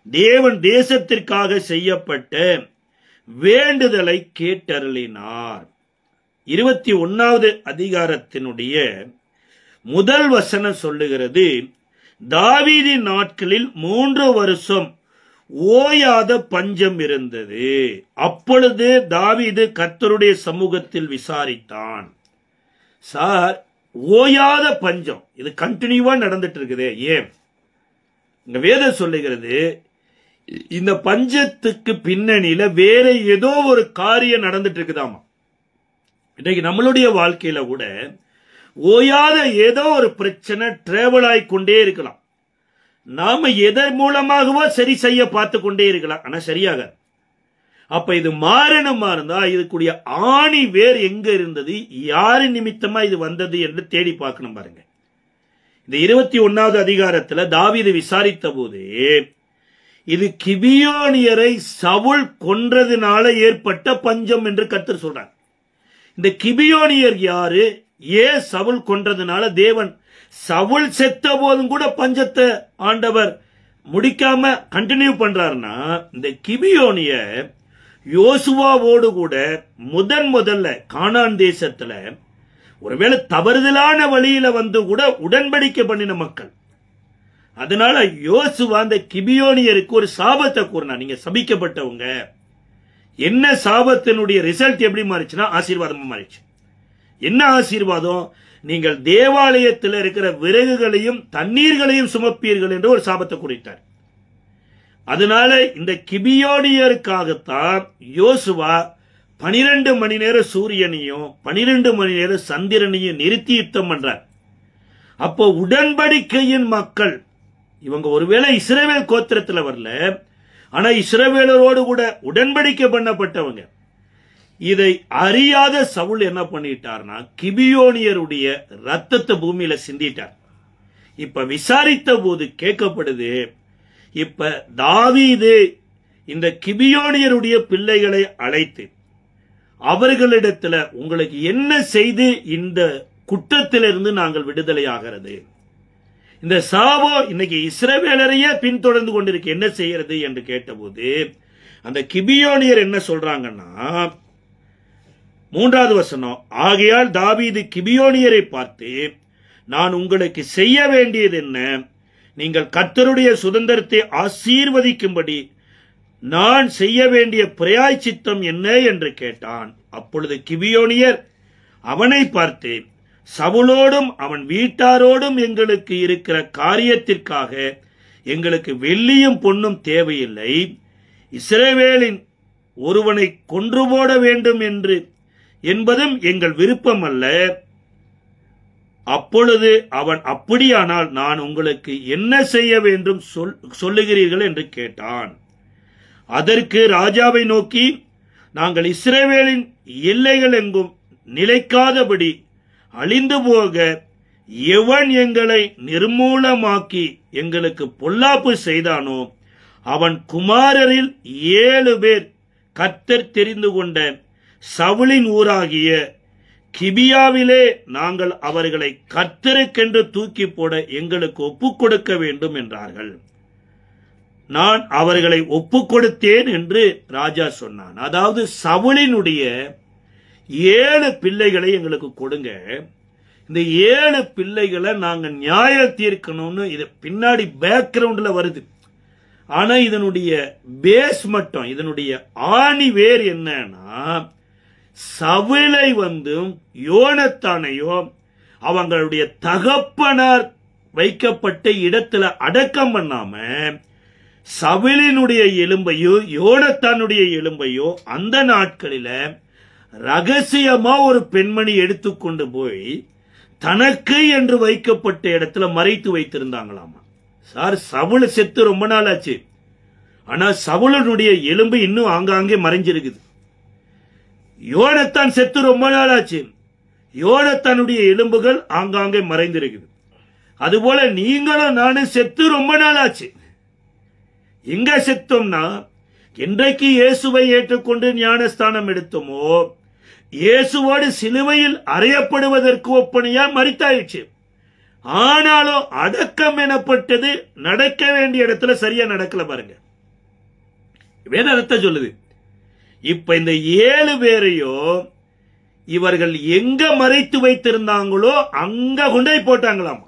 தேவன் தேசத்திற்காக செய்யப்பட்ட வேண்டுதலை கேட்டருளினார். 21வது அதிகாரத்தினுடைய முதல் வசனம் சொல்லுகிறது, தாவீதின் நாட்களில் 3 வருஷம் ஓயாத பஞ்சம் இருந்தது. அப்பொழுது தாவீது கர்த்தருடைய சமூகத்தில் விசாரித்தான். சார், ஓயாத பஞ்சம், இது கண்டினியூவா நடந்துட்டு இருக்குது. ஏன்? இங்க வேதம் சொல்லுகிறது, இந்த பஞ்சத்துக்கு பின்னணியில வேற ஏதோ ஒரு காரியம் நடந்துட்டு இருக்குதாமா. இன்னைக்கு நம்மளுடைய வாழ்க்கையில கூட ஓயாத ஏதோ ஒரு பிரச்சனை டிராவல் ஆகிக்கொண்டே இருக்கலாம். நாம எதன் மூலமாகவோ சரி செய்ய பார்த்து கொண்டே இருக்கலாம், ஆனா சரியாக. அப்ப இது மாறணுமா இருந்தா இதுக்குரிய ஆணி வேர் எங்க இருந்தது, யாரு நிமித்தமா இது வந்தது என்று தேடி பார்க்கணும் பாருங்க. இந்த 21வது அதிகாரத்துல தாவீது விசாரித்த போது இது கிபியோனியரை சவுல் கொன்றதுனால ஏற்பட்ட பஞ்சம் என்று கர்த்தர் சொல்றார். இந்த கிபியோனியர் யாரு, ஏன் சவுல் கொன்றதுனால தேவன் சவுல் செத்த போதும் கூட பஞ்சத்தை ஆண்டவர் முடிக்காம கண்டினியூ பண்றாருன்னா, இந்த கிபியோனியர் யோசுவாவோடு கூட முதல்ல கானான் தேசத்துல ஒருவேளை தவறுதலான வழியில வந்து கூட உடன்படிக்கை பண்ணின மக்கள். அதனால யோசுவா அந்த கிபியோனியருக்கு ஒரு சாபத்தை கூறினார், நீங்க சபிக்கப்பட்டவங்க. என்ன சாபத்தினுடைய ரிசல்ட் எப்படி மாறிச்சுன்னா ஆசீர்வாதமா மாறிச்சு. என்ன ஆசீர்வாதம்? நீங்கள் தேவாலயத்தில் இருக்கிற விறகுகளையும் தண்ணீர்களையும் சுமப்பீர்கள் என்று ஒரு சாபத்தை குறித்தார். அதனால இந்த கிபியோனியருக்காகத்தான் யோசுவா 12 மணி நேரம் சூரியனையும் 12 மணி நேரம் சந்திரனையும் நிறுத்தி யுத்தம் பண்றார். அப்போ உடன்படிக்கையின் மக்கள் இவங்க ஒருவேளை இஸ்ரவேல் கோத்திரத்தில் வரல, ஆனா இஸ்ரவேலரோடு கூட உடன்படிக்கை பண்ணப்பட்டவங்க. இதை அறியாத சவுல் என்ன பண்ணிட்டார்னா கிபியோனியருடைய ரத்தத்தை பூமியில சிந்திட்டார். இப்ப விசாரித்த போது கேட்கப்படுது, இப்ப தாவீது இந்த கிபியோனியருடைய பிள்ளைகளை அழைத்து அவர்களிடத்துல உங்களுக்கு என்ன செய்து இந்த குற்றத்திலிருந்து நாங்கள் விடுதலை ஆகிறது, இந்த சாபம் இன்னைக்கு இஸ்ரவேலரையே பின்தொடர்ந்து கொண்டிருக்கு, என்ன செய்யறது என்று கேட்டபோது அந்த கிபியோனியர் என்ன சொல்றாங்கன்னா 3வது வசனம், ஆகையால் தாவீது கிபியோனியரை பார்த்து, நான் உங்களுக்கு செய்ய வேண்டியது என்ன, நீங்கள் கர்த்தருடைய சுதந்திரத்தை ஆசீர்வதிக்கும்படி நான் செய்ய வேண்டிய பிராயச்சித்தம் என்ன என்று கேட்டான். அப்பொழுது கிபியோனியர் அவனை பார்த்து, சவுலோடும் அவன் வீட்டாரோடும் எங்களுக்கு இருக்கிற காரியத்திற்காக எங்களுக்கு வெள்ளியும் பொன்னும் தேவையில்லை, இஸ்ரவேலின் ஒருவனை கொன்று போட வேண்டும் என்பதும் எங்கள் விருப்பம் அல்ல. அப்பொழுது அவன், அப்படியானால் நான் உங்களுக்கு என்ன செய்ய வேண்டும் சொல்லுகிறீர்கள் என்று கேட்டான். அதற்கு ராஜாவை நோக்கி, நாங்கள் இஸ்ரவேலின் எல்லைகள் எங்கும் நிலைக்காதபடி அழிந்து போக எவன் எங்களை நிர்மூலமாக்கி எங்களுக்கு பொல்லாப்பு செய்தானோ அவன் குமாரரில் 7 பேர் கர்த்தர் தெரிந்து கொண்ட சவுலின் ஊராகிய கிபியாவிலே நாங்கள் அவர்களை கர்த்தருக்கென்று தூக்கி போட எங்களுக்கு ஒப்புக் கொடுக்க வேண்டும் என்றார்கள். நான் அவர்களை ஒப்புக் கொடுத்தேன் என்று ராஜா சொன்னான். அதாவது சவுலினுடைய 7 பிள்ளைகளை எங்களுக்கு கொடுங்க, இந்த 7 பிள்ளைகளை நாங்க நியாயம் தீர்க்கணும்னு இது பின்னாடி பேக்ரவுண்ட்ல வருது. ஆனா இதனுடைய பேஸ் மட்டும், இதனுடைய ஆணி வேர் என்னன்னா, சவுலை யோனத்தானையோ அவங்களுடைய தகப்பனார் வைக்கப்பட்ட இடத்துல அடக்கம் பண்ணாம சவுலினுடைய எலும்பையோ யோனத்தானுடைய எலும்பையோ அந்த நாட்களில ரகசியமா ஒரு பெண்மணி எடுத்துக்கொண்டு போய் தனக்கு என்று வைக்கப்பட்ட இடத்துல மறைத்து வைத்திருந்தாங்களாமா. சார், சவுல் செத்து ரொம்ப நாள் ஆச்சு, ஆனா சவுலனுடைய எலும்பு இன்னும் ஆங்காங்கே மறைஞ்சிருக்குது. யோனத்தான் செத்து ரொம்ப நாள் ஆச்சு, யோனத்தானுடைய எலும்புகள் ஆங்காங்கே மறைந்திருக்குது. அதுபோல நீங்களும் நானும் செத்து ரொம்ப நாள் ஆச்சு. எங்க செத்தோம்னா, என்றைக்கு இயேசுவை ஏற்றுக்கொண்டு ஞானஸ்தானம் எடுத்தோமோ, இயேசுவோடு சிலுவையில் அறையப்படுவதற்கு ஒப்பனையா மரித்தாயிடுச்சு. ஆனாலும் அடக்கம் எனப்பட்டது நடக்க வேண்டிய இடத்துல சரியா நடக்கல. பாருங்க, வேதத்தை சொல்லுது. இப்ப இந்த 7 பேரையோ இவர்கள் எங்க மறைத்து வைத்திருந்தாங்களோ அங்க கொண்டு போட்டாங்களாமா.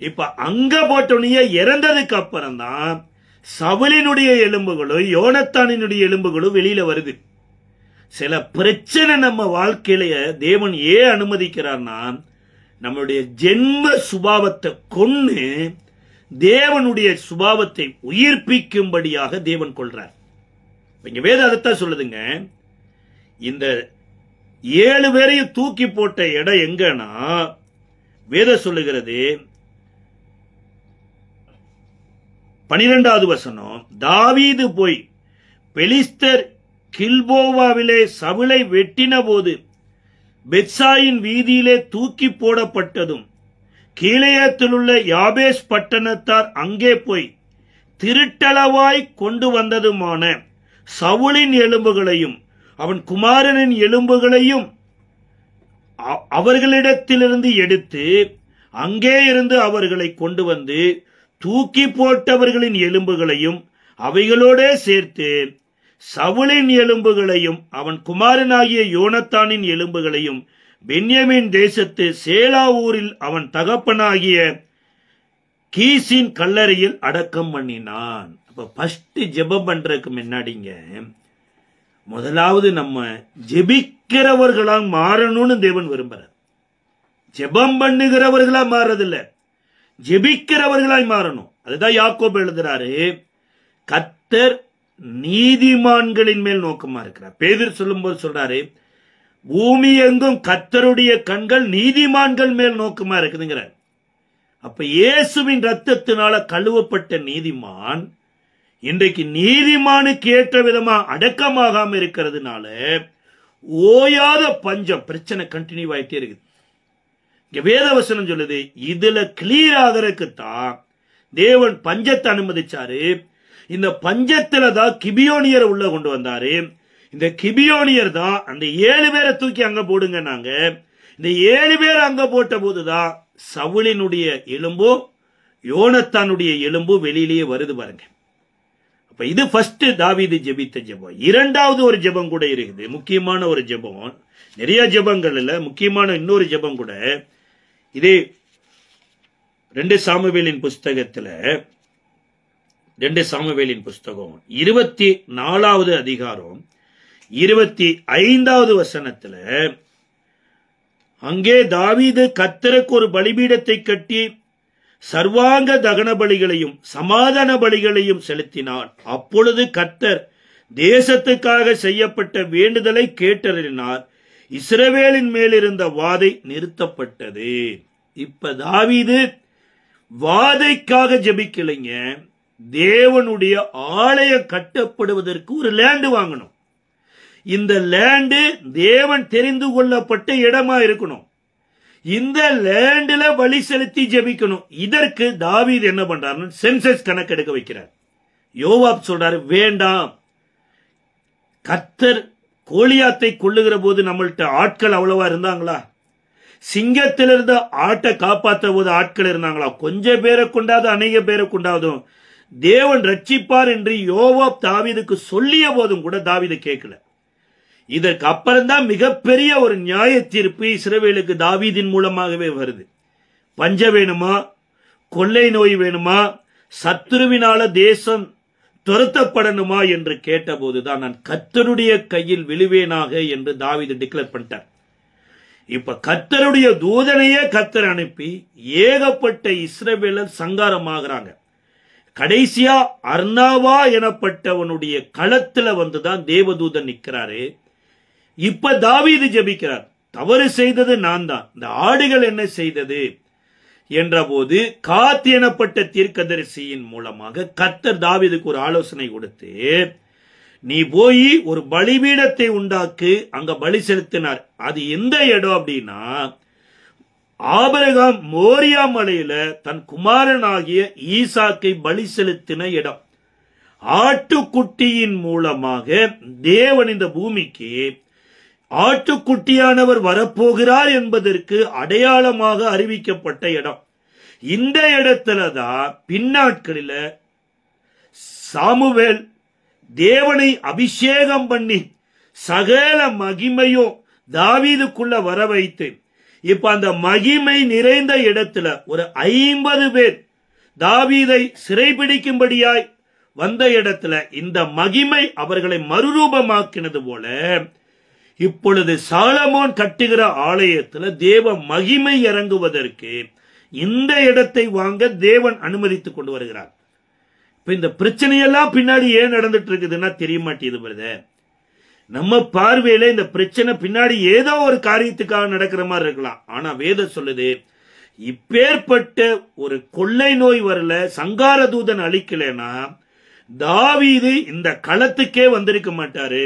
இப்ப அங்க போட்டோன்னே இறந்ததுக்கு அப்புறம் தான் சவுலினுடைய எலும்புகளும் யோனத்தானினுடைய எலும்புகளும் வெளியில வருது. சில பிரச்சனை நம்ம வாழ்க்கையில தேவன் ஏன் அனுமதிக்கிறார்னா, நம்மளுடைய ஜென்ம சுபாவத்தை கொன்னு தேவனுடைய சுபாவத்தை உயிர்ப்பிக்கும்படியாக தேவன் கொள்றார். இங்க வேதம் அதைத்தான் சொல்லுதுங்க. இந்த 7 பேரையும் தூக்கி போட்ட இடம் எங்கன்னா, வேதம் சொல்லுகிறது 12வது வசனம், தாவீது போய் பெலிஸ்தர் கில்போவாவிலே சவுலை வெட்டின போது பெத்சாயின் வீதியிலே தூக்கி போடப்பட்டதும் கீலேயாத்தில் உள்ள யாபேஸ் பட்டணத்தார் அங்கே போய் திருட்டளவாய் கொண்டு வந்ததுமான சவுலின் எலும்புகளையும் அவன் குமாரனின் எலும்புகளையும் அவர்களிடத்திலிருந்து எடுத்து அங்கே இருந்து அவர்களை கொண்டு வந்து தூக்கி போட்டவர்களின் எலும்புகளையும் அவைகளோடே சேர்த்து சவுலின் எலும்புகளையும் அவன் குமாரனாகிய யோனத்தானின் எலும்புகளையும் பென்யமீன் தேசத்து சேலா ஊரில் அவன் தகப்பனாகிய கீசின் கல்லறையில் அடக்கம் பண்ணினான். அப்ப ஃபர்ஸ்ட் ஜெபம் பண்றதுக்கு முன்னாடிங்க முதலாவது நம்ம ஜெபிக்கிறவர்களா மாறணும்னு தேவன் விரும்புறார். ஜெபம் பண்ணுகிறவர்களா மாறதில்ல, ஜெபிக்கிறவர்களாய் மாறணும். அதுதான் யாக்கோபு எழுதுறாரு, கர்த்தர் நீதிமான்களின் மேல் நோக்கமா இருக்கிறார். பேதுரு சொல்லும்போது சொல்றாரு, பூமி எங்கும் கர்த்தருடைய கண்கள் நீதிமான்கள் மேல் நோக்கமா இருக்குதுங்கிறார். அப்ப இயேசுவின் ரத்தத்தினால கழுவப்பட்ட நீதிமான் இன்றைக்கு நீதிமானுக்கு ஏற்ற விதமா அடக்கமாகாம இருக்கிறதுனால ஓயாத பஞ்சம் பிரச்சனை கண்டினியூ ஆயிட்டே இருக்குது. இங்க வேதவசனம் சொல்லுது, இதுல கிளியர் ஆகிறதுக்குத்தான் தேவன் பஞ்சத்தை அனுமதிச்சாரு. இந்த பஞ்சத்துல தான் கிபியோனியரை உள்ள கொண்டு வந்தாரு. இந்த கிபியோனியர் தான் அந்த 7 பேரை தூக்கி அங்க போடுங்க. நாங்க இந்த 7 பேர் அங்க போட்ட போதுதான் சவுலினுடைய எலும்போ யோனத்தானுடைய எலும்போ வெளியிலேயே வருது பாருங்க. அப்ப இது ஃபர்ஸ்ட் தாவீது ஜெபித்த ஜெபம். இரண்டாவது ஒரு ஜெபம் கூட இருக்குது, முக்கியமான ஒரு ஜெபம். நிறைய ஜெபங்கள் இல்ல, முக்கியமான இன்னொரு ஜெபம் கூட. இதே 2 சாமுவேலின் புஸ்தகத்துல 2 சாமுவேலின் புஸ்தகம் 24வது அதிகாரம் 25வது வசனத்துல, அங்கே தாவீது கர்த்தருக்கு ஒரு பலிபீடத்தை கட்டி சர்வாங்க தகன பலிகளையும் சமாதான பலிகளையும் செலுத்தினான். அப்பொழுது கர்த்தர் தேசத்துக்காக செய்யப்பட்ட வேண்டுதலை கேட்டறினார். இஸ்ரவேலின் மேலிருந்த வாதை நிறுத்தப்பட்டது. இப்ப தாவீது வாதைக்காக ஜெபிக்கலைங்க, தேவனுடைய ஆலயம் கட்டப்படுவதற்கு ஒரு லேண்ட் வாங்கணும். இந்த லேண்டு தேவன் தெரிந்து கொள்ளப்பட்ட இடமா இருக்கணும். இந்த லேண்ட்ல பலி செலுத்தி ஜெபிக்கணும். இதற்கு தாவீது என்ன பண்றாரு, சென்சஸ் கணக்கெடுக்க வைக்கிறார். யோவாப் சொல்றாரு, வேண்டாம், கர்த்தர் கோலியாத்தை கொள்ளுகிற போது நம்மள்ட்ட ஆட்கள் அவ்வளவா இருந்தாங்களா? சிங்கத்திலிருந்து ஆட்டை காப்பாற்ற போது ஆட்கள் இருந்தாங்களா? கொஞ்சம் பேரை கொண்டாது அநேக பேரை கொண்டாதும் தேவன் ரட்சிப்பார் என்று யோவாப் தாவீதுக்கு சொல்லிய போதும் கூட தாவீது கேட்கல. இதற்கு அப்புறம்தான் மிகப்பெரிய ஒரு நியாய தீர்ப்பு இஸ்ரவேலுக்கு தாவீதின் மூலமாகவே வருது. பஞ்சம் வேணுமா, கொள்ளை நோய் வேணுமா, சத்துருவினால தேசம் துரத்தப்படணுமா என்று கேட்டபோதுதான் நான் கர்த்தருடைய கையில் விழுவேனாக என்று தாவீது டிக்ளேர் பண்ணிட்டார். இப்ப கர்த்தருடைய தூதனையே கர்த்தர் அனுப்பி ஏகப்பட்ட இஸ்ரவேலர் சங்காரமாகறாங்க. கடைசியா அர்னாவா எனப்பட்டவனுடைய களத்துல வந்துதான் தேவதூதன் நிக்கிறாரு. இப்ப தாவீது ஜெபிக்கிறார், தவறு செய்தது நான் தான், இந்த ஆடுகள் என்ன செய்தது என்றபோது காத் எனப்பட்ட தீர்க்கதரிசியின் மூலமாக கர்த்தர் தாவீதுக்கு ஒரு ஆலோசனை கொடுத்து, நீ போய் ஒரு பலிபீடத்தை உண்டாக்கு, அங்க பலி செலுத்தினார். அது எந்த இடம் அப்படின்னா, ஆபிரகாம் மோரியா மலையில தன் குமாரனாகிய ஈசாக்கை பலி செலுத்தின இடம். ஆட்டுக்குட்டியின் மூலமாக தேவன் இந்த பூமிக்கு ஆட்டுக்குட்டியானவர் வரப்போகிறார் என்பதற்கு அடையாளமாக அறிவிக்கப்பட்ட இடம். இந்த இடத்துலதான் பின்னாட்களில சாமுவேல் தேவனை அபிஷேகம் பண்ணி சகல மகிமையும் தாவீதுக்குள்ள வர வைத்து, இப்ப அந்த மகிமை நிறைந்த இடத்துல ஒரு 50 பேர் தாவீதை சிறைபிடிக்கும்படியாய் வந்த இடத்துல இந்த மகிமை அவர்களை மறுரூபமாக்கினது போல, இப்பொழுது சாலமோன் கட்டுகிற ஆலயத்துல தேவ மகிமை இறங்குவதற்கு இந்த இடத்தை வாங்க தேவன் அனுமதித்துக் கொண்டு வருகிறார். இப்ப இந்த பிரச்சனையெல்லாம் பின்னாடி ஏன் நடந்துட்டு இருக்குதுன்னா தெரிய மாட்டேது பிரதர். நம்ம பார்வையில இந்த பிரச்சனை பின்னாடி ஏதோ ஒரு காரியத்துக்காக நடக்கிற மாதிரி இருக்கலாம். ஆனா வேதம் சொல்லுது, இப்பேற்பட்ட ஒரு கொள்ளை நோய் வரல, சங்கார தூதன் அழிக்கலனா தாவீது இந்த களத்துக்கே வந்திருக்க மாட்டாரு.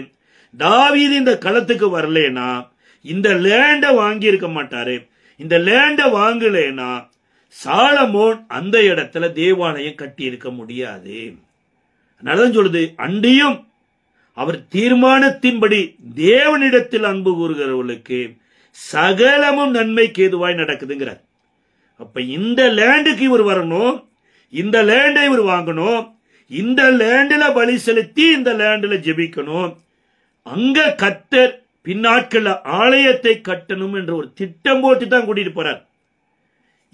தாவீது இந்த களத்துக்கு வரலனா இந்த லேண்ட வாங்கி இருக்க மாட்டாரு. இந்த லேண்ட வாங்கலனா சாலமோன் அந்த இடத்துல தேவாலயம் கட்டி இருக்க முடியாது. அதனாலதான் சொல்லுது, அன்றியும் அவர் தீர்மானத்தின்படி தேவனிடத்தில் அன்பு கூறுகிறவர்களுக்கு சகலமும் நன்மைக்கு ஏதுவாய் நடக்குதுங்கிறார். அப்ப இந்த லேண்டுக்கு இவர் வரணும், இந்த லேண்டை இவர் வாங்கணும், இந்த லேண்டில் பலி செலுத்தி இந்த லேண்டில் ஜெபிக்கணும், அங்க கர்த்தர் பின்னாட்கள் ஆலயத்தை கட்டணும் என்ற ஒரு திட்டம் போட்டு தான் கூட்டிட்டு போறார்.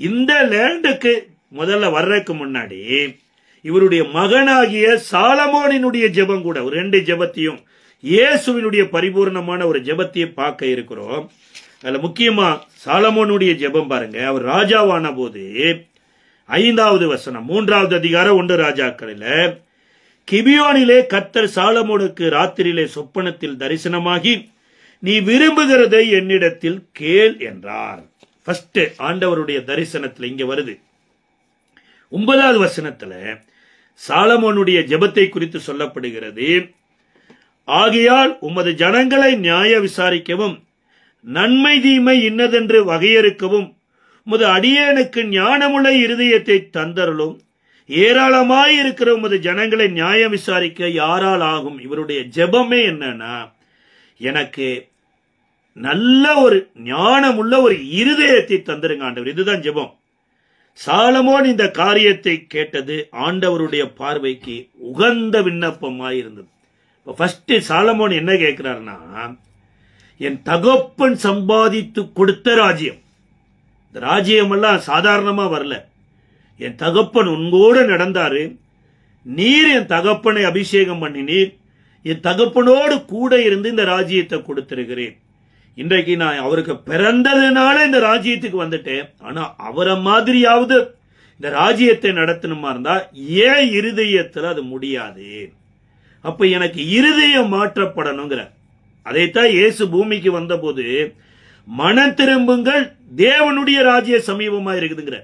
இந்த லேண்டுக்கு முதல்ல வர்றதுக்கு முன்னாடி இவருடைய மகனாகிய சாலமோனினுடைய ஜெபம் கூட, ஒரு 2 ஜெபத்தையும் இயேசுவினுடைய பரிபூர்ணமான ஒரு ஜெபத்தையும் பார்க்க இருக்கிறோம். அதுல முக்கியமா சாலமோனுடைய ஜெபம் பாருங்க. அவர் ராஜாவான போது 5வது வசனம், 3வது அதிகாரம் 1 ராஜாக்களில, கிபியோனிலே கர்த்தர் சாலமோனுக்கு ராத்திரியிலே சொப்பனத்தில் தரிசனமாகி, நீ விரும்புகிறதை என்னிடத்தில் கேள் என்றார். ஃபர்ஸ்ட் ஆண்டவருடைய தரிசனத்துல இங்க வருது. 9வது வசனத்துல சாலமோனுடைய ஜெபத்தை குறித்து சொல்லப்படுகிறது. ஆகையால் உமது ஜனங்களை நியாய விசாரிக்கவும் நன்மை தீமை இன்னதென்று வகையறுக்கவும் உமது அடியேனுக்கு ஞானமுள்ள இருதயத்தை தந்தருளும். ஏராளமாயிருக்கிற உமது ஜனங்களை நியாயம் விசாரிக்க யாரால் ஆகும்? இவருடைய ஜெபமே என்னன்னா, எனக்கு நல்ல ஒரு ஞானமுள்ள ஒரு இருதயத்தை தந்துருங்க ஆண்டவர். இதுதான் ஜெபம். சாலமோன் இந்த காரியத்தை கேட்டது ஆண்டவருடைய பார்வைக்கு உகந்த விண்ணப்பமாயிருந்தது. இப்ப ஃபர்ஸ்ட் சாலமோன் என்ன கேட்கிறார்னா, என் தகப்பன் சம்பாதித்து கொடுத்த ராஜ்யம், இந்த ராஜ்யம் எல்லாம் சாதாரணமா வரல. என் தகப்பன் உங்கோடு நடந்தாரு, நீர் என் தகப்பனை அபிஷேகம் பண்ணினீர், என் தகப்பனோடு கூட இருந்து இந்த ராஜ்யத்தை கொடுத்திருக்கிறேன். இன்றைக்கு நான் அவருக்கு பிறந்ததுனால இந்த ராஜ்யத்துக்கு வந்துட்டேன். ஆனா அவரை மாதிரியாவது இந்த ராஜ்யத்தை நடத்தணுமா இருந்தா ஏன் இருதயத்துல அது முடியாது. அப்ப எனக்கு இருதயம் மாற்றப்படணுங்கிற. அதைத்தான் இயேசு பூமிக்கு வந்த போது, மனம் திரும்புங்கள், தேவனுடைய ராஜ்ய சமீபமா இருக்குதுங்கிற.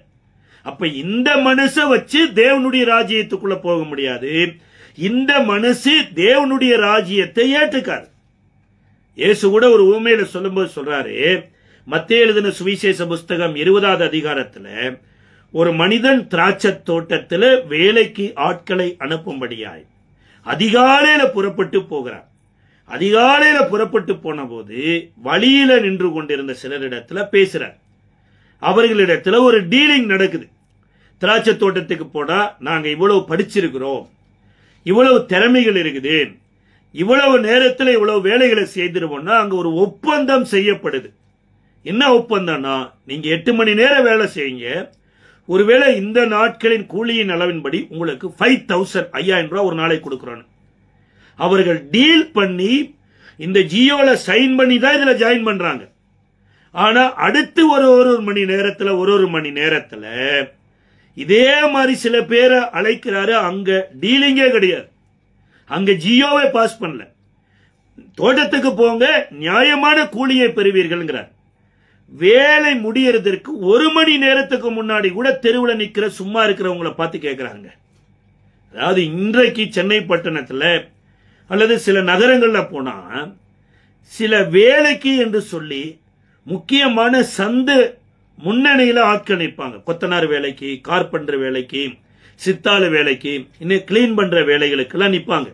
அப்ப இந்த மனசை வச்சு தேவனுடைய ராஜ்யத்துக்குள்ள போக முடியாது. இந்த மனசு தேவனுடைய ராஜ்யத்தை ஏற்றுக்காது. இயேசு கூட ஒரு உவமையில சொல்லும்போது சொல்றாரு, மத்தேயு எழுதின சுவிசேஷ புஸ்தகம் 20வது அதிகாரத்துல, ஒரு மனிதன் திராட்சை தோட்டத்துல வேலைக்கு ஆட்களை அனுப்பும்படியாய் அதிகாலையில புறப்பட்டு போகிறார். அதிகாலையில புறப்பட்டு போன போது வழியில நின்று கொண்டிருந்த சிலரிடத்துல பேசுறார். அவர்களிடத்துல ஒரு டீலிங் நடக்குது. திராட்சை தோட்டத்துக்கு போனா நாங்க இவ்வளவு படிச்சிருக்கிறோம், இவ்வளவு திறமைகள் இருக்குது, இவ்வளவு நேரத்தில் இவ்வளவு வேலைகளை செய்திருவோம்னா அங்க ஒரு ஒப்பந்தம் செய்யப்படுது. என்ன ஒப்பந்தம்னா, நீங்க 8 மணி நேரம் வேலை செய்யுங்க, ஒருவேளை இந்த நாட்களின் கூலியின் அளவின்படி உங்களுக்கு 5000 5000 ரூபாய் ஒரு நாளைக்கு கொடுக்கிறோம். அவர்கள் டீல் பண்ணி இந்த ஜியோல சைன் பண்ணி தான் இதுல ஜாயின் பண்றாங்க. ஆனா அடுத்து ஒரு மணி நேரத்துல இதே மாதிரி சில பேரை அழைக்கிறாரு. அங்க டீலிங்கே கிடையாது, அங்க ஜியோவை பாஸ் பண்ணல. தோட்டத்துக்கு போங்க, நியாயமான கூலியை பெறுவீர்கள். வேலை முடியறதற்கு 1 மணி நேரத்துக்கு முன்னாடி கூட தெருவில் நிக்கிற சும்மா இருக்கிறவங்களை பார்த்து கேட்கிறாங்க. அதாவது இன்றைக்கு சென்னை பட்டணத்துல அல்லது சில நகரங்கள்ல போனா சில வேலைக்கு என்று சொல்லி முக்கியமான சந்து முன்னணியில ஆட்கள் நிற்பாங்க. கொத்தனார் வேலைக்கு, கார்பெண்டர் வேலைக்கு, சித்தாளு வேலைக்கு, இன்னும் கிளீன் பண்ற வேலைகளுக்கு எல்லாம் நிற்பாங்க.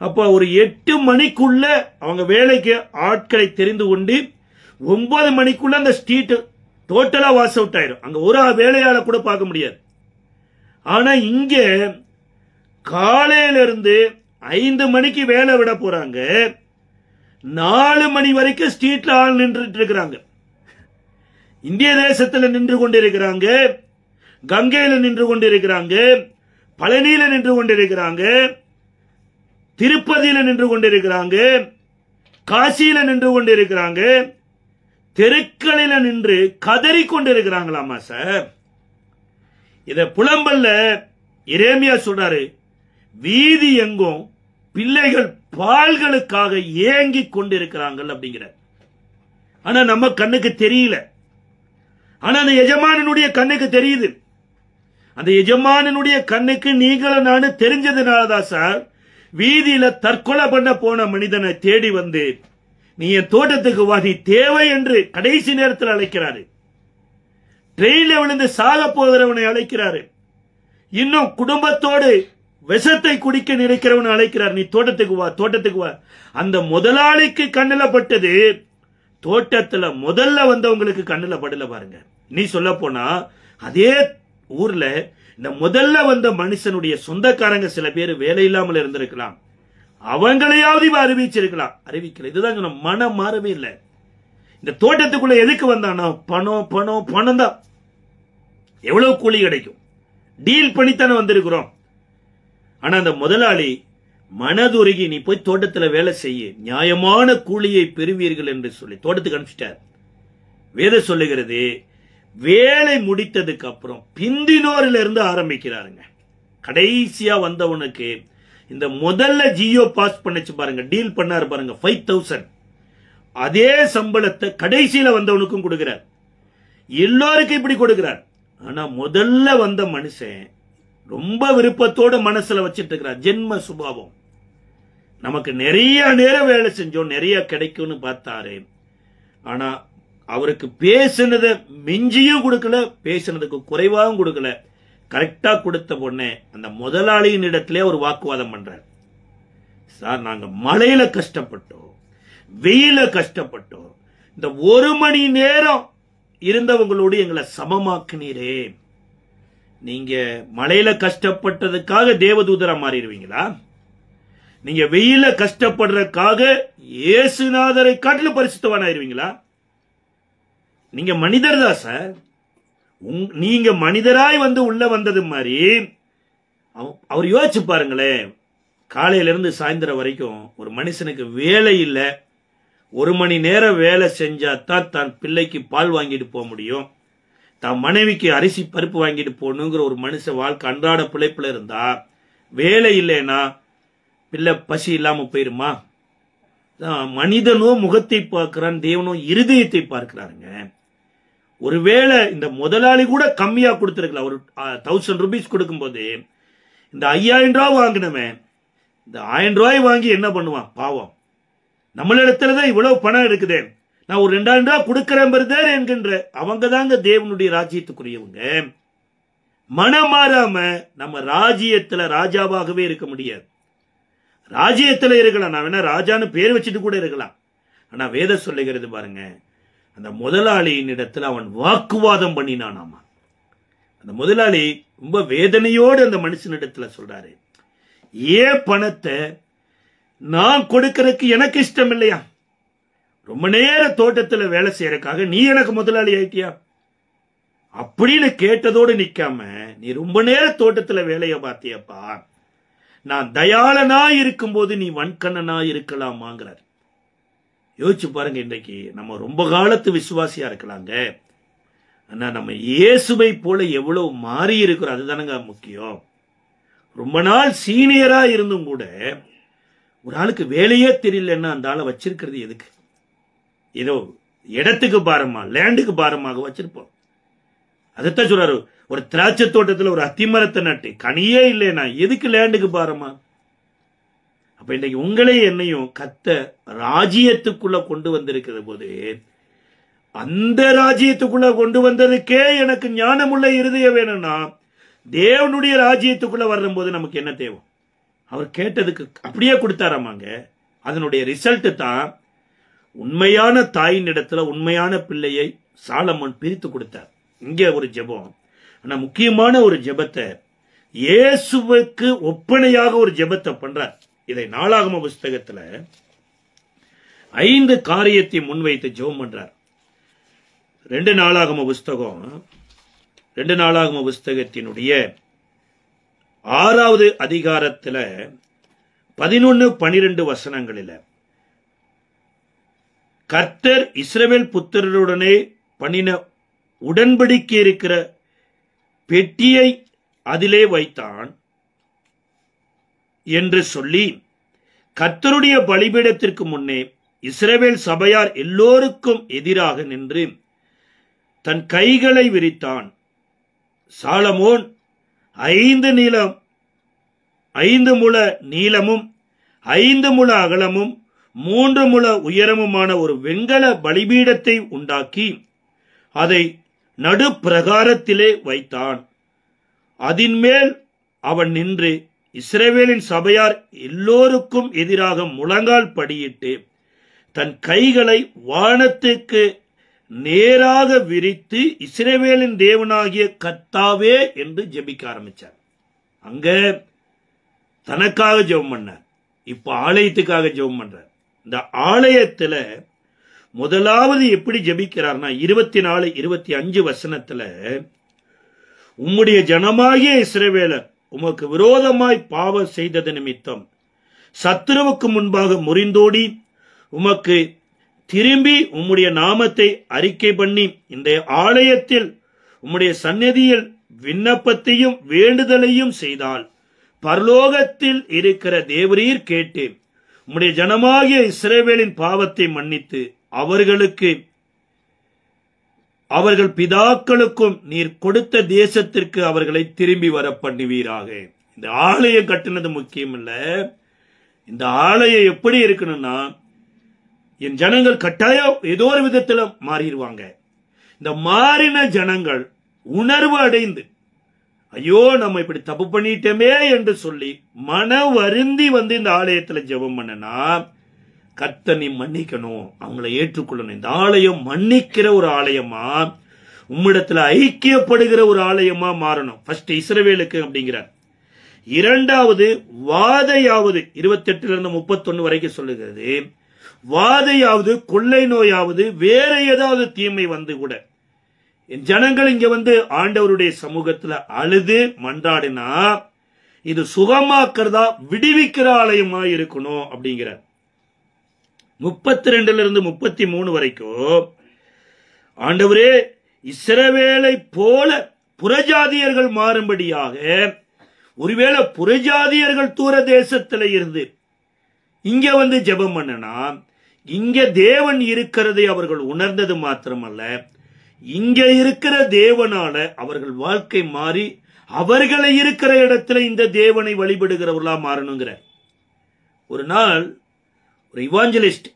அப்ப ஒரு 8 மணிக்குள்ள அவங்க வேலைக்கு ஆட்களை தெரிந்து கொண்டு 9 மணிக்குள்ள அந்த ஸ்ட்ரீட் டோட்டலா வாஷ் அவுட் ஆயிடும். அங்க ஒரு வேலையால கூட பார்க்க முடியாது. ஆனா இங்க காலையில இருந்து 5 மணிக்கு வேலை விட போறாங்க, 4 மணி வரைக்கும் ஸ்ட்ரீட்ல ஆள் நின்றுட்டு இருக்கிறாங்க. இந்திய தேசத்துல நின்று கொண்டிருக்கிறாங்க, கங்கையில நின்று கொண்டிருக்கிறாங்க, பழனியில நின்று கொண்டிருக்கிறாங்க, திருப்பதியில நின்று கொண்டிருக்கிறாங்க, காசியில நின்று கொண்டிருக்கிறாங்க, தெருக்களில நின்று கதறி கொண்டிருக்கிறாங்களாமா சார். இத புலம்பல்ல எரேமியா சொல்றாரு, வீதி எங்கும் பிள்ளைகள் பால்களுக்காக ஏங்கிக் கொண்டிருக்கிறாங்க அப்படிங்கிற. ஆனா நம்ம கண்ணுக்கு தெரியல, ஆனா அந்த எஜமானனுடைய கண்ணுக்கு தெரியுது. அந்த எஜமானனுடைய கண்ணுக்கு நீங்களும் நானும் தெரிஞ்சதுனாலதான் சார் வீதியில தற்கொலை பண்ண போன மனிதனை தேடி வந்து நீ என் தோட்டத்துக்கு வா, நீ தேவை என்று கடைசி நேரத்தில் அழைக்கிறாரு. ட்ரெயின்ல விழுந்து சாக போகிறவனை அழைக்கிறாரு. இன்னும் குடும்பத்தோடு விஷத்தை குடிக்க நினைக்கிறவனை அழைக்கிறார், நீ தோட்டத்துக்கு வா, தோட்டத்துக்கு வா. அந்த முதலாளிக்கு கண்ணுல பட்டது தோட்டத்துல முதல்ல வந்தவங்களுக்கு கண்ணுல படல பாருங்க. நீ சொல்ல போனா அதே ஊர்ல இந்த முதல்ல வந்த மனுஷனுடைய சொந்தக்காரங்க சில பேர் வேலை இல்லாமல் இருந்திருக்கலாம், அவங்களையாவது அறிவிச்சிருக்கலாம், அறிவிக்கல. இதுதான் சொன்ன, மனம் மாறவே இல்லை. இந்த தோட்டத்துக்குள்ள எதுக்கு வந்தானா? பணம் பணம் பணம் தான். எவ்வளவு கூலி கிடைக்கும், டீல் பண்ணித்தானே வந்திருக்கிறோம். ஆனா அந்த முதலாளி மனதுருகி நீ போய் தோட்டத்துல வேலை செய்ய, நியாயமான கூலியை பெறுவீர்கள் என்று சொல்லி தோட்டத்துக்கு அனுப்பிச்சிட்டார். வேதம் சொல்லுகிறது, வேலை முடித்ததுக்கு அப்புறம் பிந்தினோரில் இருந்து ஆரம்பிக்கிறாருங்க. கடைசியா வந்தவனுக்கு இந்த முதல்ல ஜியோ பாஸ் பண்ணிச்சு பாருங்க, டீல் பண்ணாரு பாருங்க 5000, அதே சம்பளத்தை கடைசியில வந்தவனுக்கும் கொடுக்கிறார். எல்லோருக்கும் இப்படி கொடுக்கிறார். ஆனா முதல்ல வந்த மனுஷன் ரொம்ப விருப்பத்தோட மனசுல வச்சிட்டு இருக்கிறார். ஜென்ம சுபாவம். நமக்கு நிறைய நேரம் வேலை செஞ்சோம், நிறைய கிடைக்கும்னு பார்த்தாரு. ஆனா அவருக்கு பேசினதை மிஞ்சியும் கொடுக்கல, பேசினதுக்கு குறைவாகவும் கொடுக்கல. கரெக்டா கொடுத்த பொண்ணே அந்த முதலாளியின் இடத்திலே ஒரு வாக்குவாதம் பண்றார். சார், நாங்க மழையில கஷ்டப்பட்டோம், வெயில கஷ்டப்பட்டோம், இந்த 1 மணி நேரம் இருந்தவங்களோடு எங்களை சமமாக்குனீரே. நீங்க மழையில கஷ்டப்பட்டதுக்காக தேவதூதரா மாறிடுவீங்களா? நீங்க வெயில கஷ்டப்படுறதுக்காக இயேசுநாதரை காட்டிலும் பரிசுத்தவானாயிருவீங்களா? நீங்க மனிதர் தான் சார். நீங்க மனிதராய் வந்து உள்ள வந்தது மாதிரி அவர் யோசிச்சு பாருங்களேன். காலையில இருந்து சாயந்தரம் வரைக்கும் ஒரு மனுஷனுக்கு வேலை இல்லை, 1 மணி நேரம் வேலை செஞ்சா தான் தன் பிள்ளைக்கு பால் வாங்கிட்டு போக முடியும், தன் மனைவிக்கு அரிசி பருப்பு வாங்கிட்டு போகணுங்கிற ஒரு மனுஷ வாழ்க்கை அன்றாட பிழைப்புல இருந்தா, வேலை இல்லைன்னா பிள்ளை பசி இல்லாம போயிருமா? மனிதனோ முகத்தை பார்க்கிறான், தேவனோ இருதயத்தை பார்க்கிறாருங்க. ஒருவேளை இந்த முதலாளி கூட கம்மியா கொடுத்திருக்கலாம். ஒரு 1000 ரூபீஸ் கொடுக்கும் போது இந்த 5000 ரூபாய் வாங்கினவன் இந்த 1000 ரூபாய் வாங்கி என்ன பண்ணுவான்? பாவம், நம்மளிடத்துலதான் இவ்வளவு பணம் இருக்குது, நான் ஒரு 2000 ரூபாய் கொடுக்கிறேன் பிரதர் என்கின்ற அவங்க தாங்க தேவனுடைய ராஜ்யத்துக்குரியவங்க. மனம் மாறாம நம்ம ராஜ்யத்துல ராஜாவாகவே இருக்க முடியாது. ராஜ்யத்துல இருக்கலாம், நான் வேணா ராஜான்னு பேர் வச்சுட்டு கூட இருக்கலாம். ஆனா வேதம் சொல்லுகிறது பாருங்க, அந்த முதலாளியின் இடத்துல அவன் வாக்குவாதம் பண்ணினானாமா. அந்த முதலாளி ரொம்ப வேதனையோடு அந்த மனுஷனிடத்துல சொல்றாரு, ஏன் பணத்தை நான் கொடுக்கறதுக்கு எனக்கு இஷ்டம் இல்லையா? ரொம்ப நேரம் தோட்டத்துல வேலை செய்யறதுக்காக நீ எனக்கு முதலாளி ஆயிட்டியா? அப்படின்னு கேட்டதோடு நிக்காம, நீ ரொம்ப நேரம் தோட்டத்துல வேலையை பார்த்தியப்பா, நான் தயாளனா இருக்கும்போது நீ வன்கண்ணனா இருக்கலாமாங்கிறார். யோசிச்சு பாருங்க, இன்றைக்கு நம்ம ரொம்ப காலத்து விசுவாசியா இருக்கலாங்க, ஆனா நம்ம இயேசுவை போல எவ்வளவு மாறி இருக்கிறோம், அதுதானங்க முக்கியம். ரொம்ப நாள் சீனியரா இருந்தும் கூட ஒரு ஆளுக்கு வேலையே தெரியலன்னா அந்த ஆளை வச்சிருக்கிறது எதுக்கு? ஏதோ இடத்துக்கு பாரமா, லேண்டுக்கு பாரமாக வச்சிருப்போம். அதைத்தான் சொல்றாரு, ஒரு திராட்சை தோட்டத்தில் ஒரு அத்திமரத்தை நட்டு கனியே இல்லைன்னா எதுக்கு லேண்டுக்கு பாரமா? அப்ப இன்னைக்கு உங்களே என்னையும் கத்த ராஜ்யத்துக்குள்ள கொண்டு வந்திருக்கிற போது, அந்த ராஜ்யத்துக்குள்ள கொண்டு வந்ததுக்கே எனக்கு ஞானமுள்ள இருதயம் வேணும்னா, தேவனுடைய ராஜ்யத்துக்குள்ள வரும்போது நமக்கு என்ன தேவை? அவர் கேட்டதுக்கு அப்படியே கொடுத்தாராமாங்க. அதனுடைய ரிசல்ட் தான் உண்மையான தாயின் இடத்துல உண்மையான பிள்ளையை சாலமோன் பிரித்து கொடுத்தார். இங்கே ஒரு ஜெபம், ஆனா முக்கியமான ஒரு ஜெபத்தை, இயேசுவுக்கு ஒப்பனையாக ஒரு ஜெபத்தை பண்றார். இதை நாளாகம புஸ்தகத்துல 5 காரியத்தை முன்வைத்து ஜெபம் பண்றார். 2 நாளாகம புஸ்தகத்தினுடைய 6வது அதிகாரத்துல 11-12 வசனங்களில, கர்த்தர் இஸ்ரவேல் புத்திரருடனே பண்ணின உடன்படிக்கை இருக்கிற பெட்டியை அதிலே வைத்தான் என்று சொல்லி, கர்த்தருடைய பலிபீடத்திற்கு முன்னே இஸ்ரவேல் சபையார் எல்லோருக்கும் எதிராக நின்று தன் கைகளை விரித்தான். சாலமோன் 5 முழ நீளமும் 5 முழ அகலமும் 3 முழ உயரமுமான ஒரு வெண்கல பலிபீடத்தை உண்டாக்கி அதை நடுப்பிரகாரத்திலே வைத்தான். அதன் மேல் அவன் நின்று இஸ்ரவேலின் சபையார் எல்லோருக்கும் எதிராக முழங்கால் படியிட்டு தன் கைகளை வானத்துக்கு நேராக விரித்து இஸ்ரவேலின் தேவனாகிய கர்த்தாவே என்று ஜெபிக்க ஆரம்பிச்சார். அங்க தனக்காக ஜெபம் பண்ணார், இப்ப ஆலயத்துக்காக ஜெபம் பண்றார். இந்த ஆலயத்துல முதலாவது எப்படி ஜெபிக்கிறார்னா, 24-25 வசனத்துல, உம்முடைய ஜனமாகிய இஸ்ரவேலர் உமக்கு விரோதமாய் பாவம் செய்தது நிமித்தம் சத்துருவுக்கு முன்பாக முறிந்தோடி உமக்கு திரும்பி உம்முடைய நாமத்தை அறிக்கை பண்ணி இந்த ஆலயத்தில் உம்முடைய சந்நிதியில் விண்ணப்பத்தையும் வேண்டுதலையும் செய்தால் பரலோகத்தில் இருக்கிற தேவரீர் கேட்டு உம்முடைய ஜனமாகிய இஸ்ரவேலின் பாவத்தை மன்னித்து அவர்கள் பிதாக்களுக்கும் நீர் கொடுத்த தேசத்திற்கு அவர்களை திரும்பி வர பண்ணுவீராக. இந்த ஆலயம் கட்டினது முக்கியம் இல்ல, இந்த ஆலயம் எப்படி இருக்கணும்னா, என் ஜனங்கள் கட்டாயம் ஏதோ ஒரு விதத்துல மாறிடுவாங்க. இந்த மாறின ஜனங்கள் உணர்வு அடைந்து, ஐயோ நம்ம இப்படி தப்பு பண்ணிட்டோமே என்று சொல்லி மன வருந்தி வந்து இந்த ஆலயத்துல ஜெபம் பண்ணனா, கர்த்தர் நீ மன்னிக்கணும், அவங்களை ஏற்றுக்கொள்ளணும். இந்த ஆலயம் மன்னிக்கிற ஒரு ஆலயமா, உம்மிடத்துல ஐக்கியப்படுகிற ஒரு ஆலயமா மாறணும். ஃபர்ஸ்ட் இஸ்ரவேலுக்கு அப்படிங்கிறார். இரண்டாவது வாதையாவது 28-31 வரைக்கும் சொல்லுகிறது. வாதையாவது கொள்ளை நோயாவது வேற ஏதாவது தீமை வந்து கூட என் ஜனங்கள் இங்க வந்து ஆண்டவருடைய சமூகத்துல அழுது மன்றாடினா இது சுகமாக்குறதா விடுவிக்கிற ஆலயமா இருக்கணும் அப்படிங்கிறார். 32-33 வரைக்கும், ஆண்டவரே இஸ்ரவேலை போல புறஜாதியர்கள் மாறும்படியாக, ஒருவேளை புறஜாதியர்கள் தூர தேசத்துல இருந்து இங்க வந்து ஜெபம் பண்ணனா, இங்க தேவன் இருக்கிறதை அவர்கள் உணர்ந்தது மாத்திரமல்ல, இங்க இருக்கிற தேவனால அவர்கள் வாழ்க்கை மாறி அவர்களை இருக்கிற இடத்துல இந்த தேவனை வழிபடுகிறவர்களா மாறணுங்கிற. ஒரு நாள் ஒரு இவாஞ்சலிஸ்ட்,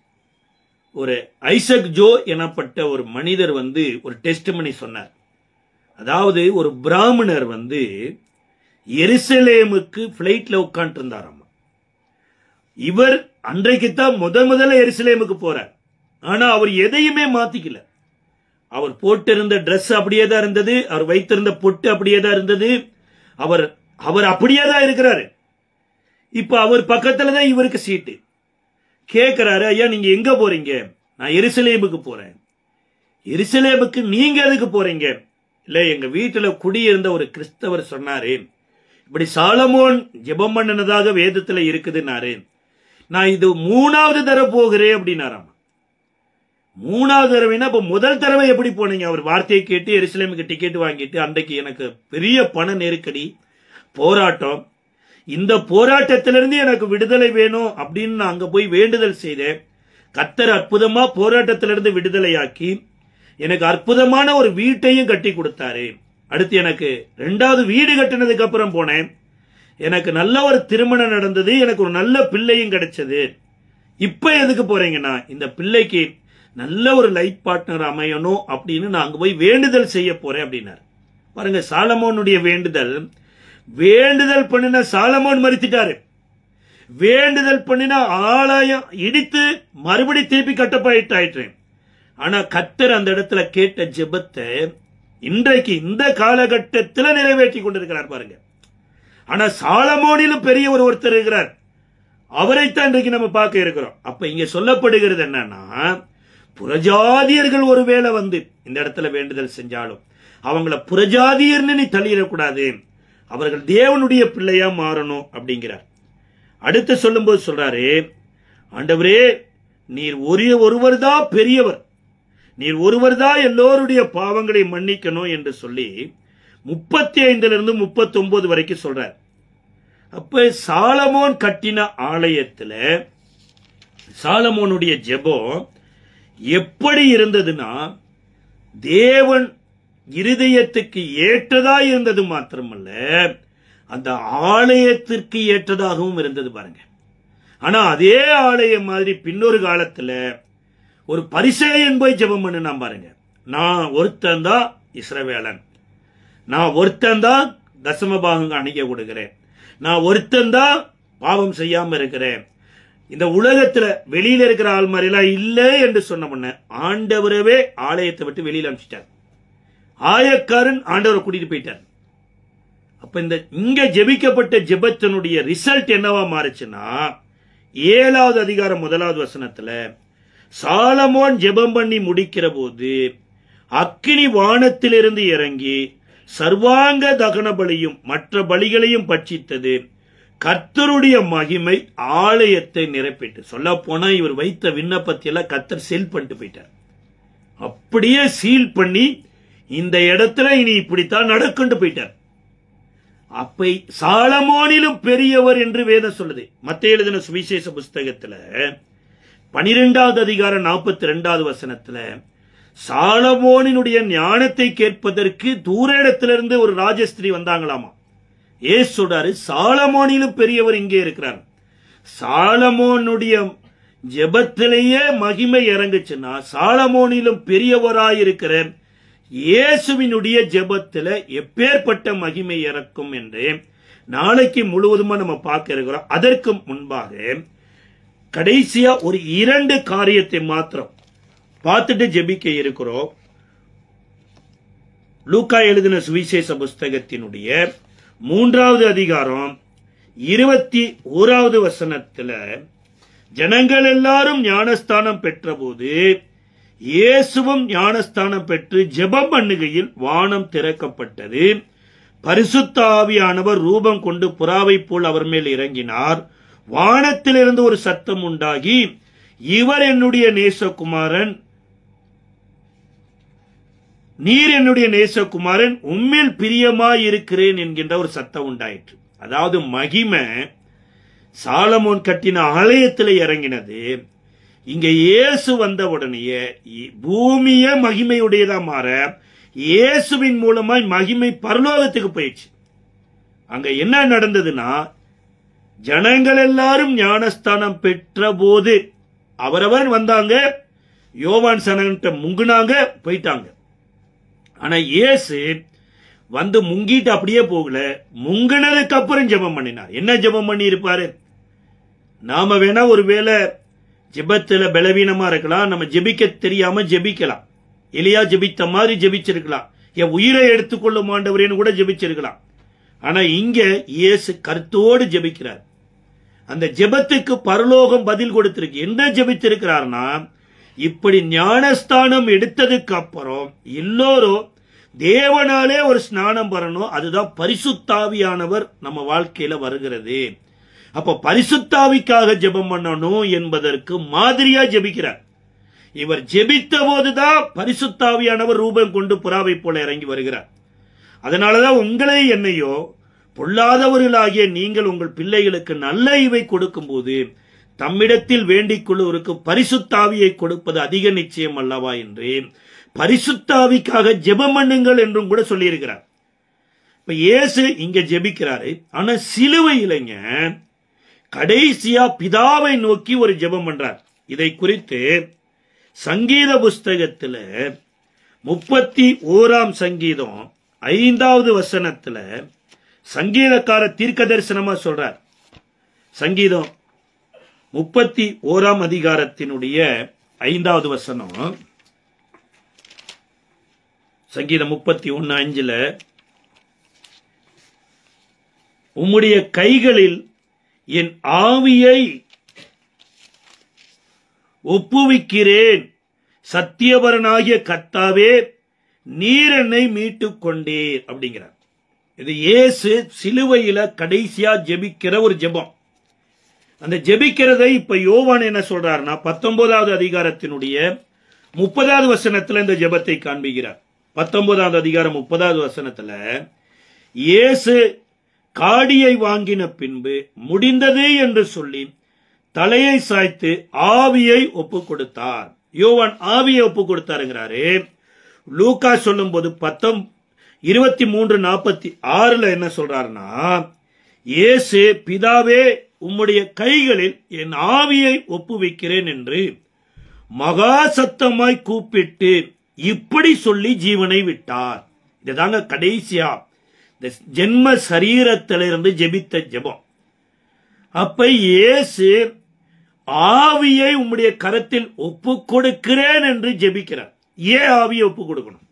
ஒரு ஐசக் ஜோ எனப்பட்ட ஒரு மனிதர் வந்து ஒரு டெஸ்டிமனி சொன்னார். அதாவது ஒரு பிராமணர் வந்து எருசலேமுக்கு பிளைட்ல உட்கார்ந்து இருந்தாராம். இவர் அன்றைக்குத்தான் முதல்ல எருசலேமுக்கு போறார். ஆனா அவர் எதையுமே மாத்திக்கல. அவர் போட்டிருந்த டிரெஸ் அப்படியே தான் இருந்தது, அவர் வைத்திருந்த பொட்டு அப்படியே தான் இருந்தது, அவர் அப்படியே தான் இருக்கிறாரு. இப்ப அவர் பக்கத்துல தான் இவருக்கு சீட்டு. கேட்கிறாரு, ஐயா நீங்க எங்க போறீங்க? நான் எருசலேமுக்கு போறேன். எருசலேமுக்கு நீங்க எதுக்கு போறீங்க? இல்ல எங்க வீட்டுல குடியிருந்த ஒரு கிறிஸ்தவர் சொன்னாரு, இப்படி சாலமோன் ஜெபம் பண்ணினதாக வேதத்துல இருக்குதுன்னாரு. நான் இது 3வது தடவை போகிறேன் அப்படின்னாராம். 3வது தடவைனா இப்ப முதல் தடவை எப்படி போனீங்க? அவர் வார்த்தையை கேட்டு எருசலேமுக்கு டிக்கெட் வாங்கிட்டு, அன்றைக்கு எனக்கு பெரிய பண நெருக்கடி, போராட்டம். இந்த போராட்டத்திலிருந்து எனக்கு விடுதலை வேணும் அப்படின்னு நான் அங்க போய் வேண்டுதல் செய்தேன். கர்த்தர் அற்புதமா போராட்டத்திலிருந்து விடுதலையாக்கி எனக்கு அற்புதமான ஒரு வீட்டையும் கட்டி கொடுத்தாரு. அடுத்து எனக்கு 2வது வீடு கட்டினதுக்கு அப்புறம் போனேன். எனக்கு நல்ல ஒரு திருமணம் நடந்தது, எனக்கு ஒரு நல்ல பிள்ளையும் கிடைச்சது. இப்ப எதுக்கு போறீங்கன்னா, இந்த பிள்ளைக்கு நல்ல ஒரு லைஃப் பார்ட்னர் அமையணும் அப்படின்னு நான் அங்க போய் வேண்டுதல் செய்ய போறேன் அப்படின்னாரு. பாருங்க, சாலமோனுடைய வேண்டுதல் பண்ணின சாலமோன் மரித்துட்டாரு. வேண்டுதல் பண்ணின ஆலயம் இடித்து மறுபடி திருப்பி கட்டப்பட்டாயிற்று. ஆனா கர்த்தர் அந்த இடத்துல கேட்ட ஜெபத்தை இன்றைக்கு இந்த காலகட்டத்தில் நிறைவேற்றி கொண்டிருக்கிறார் பாருங்க. ஆனா சாலமோனிலும் பெரிய ஒருத்தர் இருக்கிறார், அவரைத்தான் இன்றைக்கு நம்ம பார்க்க இருக்கிறோம். அப்ப இங்க சொல்லப்படுகிறது என்னன்னா, புறஜாதியர்கள் ஒருவேளை வந்து இந்த இடத்துல வேண்டுதல் செஞ்சாலும் அவங்கள புறஜாதியர்னு நீ தள்ளிடக்கூடாது, அவர்கள் தேவனுடைய பிள்ளையா மாறணும் அப்படிங்கிறார். அடுத்து சொல்லும்போது சொல்றாரு, ஆண்டவரே நீர் ஒருவர் தான் பெரியவர், நீர் ஒருவர் தான் எல்லோருடைய பாவங்களை மன்னிக்கணும் என்று சொல்லி 35 39 வரைக்கும் சொல்றார். அப்ப சாலமோன் கட்டின ஆலயத்துல சாலமோனுடைய ஜெபம் எப்படி இருந்ததுன்னா, தேவன் இருதயத்துக்கு ஏற்றதா இருந்தது மாத்திரமல்ல, அந்த ஆலயத்திற்கு ஏற்றதாகவும் இருந்தது பாருங்க. ஆனா அதே ஆலயம் மாதிரி பின்னொரு காலத்துல ஒரு பரிசேயன் போய் ஜெபம் பண்ணா பாருங்க. நான் ஒருத்தன் தான் இஸ்ரவேலன், நான் ஒருத்தன் தான் தசமபாகம் அணிக்க கொடுக்கிறேன், நான் ஒருத்தன் தான் பாவம் செய்யாம இருக்கிறேன், இந்த உலகத்துல வெளியில இருக்கிற ஆள் மாதிரி எல்லாம் இல்லை என்று சொன்ன ஆண்டவரவே ஆலயத்தை விட்டு வெளியில அனுப்பிச்சிட்டார். ஆயக்காரன் ஆண்டவரை கூட்டிட்டு போயிட்டார். அப்ப இந்த இங்க ஜெபிக்கப்பட்ட ஜெபத்தினுடைய ரிசல்ட் என்னவா மாறுச்சுன்னா, 7வது அதிகாரம் 1வது வசனத்துல சாலமோன் ஜெபம் பண்ணி முடிக்கிற போது அக்கினி வானத்திலிருந்து இறங்கி சர்வாங்க தகன பலியும் மற்ற பலிகளையும் பட்சித்தது, கர்த்தருடைய மகிமை ஆலயத்தை நிரப்பிட்டு. சொல்ல போனா இவர் வைத்த விண்ணப்பத்தை எல்லாம் கர்த்தர் சீல் பண்ணிட்டு போயிட்டார். அப்படியே சீல் பண்ணி இந்த இடத்துல இனி இப்படித்தான் நடக்குன்னு போயிட்டார். அப்ப சாலமோனிலும் பெரியவர் என்று வேதம் சொல்லுது. மத்தேயு எழுதின சுவிசேஷ புஸ்தகத்துல 12வது அதிகாரம் 42வது வசனத்துல சாலமோனினுடைய ஞானத்தை கேட்பதற்கு தூர இடத்திலிருந்து ஒரு ராஜஸ்திரி வந்தாங்களாமா. ஏசு சொல்றாரு, சாலமோனிலும் பெரியவர் இங்கே இருக்கிறார். சாலமோனுடைய ஜெபத்திலேயே மகிமை இறங்குச்சுன்னா, சாலமோனிலும் பெரியவராயிருக்கிற இயேசுவினுடைய ஜெபத்துல எப்பேற்பட்ட மகிமை இறக்கும் என்று நாளைக்கு முழுவதுமா நம்ம பார்க்க இருக்கிறோம். அதற்கு முன்பாக கடைசியா ஒரு 2 காரியத்தை மாத்திரம் பார்த்துட்டு ஜெபிக்க இருக்கிறோம். லூக்கா எழுதின சுவிசேஷ புஸ்தகத்தினுடைய 3வது அதிகாரம் 21வது வசனத்துல, ஜனங்கள் எல்லாரும் ஞானஸ்தானம் பெற்ற போது இயேசுவும் ஞானஸ்தானம் பெற்று ஜெபம் பண்ணுகையில் வானம் திறக்கப்பட்டது, பரிசுத்த ஆவியானவர் ரூபம் கொண்டு புறாவை போல் அவர் மேல் இறங்கினார், வானத்திலிருந்து ஒரு சத்தம் உண்டாகி, இவர் என்னுடைய நேசகுமாரன், நீர் என்னுடைய நேசகுமாரன், உம்மில் பிரியமாயிருக்கிறேன் என்கின்ற ஒரு சத்தம் உண்டாயிற்று. அதாவது மகிமை சாலமோன் கட்டின ஆலயத்தில் இறங்கினது. இங்க இயேசு வந்த உடனேயே பூமியே மகிமையுடையதா மாற இயேசுவின் மூலமாய் மகிமை பரலோகத்துக்கு போயிடுச்சு. அங்க என்ன நடந்ததுன்னா, ஜனங்கள் எல்லாரும் ஞானஸ்தானம் பெற்ற போது அவரவர் வந்தாங்க, யோவான் சனங்கிட்ட முங்குனாங்க, போயிட்டாங்க. ஆனா இயேசு வந்து முங்கிட்டு அப்படியே போகல, முங்கினதுக்கு அப்புறம் ஜெபம் பண்ணினார். என்ன ஜெபம் பண்ணி இருப்பாரு? நாம வேணா ஒருவேளை ஜெபத்துல பலவீனமா இருக்கலாம், நம்ம ஜெபிக்க தெரியாம ஜெபிக்கலாம். எலியா ஜெபித்த மாதிரி ஜெபிச்சிருக்கலாம், என் உயிரை எடுத்துக்கொள்ளும் ஆண்டவரேன்னு கூட ஜெபிச்சிருக்கலாம். ஆனா இங்க இயேசு கருத்தோடு ஜெபிக்கிறார். அந்த ஜெபத்துக்கு பரலோகம் பதில் கொடுத்திருக்கு. என்ன ஜெபித்திருக்கிறார்னா, இப்படி ஞானஸ்தானம் எடுத்ததுக்கு அப்புறம் எல்லோரும் தேவனாலே ஒரு ஸ்நானம் பெறணும். அதுதான் பரிசுத்தாவியானவர் நம்ம வாழ்க்கையில வருகிறது. அப்ப பரிசுத்தாவிக்காக ஜெபம் பண்ணணும் என்பதற்கு மாதிரியா ஜெபிக்கிறார். இவர் ஜெபித்த போதுதான் பரிசுத்தாவியானவர் ரூபம் கொண்டு புறாவை போல இறங்கி வருகிறார். அதனாலதான் உங்களை என்னையோ பொல்லாதவர்களாகிய நீங்கள் உங்கள் பிள்ளைகளுக்கு நல்ல இவை கொடுக்கும் போது தம்மிடத்தில் வேண்டிக் கொள்ளுவருக்கு பரிசுத்தாவியை கொடுப்பது அதிக நிச்சயம் அல்லவா என்று பரிசுத்தாவிக்காக ஜெபம் பண்ணுங்கள் என்றும் கூட சொல்லி இருக்கிறார். இப்ப இயேசு இங்க ஜெபிக்கிறாரு. ஆனா சிலுவையிலங்க கடைசியா பிதாவை நோக்கி ஒரு ஜெபம் பண்றார். இதை குறித்து சங்கீத புஸ்தகத்துல 31ஆம் சங்கீதம் 5வது வசனத்துல சங்கீதக்கார தீர்க்க தரிசனமா சொல்றார். சங்கீதம் 31ஆம் அதிகாரத்தினுடைய 5வது வசனம். சங்கீதம் 31:5 உம்முடைய கைகளில் என் ஆவியை ஒப்புவிக்கிறேன், சத்தியபரனாகிய கர்த்தாவே நீர் என்னை மீட்டுக் கொண்டீர் அப்படிங்கிறார். இது இயேசு சிலுவையில கடைசியா ஜெபிக்கிற ஒரு ஜெபம். அந்த ஜெபிக்கிறதை இப்ப யோவான் என்ன சொல்றாருன்னா 19வது அதிகாரத்தினுடைய 30வது வசனத்துல இந்த ஜெபத்தை காண்பிக்கிறார். 19வது அதிகாரம் 30வது வசனத்துல இயேசு காடியை வாங்கின பின்பு முடிந்தது என்று சொல்லி தலையை சாய்த்து ஆவியை ஒப்பு கொடுத்தார். யோவான் ஆவியை ஒப்பு கொடுத்தாருங்கிறாரு. லூக்கா சொல்லும் போது 23:46 என்ன சொல்றாருன்னா, இயேசு பிதாவே உம்முடைய கைகளில் என் ஆவியை ஒப்புவிக்கிறேன் என்று மகா சத்தமாய் கூப்பிட்டு இப்படி சொல்லி ஜீவனை விட்டார். இதுதாங்க கடைசியா இந்த ஜென்ம சரீரத்திலிருந்து ஜெபித்த ஜெபம். அப்ப இயேசு ஆவியை உம்முடைய கரத்தில் ஒப்பு கொடுக்கிறேன் என்று ஜெபிக்கிறார். ஏன் ஆவியை ஒப்பு கொடுக்கணும்?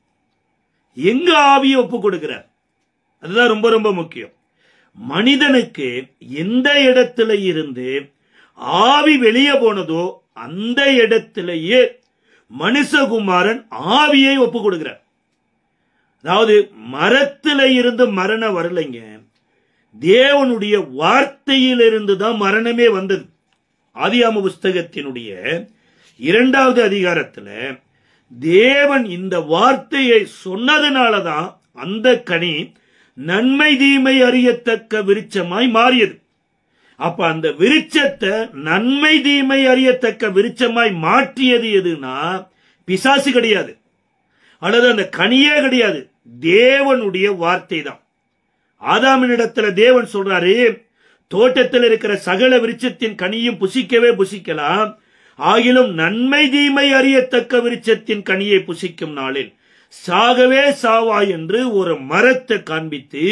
எங்க ஆவியை ஒப்பு கொடுக்கிறார்? அதுதான் ரொம்ப ரொம்ப முக்கியம். மனிதனுக்கு எந்த இடத்துல இருந்து ஆவி வெளியே போனதோ அந்த இடத்திலேயே மனுஷகுமாரன் ஆவியை ஒப்பு கொடுக்கிறார். அதாவது மரத்தில இருந்து மரணம் வரலைங்க, தேவனுடைய வார்த்தையிலிருந்து தான் மரணமே வந்தது. ஆதியாகம புஸ்தகத்தினுடைய 2வது அதிகாரத்துல தேவன் இந்த வார்த்தையை சொன்னதுனாலதான் அந்த கனி நன்மை தீமை அறியத்தக்க விருட்சமாய் மாறியது. அப்ப அந்த விருட்சத்தை நன்மை தீமை அறியத்தக்க விருட்சமாய் மாற்றியது எதுனா பிசாசு கிடையாது, அல்லது அந்த கனியே கிடையாது, தேவனுடைய வார்த்தை தான். ஆதாமினிடத்துல தேவன் சொல்றாரு, தோட்டத்தில் இருக்கிற சகல விருட்சத்தின் கனியும் புசிக்கவே புசிக்கலாம், ஆகிலும் நன்மை தீமை அறியத்தக்க விருட்சத்தின் கனியை புசிக்கும் நாளில் சாகவே சாவா என்று ஒரு மரத்தை காண்பித்து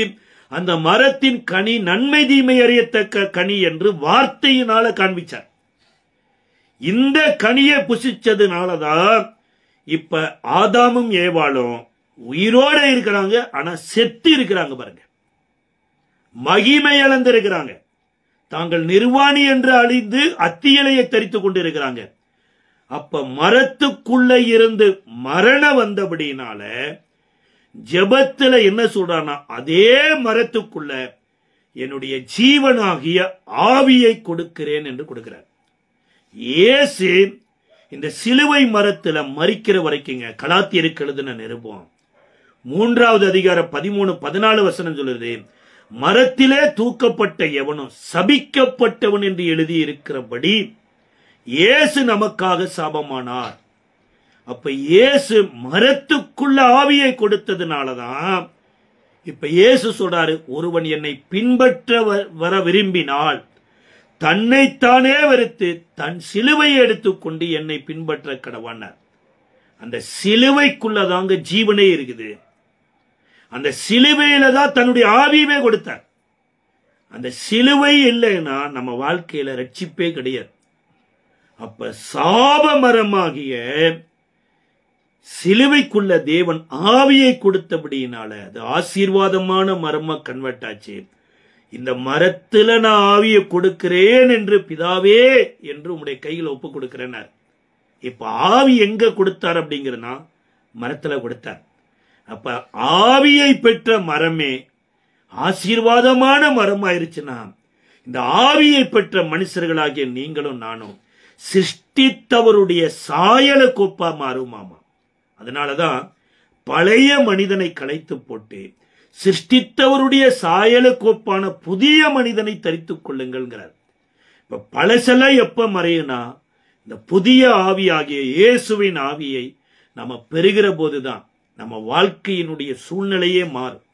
அந்த மரத்தின் கனி நன்மை தீமை அறியத்தக்க கனி என்று வார்த்தையினால காண்பிச்சார். இந்த கனியை புசிச்சதுனாலதான் இப்ப ஆதாமும் ஏவாளும் உயிரோட இருக்கிறாங்க, ஆனா செத்து இருக்கிறாங்க பாருங்க. மகிமை இழந்து இருக்கிறாங்க. தாங்கள் நிர்வாணி என்று அழிந்து அத்தியலையை தரித்துக் கொண்டு இருக்கிறாங்க. அப்ப மரத்துக்குள்ள இருந்து மரணம் வந்தபடினால ஜெபத்துல என்ன சொல்றானா, அதே மரத்துக்குள்ள என்னுடைய ஜீவனாகிய ஆவியை கொடுக்கிறேன் என்று கொடுக்கிறார். இயேசு இந்த சிலுவை மரத்துல மரிக்கிற வரைக்குங்க கலாத்தியருக்கு எழுதின நிருபம் 3வது அதிகாரம் 13-14 வசனம் சொல்லுது, மரத்திலே தூக்கப்பட்ட எவனும் சபிக்கப்பட்டவன் என்று எழுதி இருக்கிறபடி இயேசு நமக்காக சாபமானார். அப்ப இயேசு மரத்துக்குள்ள ஆவியை கொடுத்ததுனாலதான் இப்ப இயேசு சொல்றாரு, ஒருவன் என்னை பின்பற்ற வர விரும்பினால் தன்னைத்தானே வெறுத்து தன் சிலுவையை எடுத்துக்கொண்டு என்னை பின்பற்ற கடவானார். அந்த சிலுவைக்குள்ளதாங்க ஜீவனே இருக்குது. அந்த சிலுவையில தான் தன்னுடைய ஆவியவே கொடுத்தார். அந்த சிலுவை இல்லைன்னா நம்ம வாழ்க்கையில ரட்சிப்பே கிடையாது. அப்ப சாப மரமாகிய சிலுவைக்குள்ள தேவன் ஆவியை கொடுத்தபடியினால அது ஆசீர்வாதமான மரமா கன்வெர்ட் ஆச்சு. இந்த மரத்துல நான் ஆவியை கொடுக்கிறேன் என்று பிதாவே என்று உங்களுடைய கையில் ஒப்பு கொடுக்கிறேன். இப்ப ஆவி எங்க கொடுத்தார் அப்படிங்கிறனா மரத்துல கொடுத்தார். அப்ப ஆவியை பெற்ற மரமே ஆசீர்வாதமான மரம் ஆயிருச்சுன்னா, இந்த ஆவியை பெற்ற மனுஷர்களாகிய நீங்களும் நானும் சிருஷ்டித்தவருடைய சாயலுக்கு ஒப்பா மாறுமாமா. அதனாலதான் பழைய மனிதனை களைத்து போட்டு சிருஷ்டித்தவருடைய சாயலுக்கு ஒப்பான புதிய மனிதனை தரித்துக் கொள்ளுங்கள்ங்கிறார். இப்ப பழசெல்லாம் எப்ப மறையும்னா, இந்த புதிய ஆவியாகிய இயேசுவின் ஆவியை நம்ம பெறுகிற போதுதான் நம்ம வாழ்க்கையினுடைய சூழ்நிலையே மாறும்.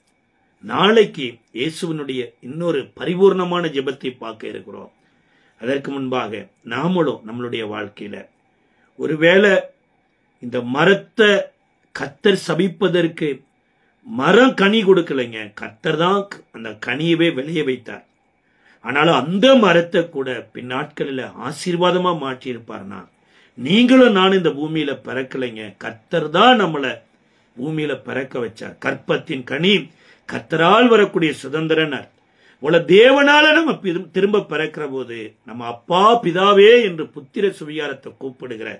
நாளைக்கு இயேசுவினுடைய இன்னொரு பரிபூர்ணமான ஜெபத்தை பார்க்க இருக்கிறோம். அதற்கு முன்பாக நாமளும் நம்மளுடைய வாழ்க்கையில ஒருவேளை இந்த மரத்தை கர்த்தர் சபிப்பதற்கு மரம் கனி கொடுக்கலைங்க, கர்த்தர் தான் அந்த கனியவே வெளியே வைத்தார். ஆனாலும் அந்த மரத்தை கூட பின்னாட்களில் ஆசீர்வாதமா மாற்றி இருப்பார்னா, நீங்களும் நான் இந்த பூமியில பிறக்கலைங்க, கர்த்தர் தான் நம்மளை பூமியில பிறக்க வச்சார். கற்பத்தின் கனி கர்த்தரால் வரக்கூடிய சுதந்திரனர் போல தேவனால நம்ம திரும்ப பிறக்கிற போது நம்ம அப்பா பிதாவே என்று புத்திர சுவிகாரத்தை கூப்பிடுகிற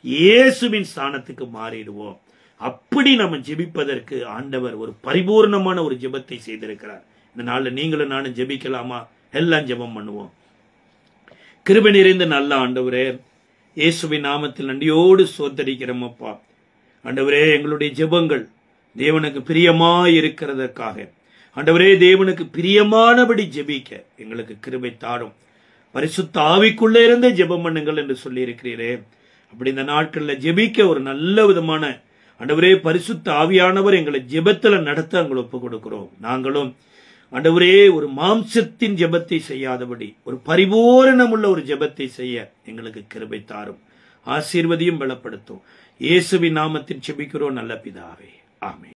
இயேசுவின் ஸ்தானத்துக்கு மாறிடுவோம். அப்படி நம்ம ஜெபிப்பதற்கு ஆண்டவர் ஒரு பரிபூர்ணமான ஒரு ஜெபத்தை செய்திருக்கிறார். இந்த நாள்ல நீங்களும் நானும் ஜெபிக்கலாமா? எல்லாம் ஜெபம் பண்ணுவோம். கிருபை நிறைந்த நல்ல ஆண்டவரே, இயேசுவின் நாமத்தில் நன்றியோடு சோதரிக்கிறோம் அப்பா. ஆண்டவரே, எங்களுடைய ஜெபங்கள் தேவனுக்கு பிரியமாய் இருக்கிறதற்காக ஆண்டவரே, தேவனுக்கு பிரியமானபடி ஜெபிக்க எங்களுக்கு கிருபை தாரும். பரிசுத்த ஆவிக்குள்ளே இருந்தே ஜெபம் பண்ணுங்கள் என்று சொல்லி இருக்கிறீரே, அப்படி இந்த நாட்களில் ஜெபிக்க ஒரு நல்ல விதமான ஆண்டவரே பரிசுத்த ஆவியானவர் எங்களை ஜெபத்துல நடத்த எங்களை ஒப்பு கொடுக்கிறோம். நாங்களும் ஆண்டவரே ஒரு மாம்சத்தின் ஜெபத்தை செய்யாதபடி ஒரு பரிபூரணமுள்ள ஒரு ஜெபத்தை செய்ய எங்களுக்கு கிருபை தாரும். ஆசீர்வதியும் பலப்படுத்தும். இயேசுவின் நாமத்தில் ஜெபிக்கிறோம் நல்ல பிதாவே, ஆமென்.